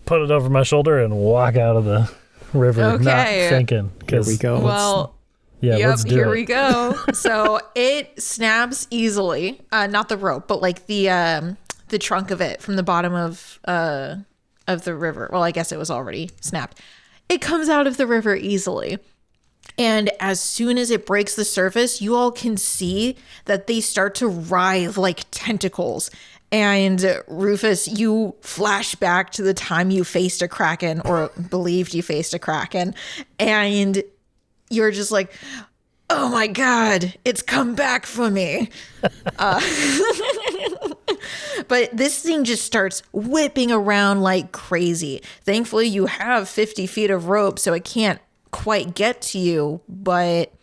put it over my shoulder and walk out of the river, not thinking. Here we go. Well, let's do here it. we go. So it snaps easily. Not the rope, but like the trunk of it from the bottom of the river. Well, I guess it was already snapped. It comes out of the river easily. And as soon as it breaks the surface, you all can see that they start to writhe like tentacles. And Rufus, you flash back to the time you faced a kraken or believed you faced a kraken. And you're just like, oh my God, it's come back for me. But this thing just starts whipping around like crazy. Thankfully, you have 50 feet of rope, so it can't quite get to you. But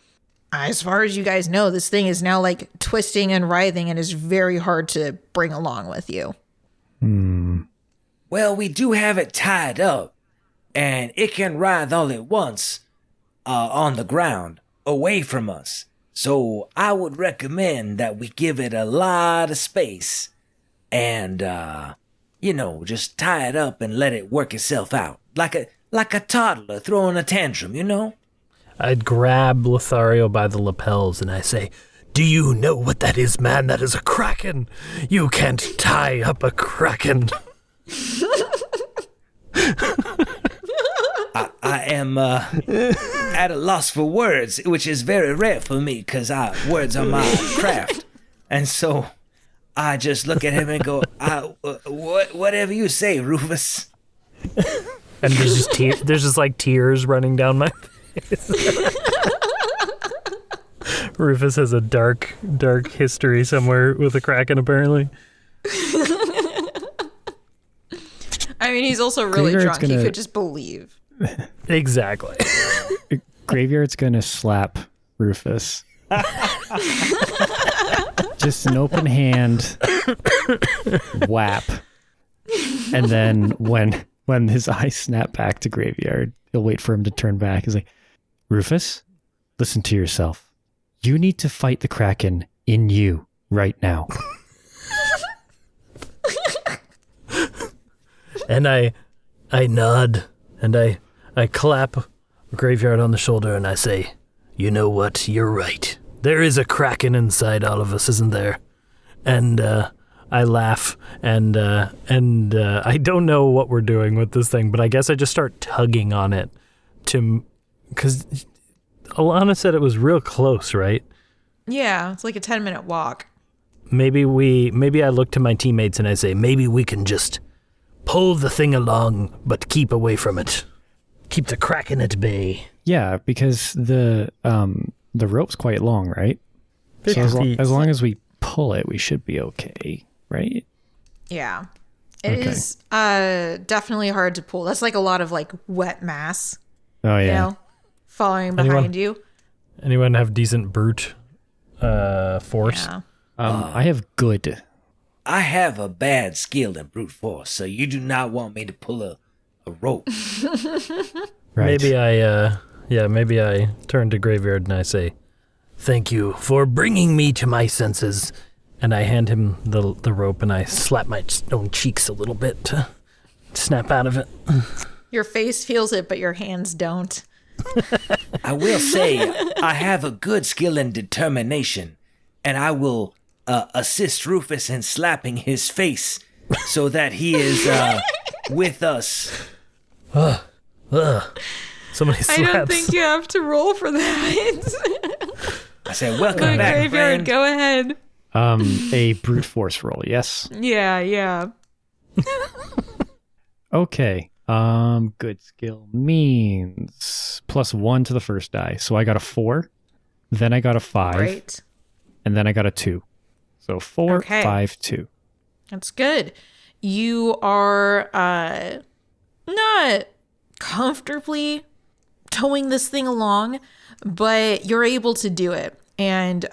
as far as you guys know, this thing is now like twisting and writhing and is very hard to bring along with you. Well, we do have it tied up, and it can writhe all at once on the ground away from us. So I would recommend that we give it a lot of space and, just tie it up and let it work itself out. Like a toddler throwing a tantrum, I'd grab Lothario by the lapels and I say, do you know what that is, man? That is a kraken. You can't tie up a kraken. I am at a loss for words, which is very rare for me because words are my craft. And so I just look at him and go, whatever you say, Rufus. And there's just like tears running down my face. Rufus has a dark history somewhere with a kraken, apparently. I mean, he's also really drunk. He could just believe. Exactly. Graveyard's gonna slap Rufus. Just an open hand whap. And then when his eyes snap back to Graveyard, he'll wait for him to turn back. He's like, Rufus, listen to yourself. You need to fight the Kraken in you right now. And I nod and I clap Graveyard on the shoulder and I say, you know what? You're right. There is a Kraken inside all of us, isn't there? And I laugh and I don't know what we're doing with this thing, but I guess I just start tugging on it because Alana said it was real close, right? Yeah, it's like a 10-minute walk. Maybe I look to my teammates and I say, maybe we can just pull the thing along, but keep away from it. Keep the Kraken at bay. Yeah, because the rope's quite long, right? So as long as we pull it, we should be okay, right? Yeah. It is definitely hard to pull. That's like a lot of like wet mass. Oh, yeah. You know, falling behind you. Anyone have decent brute force? Yeah. I have good. I have a bad skill in brute force, so you do not want me to pull a rope. Right. Maybe I turn to Graveyard and I say, thank you for bringing me to my senses. and I hand him the rope and I slap my own cheeks a little bit to snap out of it. Your face feels it, but your hands don't. I will say I have a good skill in determination, and I will assist Rufus in slapping his face so that he is with us. Somebody slaps. I don't think you have to roll for that. I said, welcome back, Graveyard, friend. go ahead. A brute force roll, yes. Yeah. Okay. Good skill means +1 to the first die. So I got a 4, then I got a 5, Great. and then I got a 2. So 4, Okay. 5, 2. That's good. You are not comfortably towing this thing along, but you're able to do it. And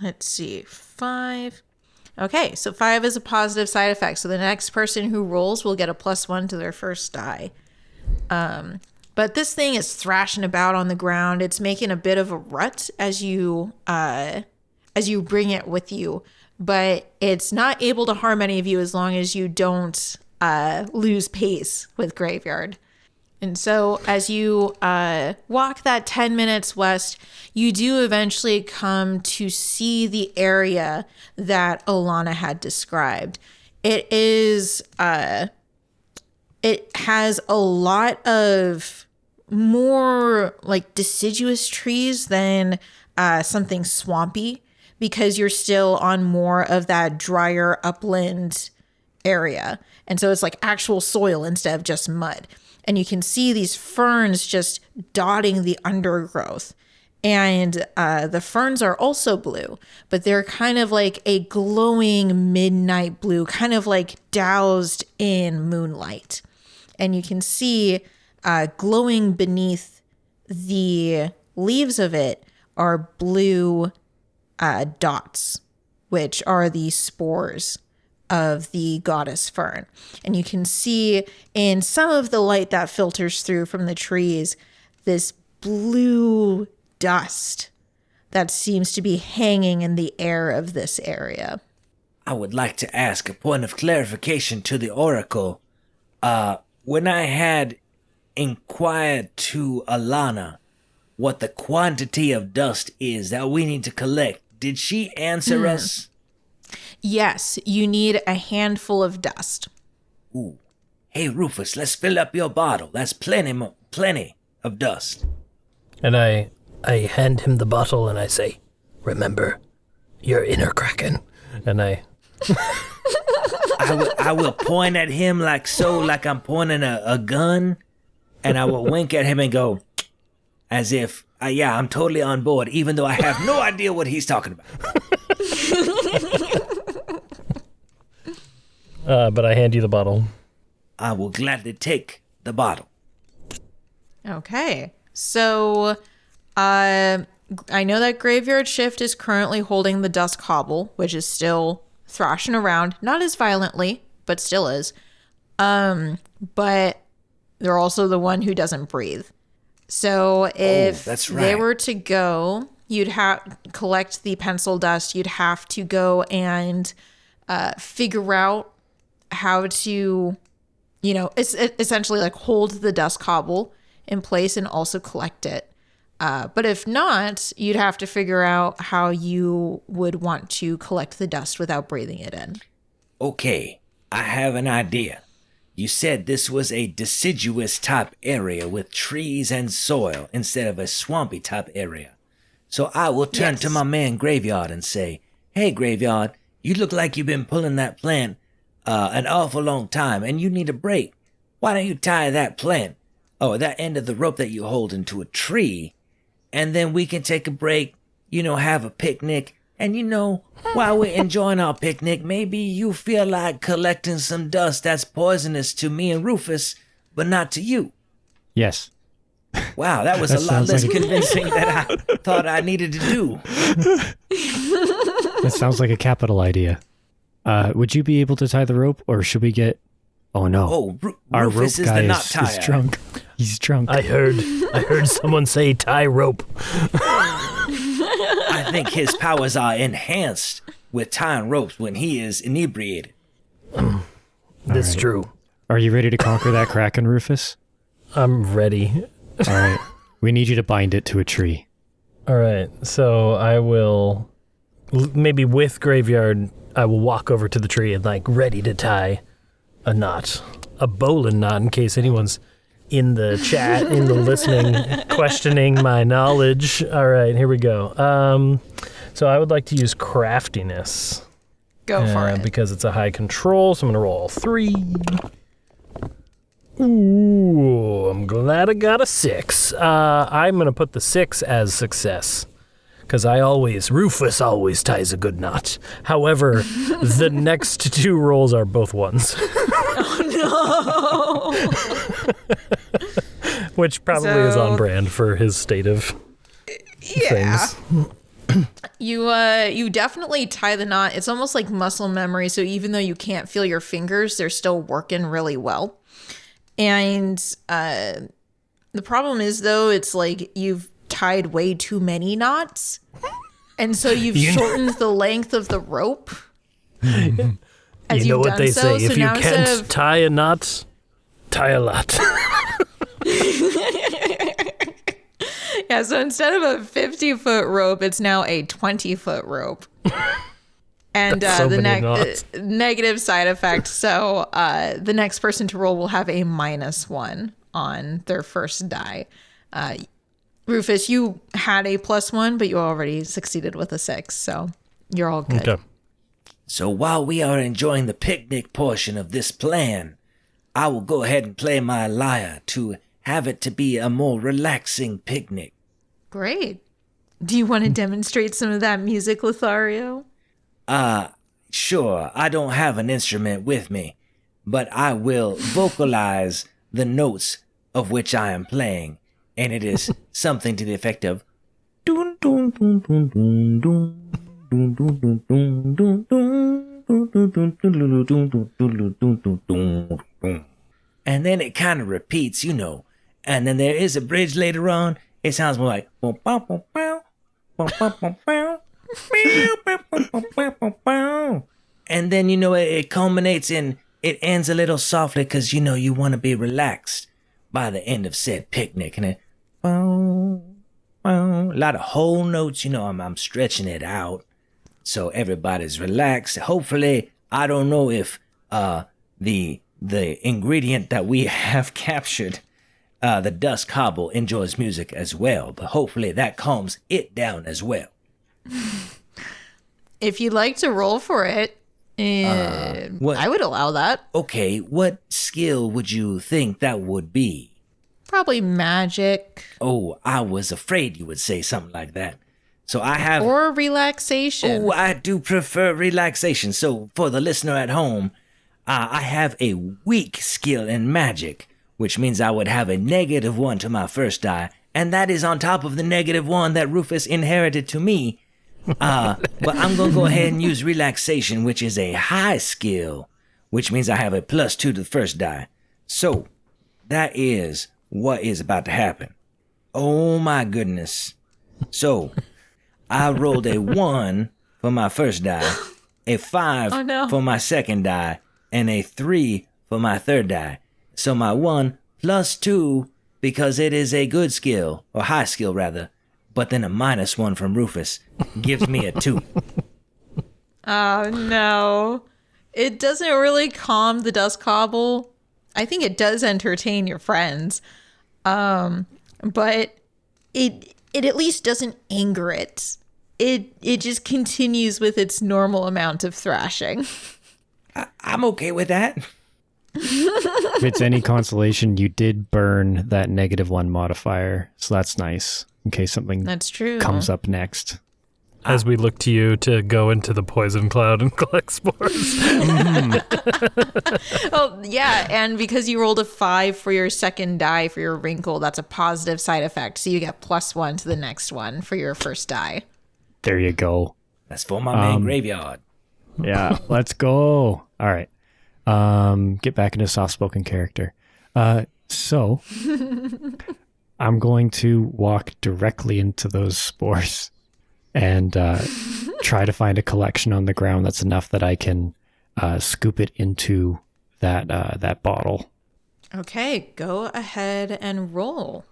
let's see, 5. Okay, so 5 is a positive side effect. So the next person who rolls will get a +1 to their first die. But this thing is thrashing about on the ground. It's making a bit of a rut as you bring it with you, but it's not able to harm any of you as long as you don't lose pace with Graveyard. And so as you walk that 10 minutes west, you do eventually come to see the area that Alana had described. It is, it has a lot of more like deciduous trees than something swampy, because you're still on more of that drier upland area. And so it's like actual soil instead of just mud. And you can see these ferns just dotting the undergrowth. And the ferns are also blue, but they're kind of like a glowing midnight blue, kind of like doused in moonlight. And you can see glowing beneath the leaves of it are blue dots, which are the spores of the goddess fern. And you can see in some of the light that filters through from the trees this blue dust that seems to be hanging in the air of this area. I would like to ask a point of clarification to the Oracle. When I had inquired to Alana what the quantity of dust is that we need to collect, did she answer us? Yes, you need a handful of dust. Ooh. Hey, Rufus, let's fill up your bottle. That's plenty of dust. And I hand him the bottle and I say, remember, your inner Kraken. And I will point at him like I'm pointing a gun, and I will wink at him and go, as if, yeah, I'm totally on board, even though I have no idea what he's talking about. but I hand you the bottle. I will gladly take the bottle. Okay. So I know that Graveyard Shift is currently holding the Dusk Hobble, which is still thrashing around, not as violently, but still is. But they're also the one who doesn't breathe. So if they were to go, you'd have collect the pencil dust. You'd have to go and figure out how to, essentially like hold the Dusk Hobble in place and also collect it. But if not, you'd have to figure out how you would want to collect the dust without breathing it in. Okay, I have an idea. You said this was a deciduous type area with trees and soil instead of a swampy type area. So I will turn to my man Graveyard and say, hey Graveyard, you look like you've been pulling that plant an awful long time and you need a break. Why don't you tie that plant, or that end of the rope that you hold, into a tree, and then we can take a break, have a picnic. And while we're enjoying our picnic, maybe you feel like collecting some dust that's poisonous to me and Rufus, but not to you. Yes. Wow, that was a lot less convincing than I thought I needed to do. That sounds like a capital idea. Would you be able to tie the rope, or should we get... Oh, no. Oh, our Rufus rope is guy the knot is tire. drunk. He's drunk. I heard someone say tie rope. I think his powers are enhanced with tying ropes when he is inebriated. That's true. Are you ready to conquer that Kraken, Rufus? I'm ready. All right. We need you to bind it to a tree. All right. So I will, maybe with Graveyard, I will walk over to the tree and ready to tie a knot, a bowline knot, in case anyone's in the chat, in the listening, questioning my knowledge. All right, here we go. So I would like to use craftiness. Go for it. Because it's a high control, so I'm going to roll 3. Ooh, I'm glad I got a 6. I'm going to put the 6 as success. Because Rufus always ties a good knot. However, the next 2 rolls are both 1s. Oh, no. Which probably is on brand for his state of things. You definitely tie the knot. It's almost like muscle memory. So even though you can't feel your fingers, they're still working really well. And the problem is, though, it's like you've tied way too many knots. And so you've shortened the length of the rope. You know what they say, if you can't tie a knot, tie a lot. Yeah, so instead of a 50-foot rope, it's now a 20-foot rope. And the negative side effect, so the next person to roll will have a -1 on their first die. Rufus, you had a +1, but you already succeeded with a 6, so you're all good. Okay. So while we are enjoying the picnic portion of this plan, I will go ahead and play my lyre to have it to be a more relaxing picnic. Great. Do you want to demonstrate some of that music, Lothario? Sure, I don't have an instrument with me, but I will vocalize the notes of which I am playing, and it is something to the effect of dun dun dun dun dun dun. And then it kind of repeats, and then there is a bridge later on. It sounds more like and then it culminates in, it ends a little softly because you want to be relaxed by the end of said picnic, and a lot of whole notes. I'm stretching it out so everybody's relaxed. Hopefully, I don't know if the ingredient that we have captured, the Dusk Hobble, enjoys music as well, but hopefully that calms it down as well. If you'd like to roll for it, I would allow that. Okay, what skill would you think that would be? Probably magic. Oh, I was afraid you would say something like that. So I have... Or relaxation. Oh, I do prefer relaxation. So for the listener at home, I have a weak skill in magic, which means I would have a -1 to my first die and that is on top of the -1 that Rufus inherited to me. But I'm going to go ahead and use relaxation, which is a high skill, which means I have a +2 to the first die. So that is what is about to happen. Oh my goodness. So I rolled a 1 for my first die, a 5 for my second die, and a 3 for my third die. So my 1 + 2, because it is a good skill, or high skill rather, but then a -1 from Rufus gives me a 2. Oh, no. It doesn't really calm the dust cobble. I think it does entertain your friends. But it at least doesn't anger it. It just continues with its normal amount of thrashing. I'm okay with that. If it's any consolation, you did burn that -1 modifier, so that's nice in case something That's true. comes up next. As we look to you to go into the poison cloud and collect spores. Oh, yeah, and because you rolled a 5 for your second die for your wrinkle, that's a positive side effect. So you get +1 to the next one for your first die. There you go. That's for my main graveyard. Yeah, let's go. All right. Get back into soft-spoken character. So I'm going to walk directly into those spores and try to find a collection on the ground that's enough that I can scoop it into that bottle. Okay, go ahead and roll.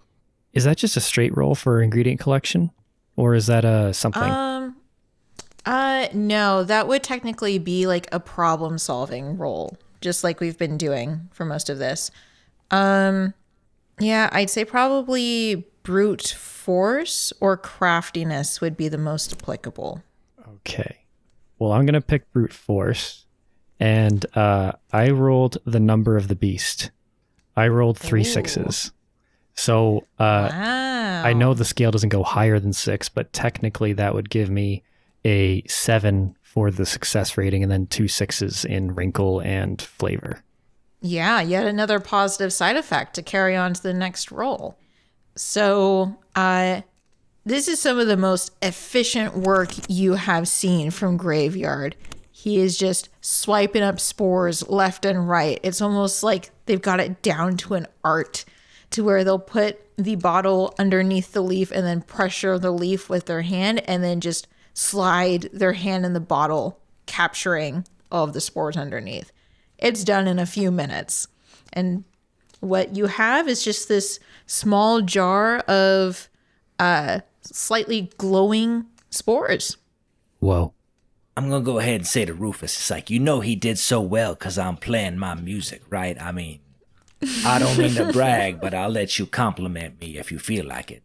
Is that just a straight roll for ingredient collection? Or is that something? No, that would technically be like a problem solving roll, just like we've been doing for most of this. Yeah, I'd say probably brute force or craftiness would be the most applicable. Okay. Well, I'm going to pick brute force. And I rolled the number of the beast. I rolled 3 6s. So Wow. I know the scale doesn't go higher than 6, but technically that would give me a 7 for the success rating and then 2 6s in wrinkle and flavor. Yeah, yet another positive side effect to carry on to the next roll. So this is some of the most efficient work you have seen from Graveyard. He is just swiping up spores left and right. It's almost like they've got it down to an art, to where they'll put the bottle underneath the leaf and then pressure the leaf with their hand and then just slide their hand in the bottle, capturing all of the spores underneath. It's done in a few minutes. And what you have is just this small jar of slightly glowing spores. Whoa. I'm going to go ahead and say to Rufus, it's like, you know he did so well because I'm playing my music, right? I mean, I don't mean to brag, but I'll let you compliment me if you feel like it.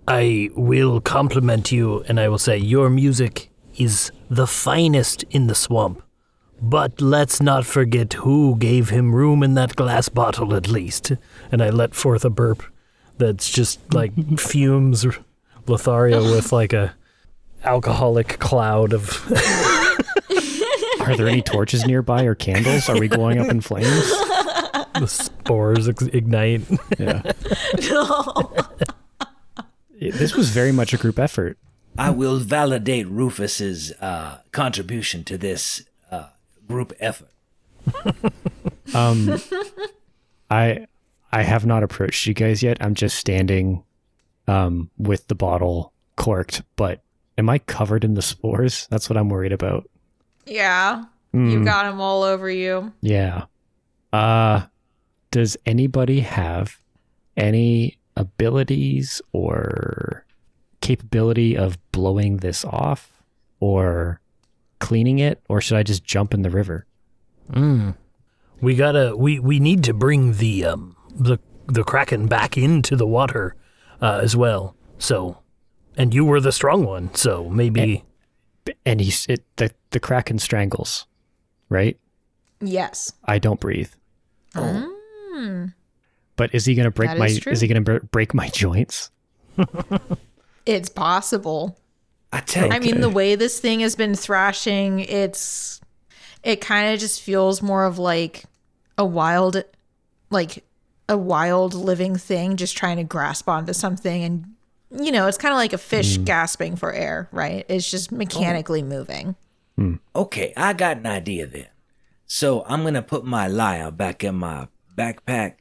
I will compliment you, and I will say your music is the finest in the swamp. But let's not forget who gave him room in that glass bottle at least. And I let forth a burp that's just like fumes Lothario with like a alcoholic cloud of... Are there any torches nearby or candles? Are we going up in flames? The spores ignite. Yeah. No. This was very much a group effort. I will validate Rufus's contribution to this group effort. I have not approached you guys yet. I'm just standing with the bottle corked, but am I covered in the spores? That's what I'm worried about. Yeah, you got them all over you. Yeah. Does anybody have any abilities or capability of blowing this off or cleaning it, or should I just jump in the river? We need to bring the Kraken back into the water as well. So, and you were the strong one, so maybe. And the Kraken strangles, right? Yes. I don't breathe. But is he gonna break break my joints? It's possible. I tell you. I mean, the way this thing has been thrashing, it kind of just feels more of like a wild, like a wild living thing just trying to grasp onto something. And, you know, it's kind of like a fish gasping for air, right? It's just mechanically moving. Okay, I got an idea then. So I'm going to put my lyre back in my backpack,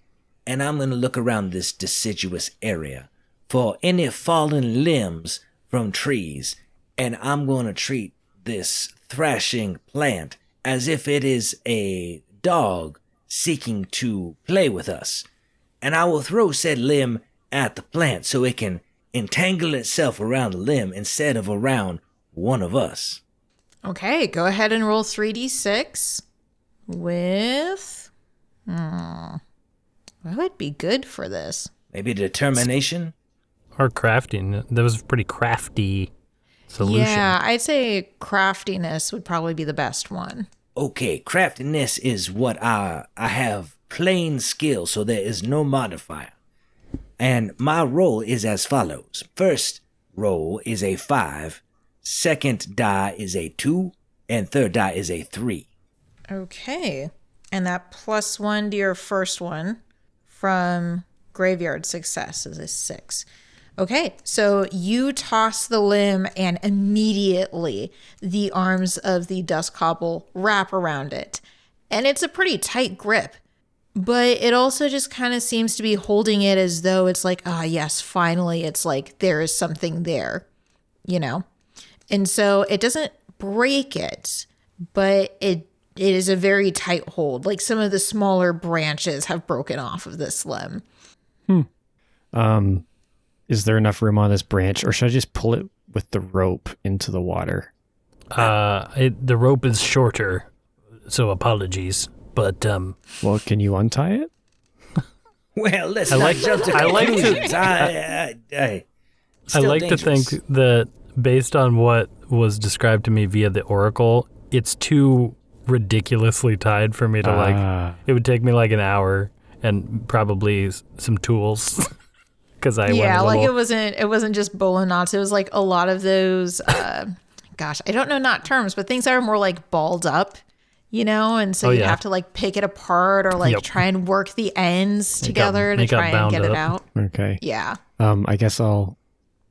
and I'm going to look around this deciduous area for any fallen limbs from trees, and I'm going to treat this thrashing plant as if it is a dog seeking to play with us. And I will throw said limb at the plant so it can entangle itself around the limb instead of around one of us. Okay, go ahead and roll 3d6 with... what would be good for this? Maybe determination? Or crafting. That was a pretty crafty solution. Yeah, I'd say craftiness would probably be the best one. Okay, craftiness is what I have plain skill, so there is no modifier. And my roll is as follows. First roll is a 5, second die is a 2, and third die is a 3. Okay. And that +1 to your first one from graveyard success is a 6. Okay, so you toss the limb and immediately the arms of the dust cobble wrap around it. And it's a pretty tight grip, but it also just kind of seems to be holding it as though it's like, yes, finally, it's like there is something there, you know? And so it doesn't break it, but it is a very tight hold. Like some of the smaller branches have broken off of this limb. Is there enough room on this branch, or should I just pull it with the rope into the water? The rope is shorter, so apologies. But Well, can you untie it? Well, let's not jump to conclusions. I like to think that based on what was described to me via the Oracle, it's too ridiculously tied for me to it would take me like an hour and probably some tools. Because it wasn't just bowling knots. It was like a lot of those, gosh, I don't know knot terms, but things that are more like balled up, you know? And so you have to like pick it apart or like try and work the ends together to try and get it out. Okay. Yeah. I guess I'll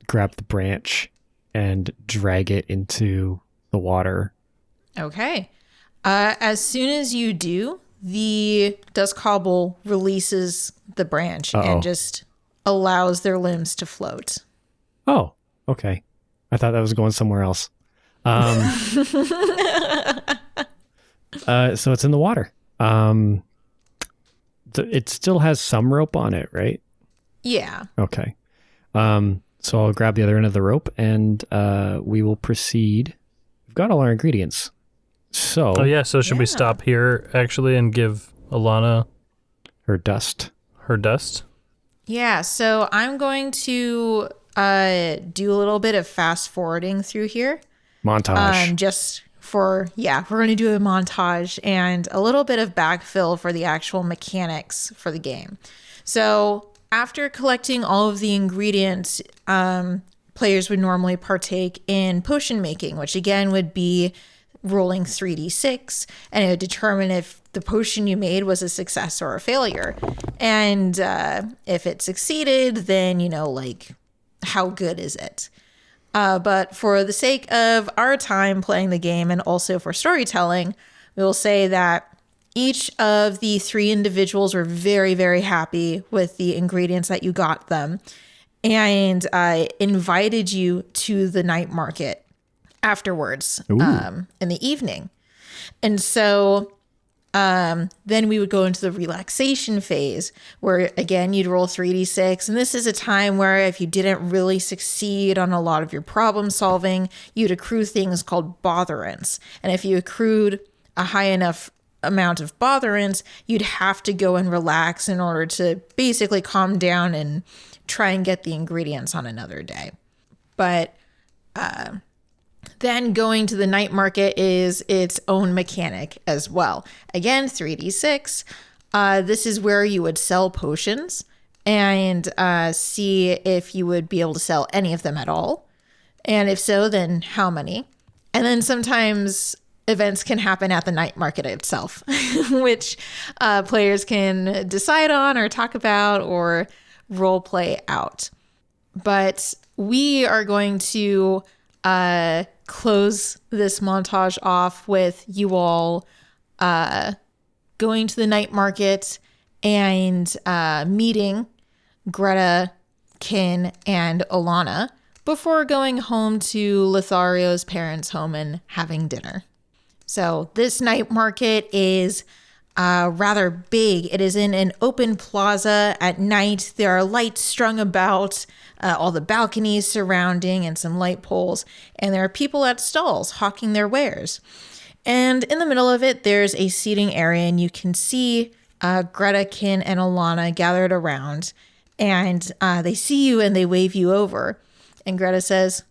grab the branch and drag it into the water. Okay. As soon as you do, the dust cobble releases the branch and just allows their limbs to float. Oh, okay. I thought that was going somewhere else. So it's in the water. It still has some rope on it, right? Yeah. Okay. So I'll grab the other end of the rope and we will proceed. We've got all our ingredients. So. Oh yeah. So should we stop here actually and give Alana her dust? Her dust. Yeah, so I'm going to do a little bit of fast forwarding through here. Montage. We're going to do a montage and a little bit of backfill for the actual mechanics for the game. So after collecting all of the ingredients, players would normally partake in potion making, which again would be rolling 3d6, and it would determine if the potion you made was a success or a failure. And if it succeeded, then, you know, like, how good is it? But for the sake of our time playing the game and also for storytelling, we will say that each of the 3 individuals were very, very happy with the ingredients that you got them and invited you to the night market afterwards in the evening. And so then we would go into the relaxation phase where, again, you'd roll 3d6. And this is a time where if you didn't really succeed on a lot of your problem solving, you'd accrue things called botherance. And if you accrued a high enough amount of botherance, you'd have to go and relax in order to basically calm down and try and get the ingredients on another day. But then going to the night market is its own mechanic as well. Again, 3d6. This is where you would sell potions and see if you would be able to sell any of them at all. And if so, then how many? And then sometimes events can happen at the night market itself, which players can decide on or talk about or role play out. But we are going to close this montage off with you all going to the night market and meeting Greta, Kin, and Alana before going home to Lothario's parents' home and having dinner. So this night market is rather big. It is in an open plaza at night. There are lights strung about all the balconies surrounding and some light poles. And there are people at stalls hawking their wares. And in the middle of it, there's a seating area, and you can see Greta, Kin, and Alana gathered around. And they see you and they wave you over. And Greta says,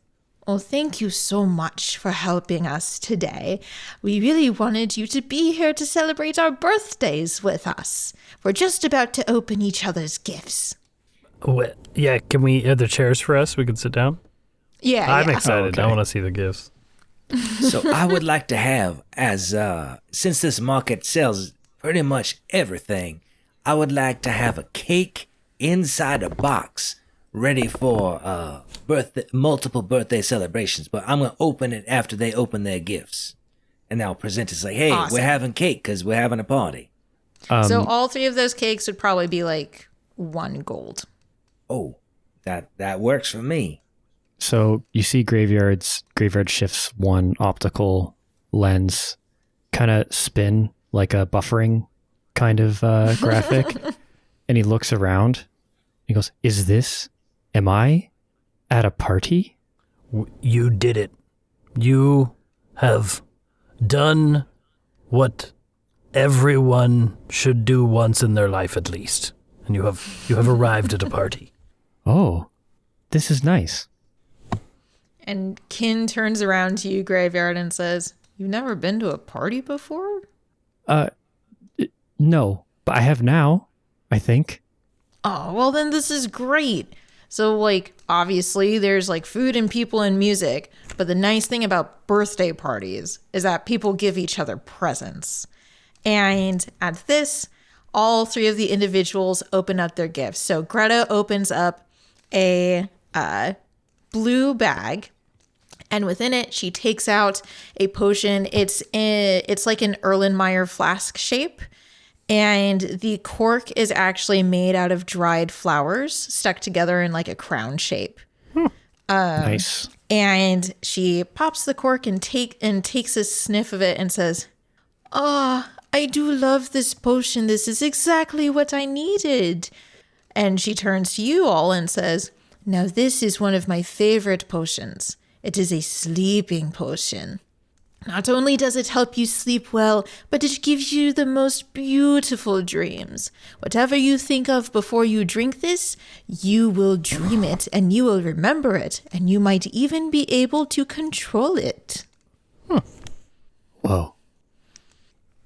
"Well, thank you so much for helping us today. We really wanted you to be here to celebrate our birthdays with us. We're just about to open each other's gifts." Yeah, are there chairs for us? We can sit down? Yeah, I'm yeah. excited. Oh, okay. I want to see the gifts. So I would like to have, since this market sells pretty much everything, I would like to have a cake inside a box ready for multiple birthday celebrations. But I'm going to open it after they open their gifts. And I'll present it like, hey, Awesome. We're having cake because we're having a party. So all 3 of those cakes would probably be like 1 gold. Oh, that works for me. So you see Graveyard shifts one optical lens kind of spin like a buffering kind of graphic. And he looks around. He goes, am I at a party? You did it. You have done what everyone should do once in their life at least. And you have arrived at a party. Oh, this is nice. And Kin turns around to you, Graveyard, and says, "You've never been to a party before?" No, but I have now, I think. Oh, well then this is great. So like, obviously there's like food and people and music, but the nice thing about birthday parties is that people give each other presents. And at this, all 3 of the individuals open up their gifts. So Greta opens up a blue bag, and within it she takes out a potion. It's like an Erlenmeyer flask shape. And the cork is actually made out of dried flowers stuck together in like a crown shape. Nice. And she pops the cork and takes a sniff of it and says, "Ah, I do love this potion. This is exactly what I needed." And she turns to you all and says, "Now this is one of my favorite potions. It is a sleeping potion. Not only does it help you sleep well, but it gives you the most beautiful dreams. Whatever you think of before you drink this, you will dream it and you will remember it, and you might even be able to control it." Whoa.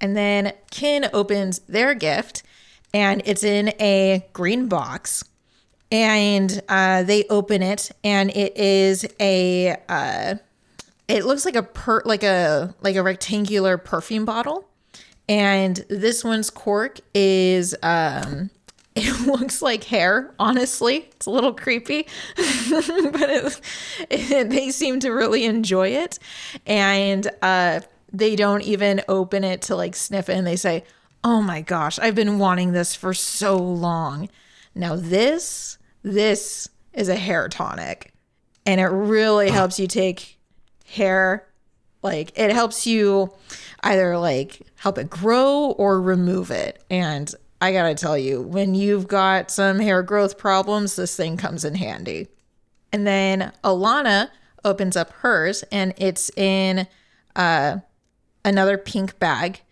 And then Kin opens their gift, and it's in a green box. And they open it, and it is it looks like a rectangular perfume bottle. And this one's cork is it looks like hair, honestly. It's a little creepy, but they seem to really enjoy it. And they don't even open it to like sniff it, and they say, "Oh my gosh, I've been wanting this for so long." Now this is a hair tonic, and it really helps you take hair, like it helps you either like help it grow or remove it. And I gotta tell you, when you've got some hair growth problems, this thing comes in handy. And then Alana opens up hers, and it's in another pink bag,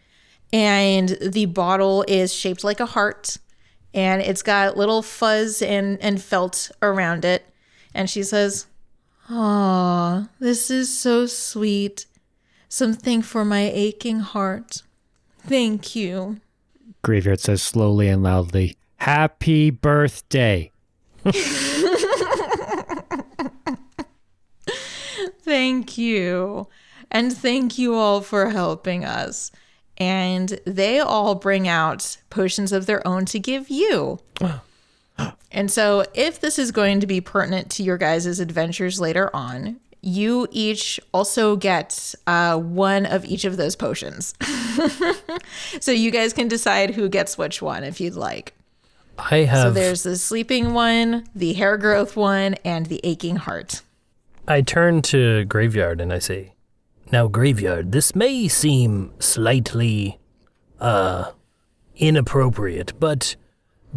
and the bottle is shaped like a heart, and it's got little fuzz and felt around it. And she says, "Aw, this is so sweet. Something for my aching heart. Thank you." Graveyard says slowly and loudly, "Happy birthday." Thank you. And thank you all for helping us. And they all bring out potions of their own to give you. And so if this is going to be pertinent to your guys' adventures later on, you each also get one of each of those potions. So you guys can decide who gets which one if you'd like. So there's the sleeping one, the hair growth one, and the aching heart. I turn to Graveyard and I say, now, Graveyard, this may seem slightly inappropriate, but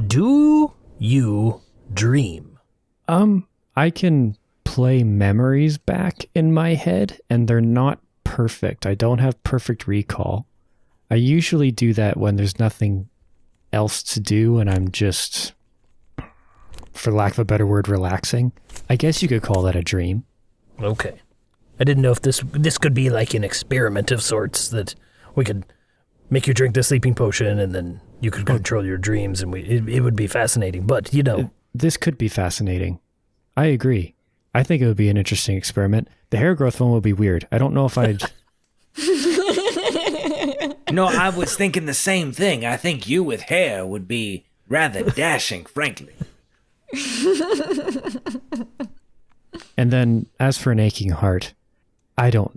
do you dream? I can play memories back in my head, and they're not perfect. I don't have perfect recall. I usually do that when there's nothing else to do and I'm just, for lack of a better word, relaxing. I guess you could call that a dream. Okay. I didn't know if this could be like an experiment of sorts, that we could make you drink the sleeping potion and then you could control your dreams, and it would be fascinating. But, you know. This could be fascinating. I agree. I think it would be an interesting experiment. The hair growth one would be weird. I don't know if I'd... No, I was thinking the same thing. I think you with hair would be rather dashing, frankly. And then, as for an aching heart,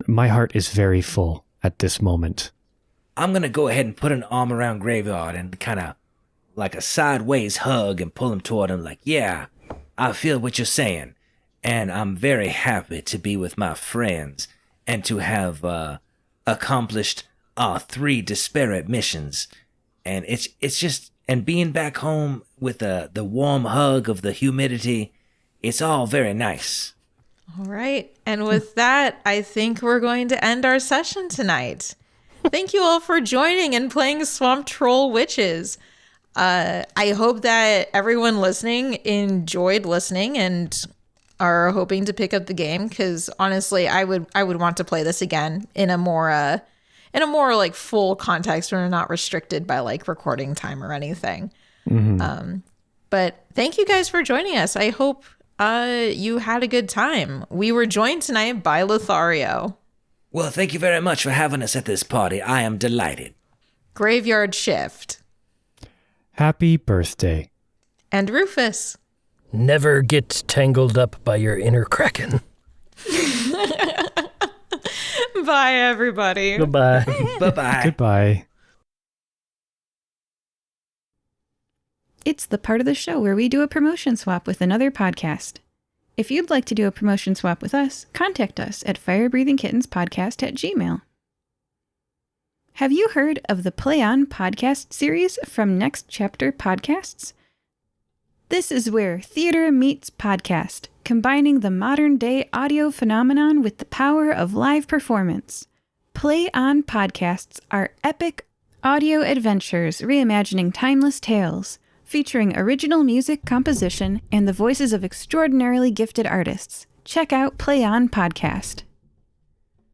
my heart is very full at this moment. I'm going to go ahead and put an arm around Graveyard and kind of like a sideways hug and pull him toward him like, yeah, I feel what you're saying. And I'm very happy to be with my friends and to have accomplished our 3 disparate missions. And it's just, and being back home with the warm hug of the humidity, it's all very nice. All right. And with that, I think we're going to end our session tonight. Thank you all for joining and playing Swamp Troll Witches. I hope that everyone listening enjoyed listening and are hoping to pick up the game, because honestly, I would want to play this again in a more like full context where we're not restricted by like recording time or anything. Mm-hmm. But thank you guys for joining us. I hope you had a good time. We were joined tonight by Lothario. Well, thank you very much for having us at this party. I am delighted. Graveyard Shift. Happy birthday. And Rufus. Never get tangled up by your inner kraken. Bye, everybody. Goodbye. Bye-bye. Goodbye. It's the part of the show where we do a promotion swap with another podcast. If you'd like to do a promotion swap with us, contact us at firebreathingkittenspodcast@gmail.com. Have you heard of the Play On podcast series from Next Chapter Podcasts? This is where theater meets podcast, combining the modern-day audio phenomenon with the power of live performance. Play On podcasts are epic audio adventures reimagining timeless tales, featuring original music composition and the voices of extraordinarily gifted artists. Check out Play On Podcast.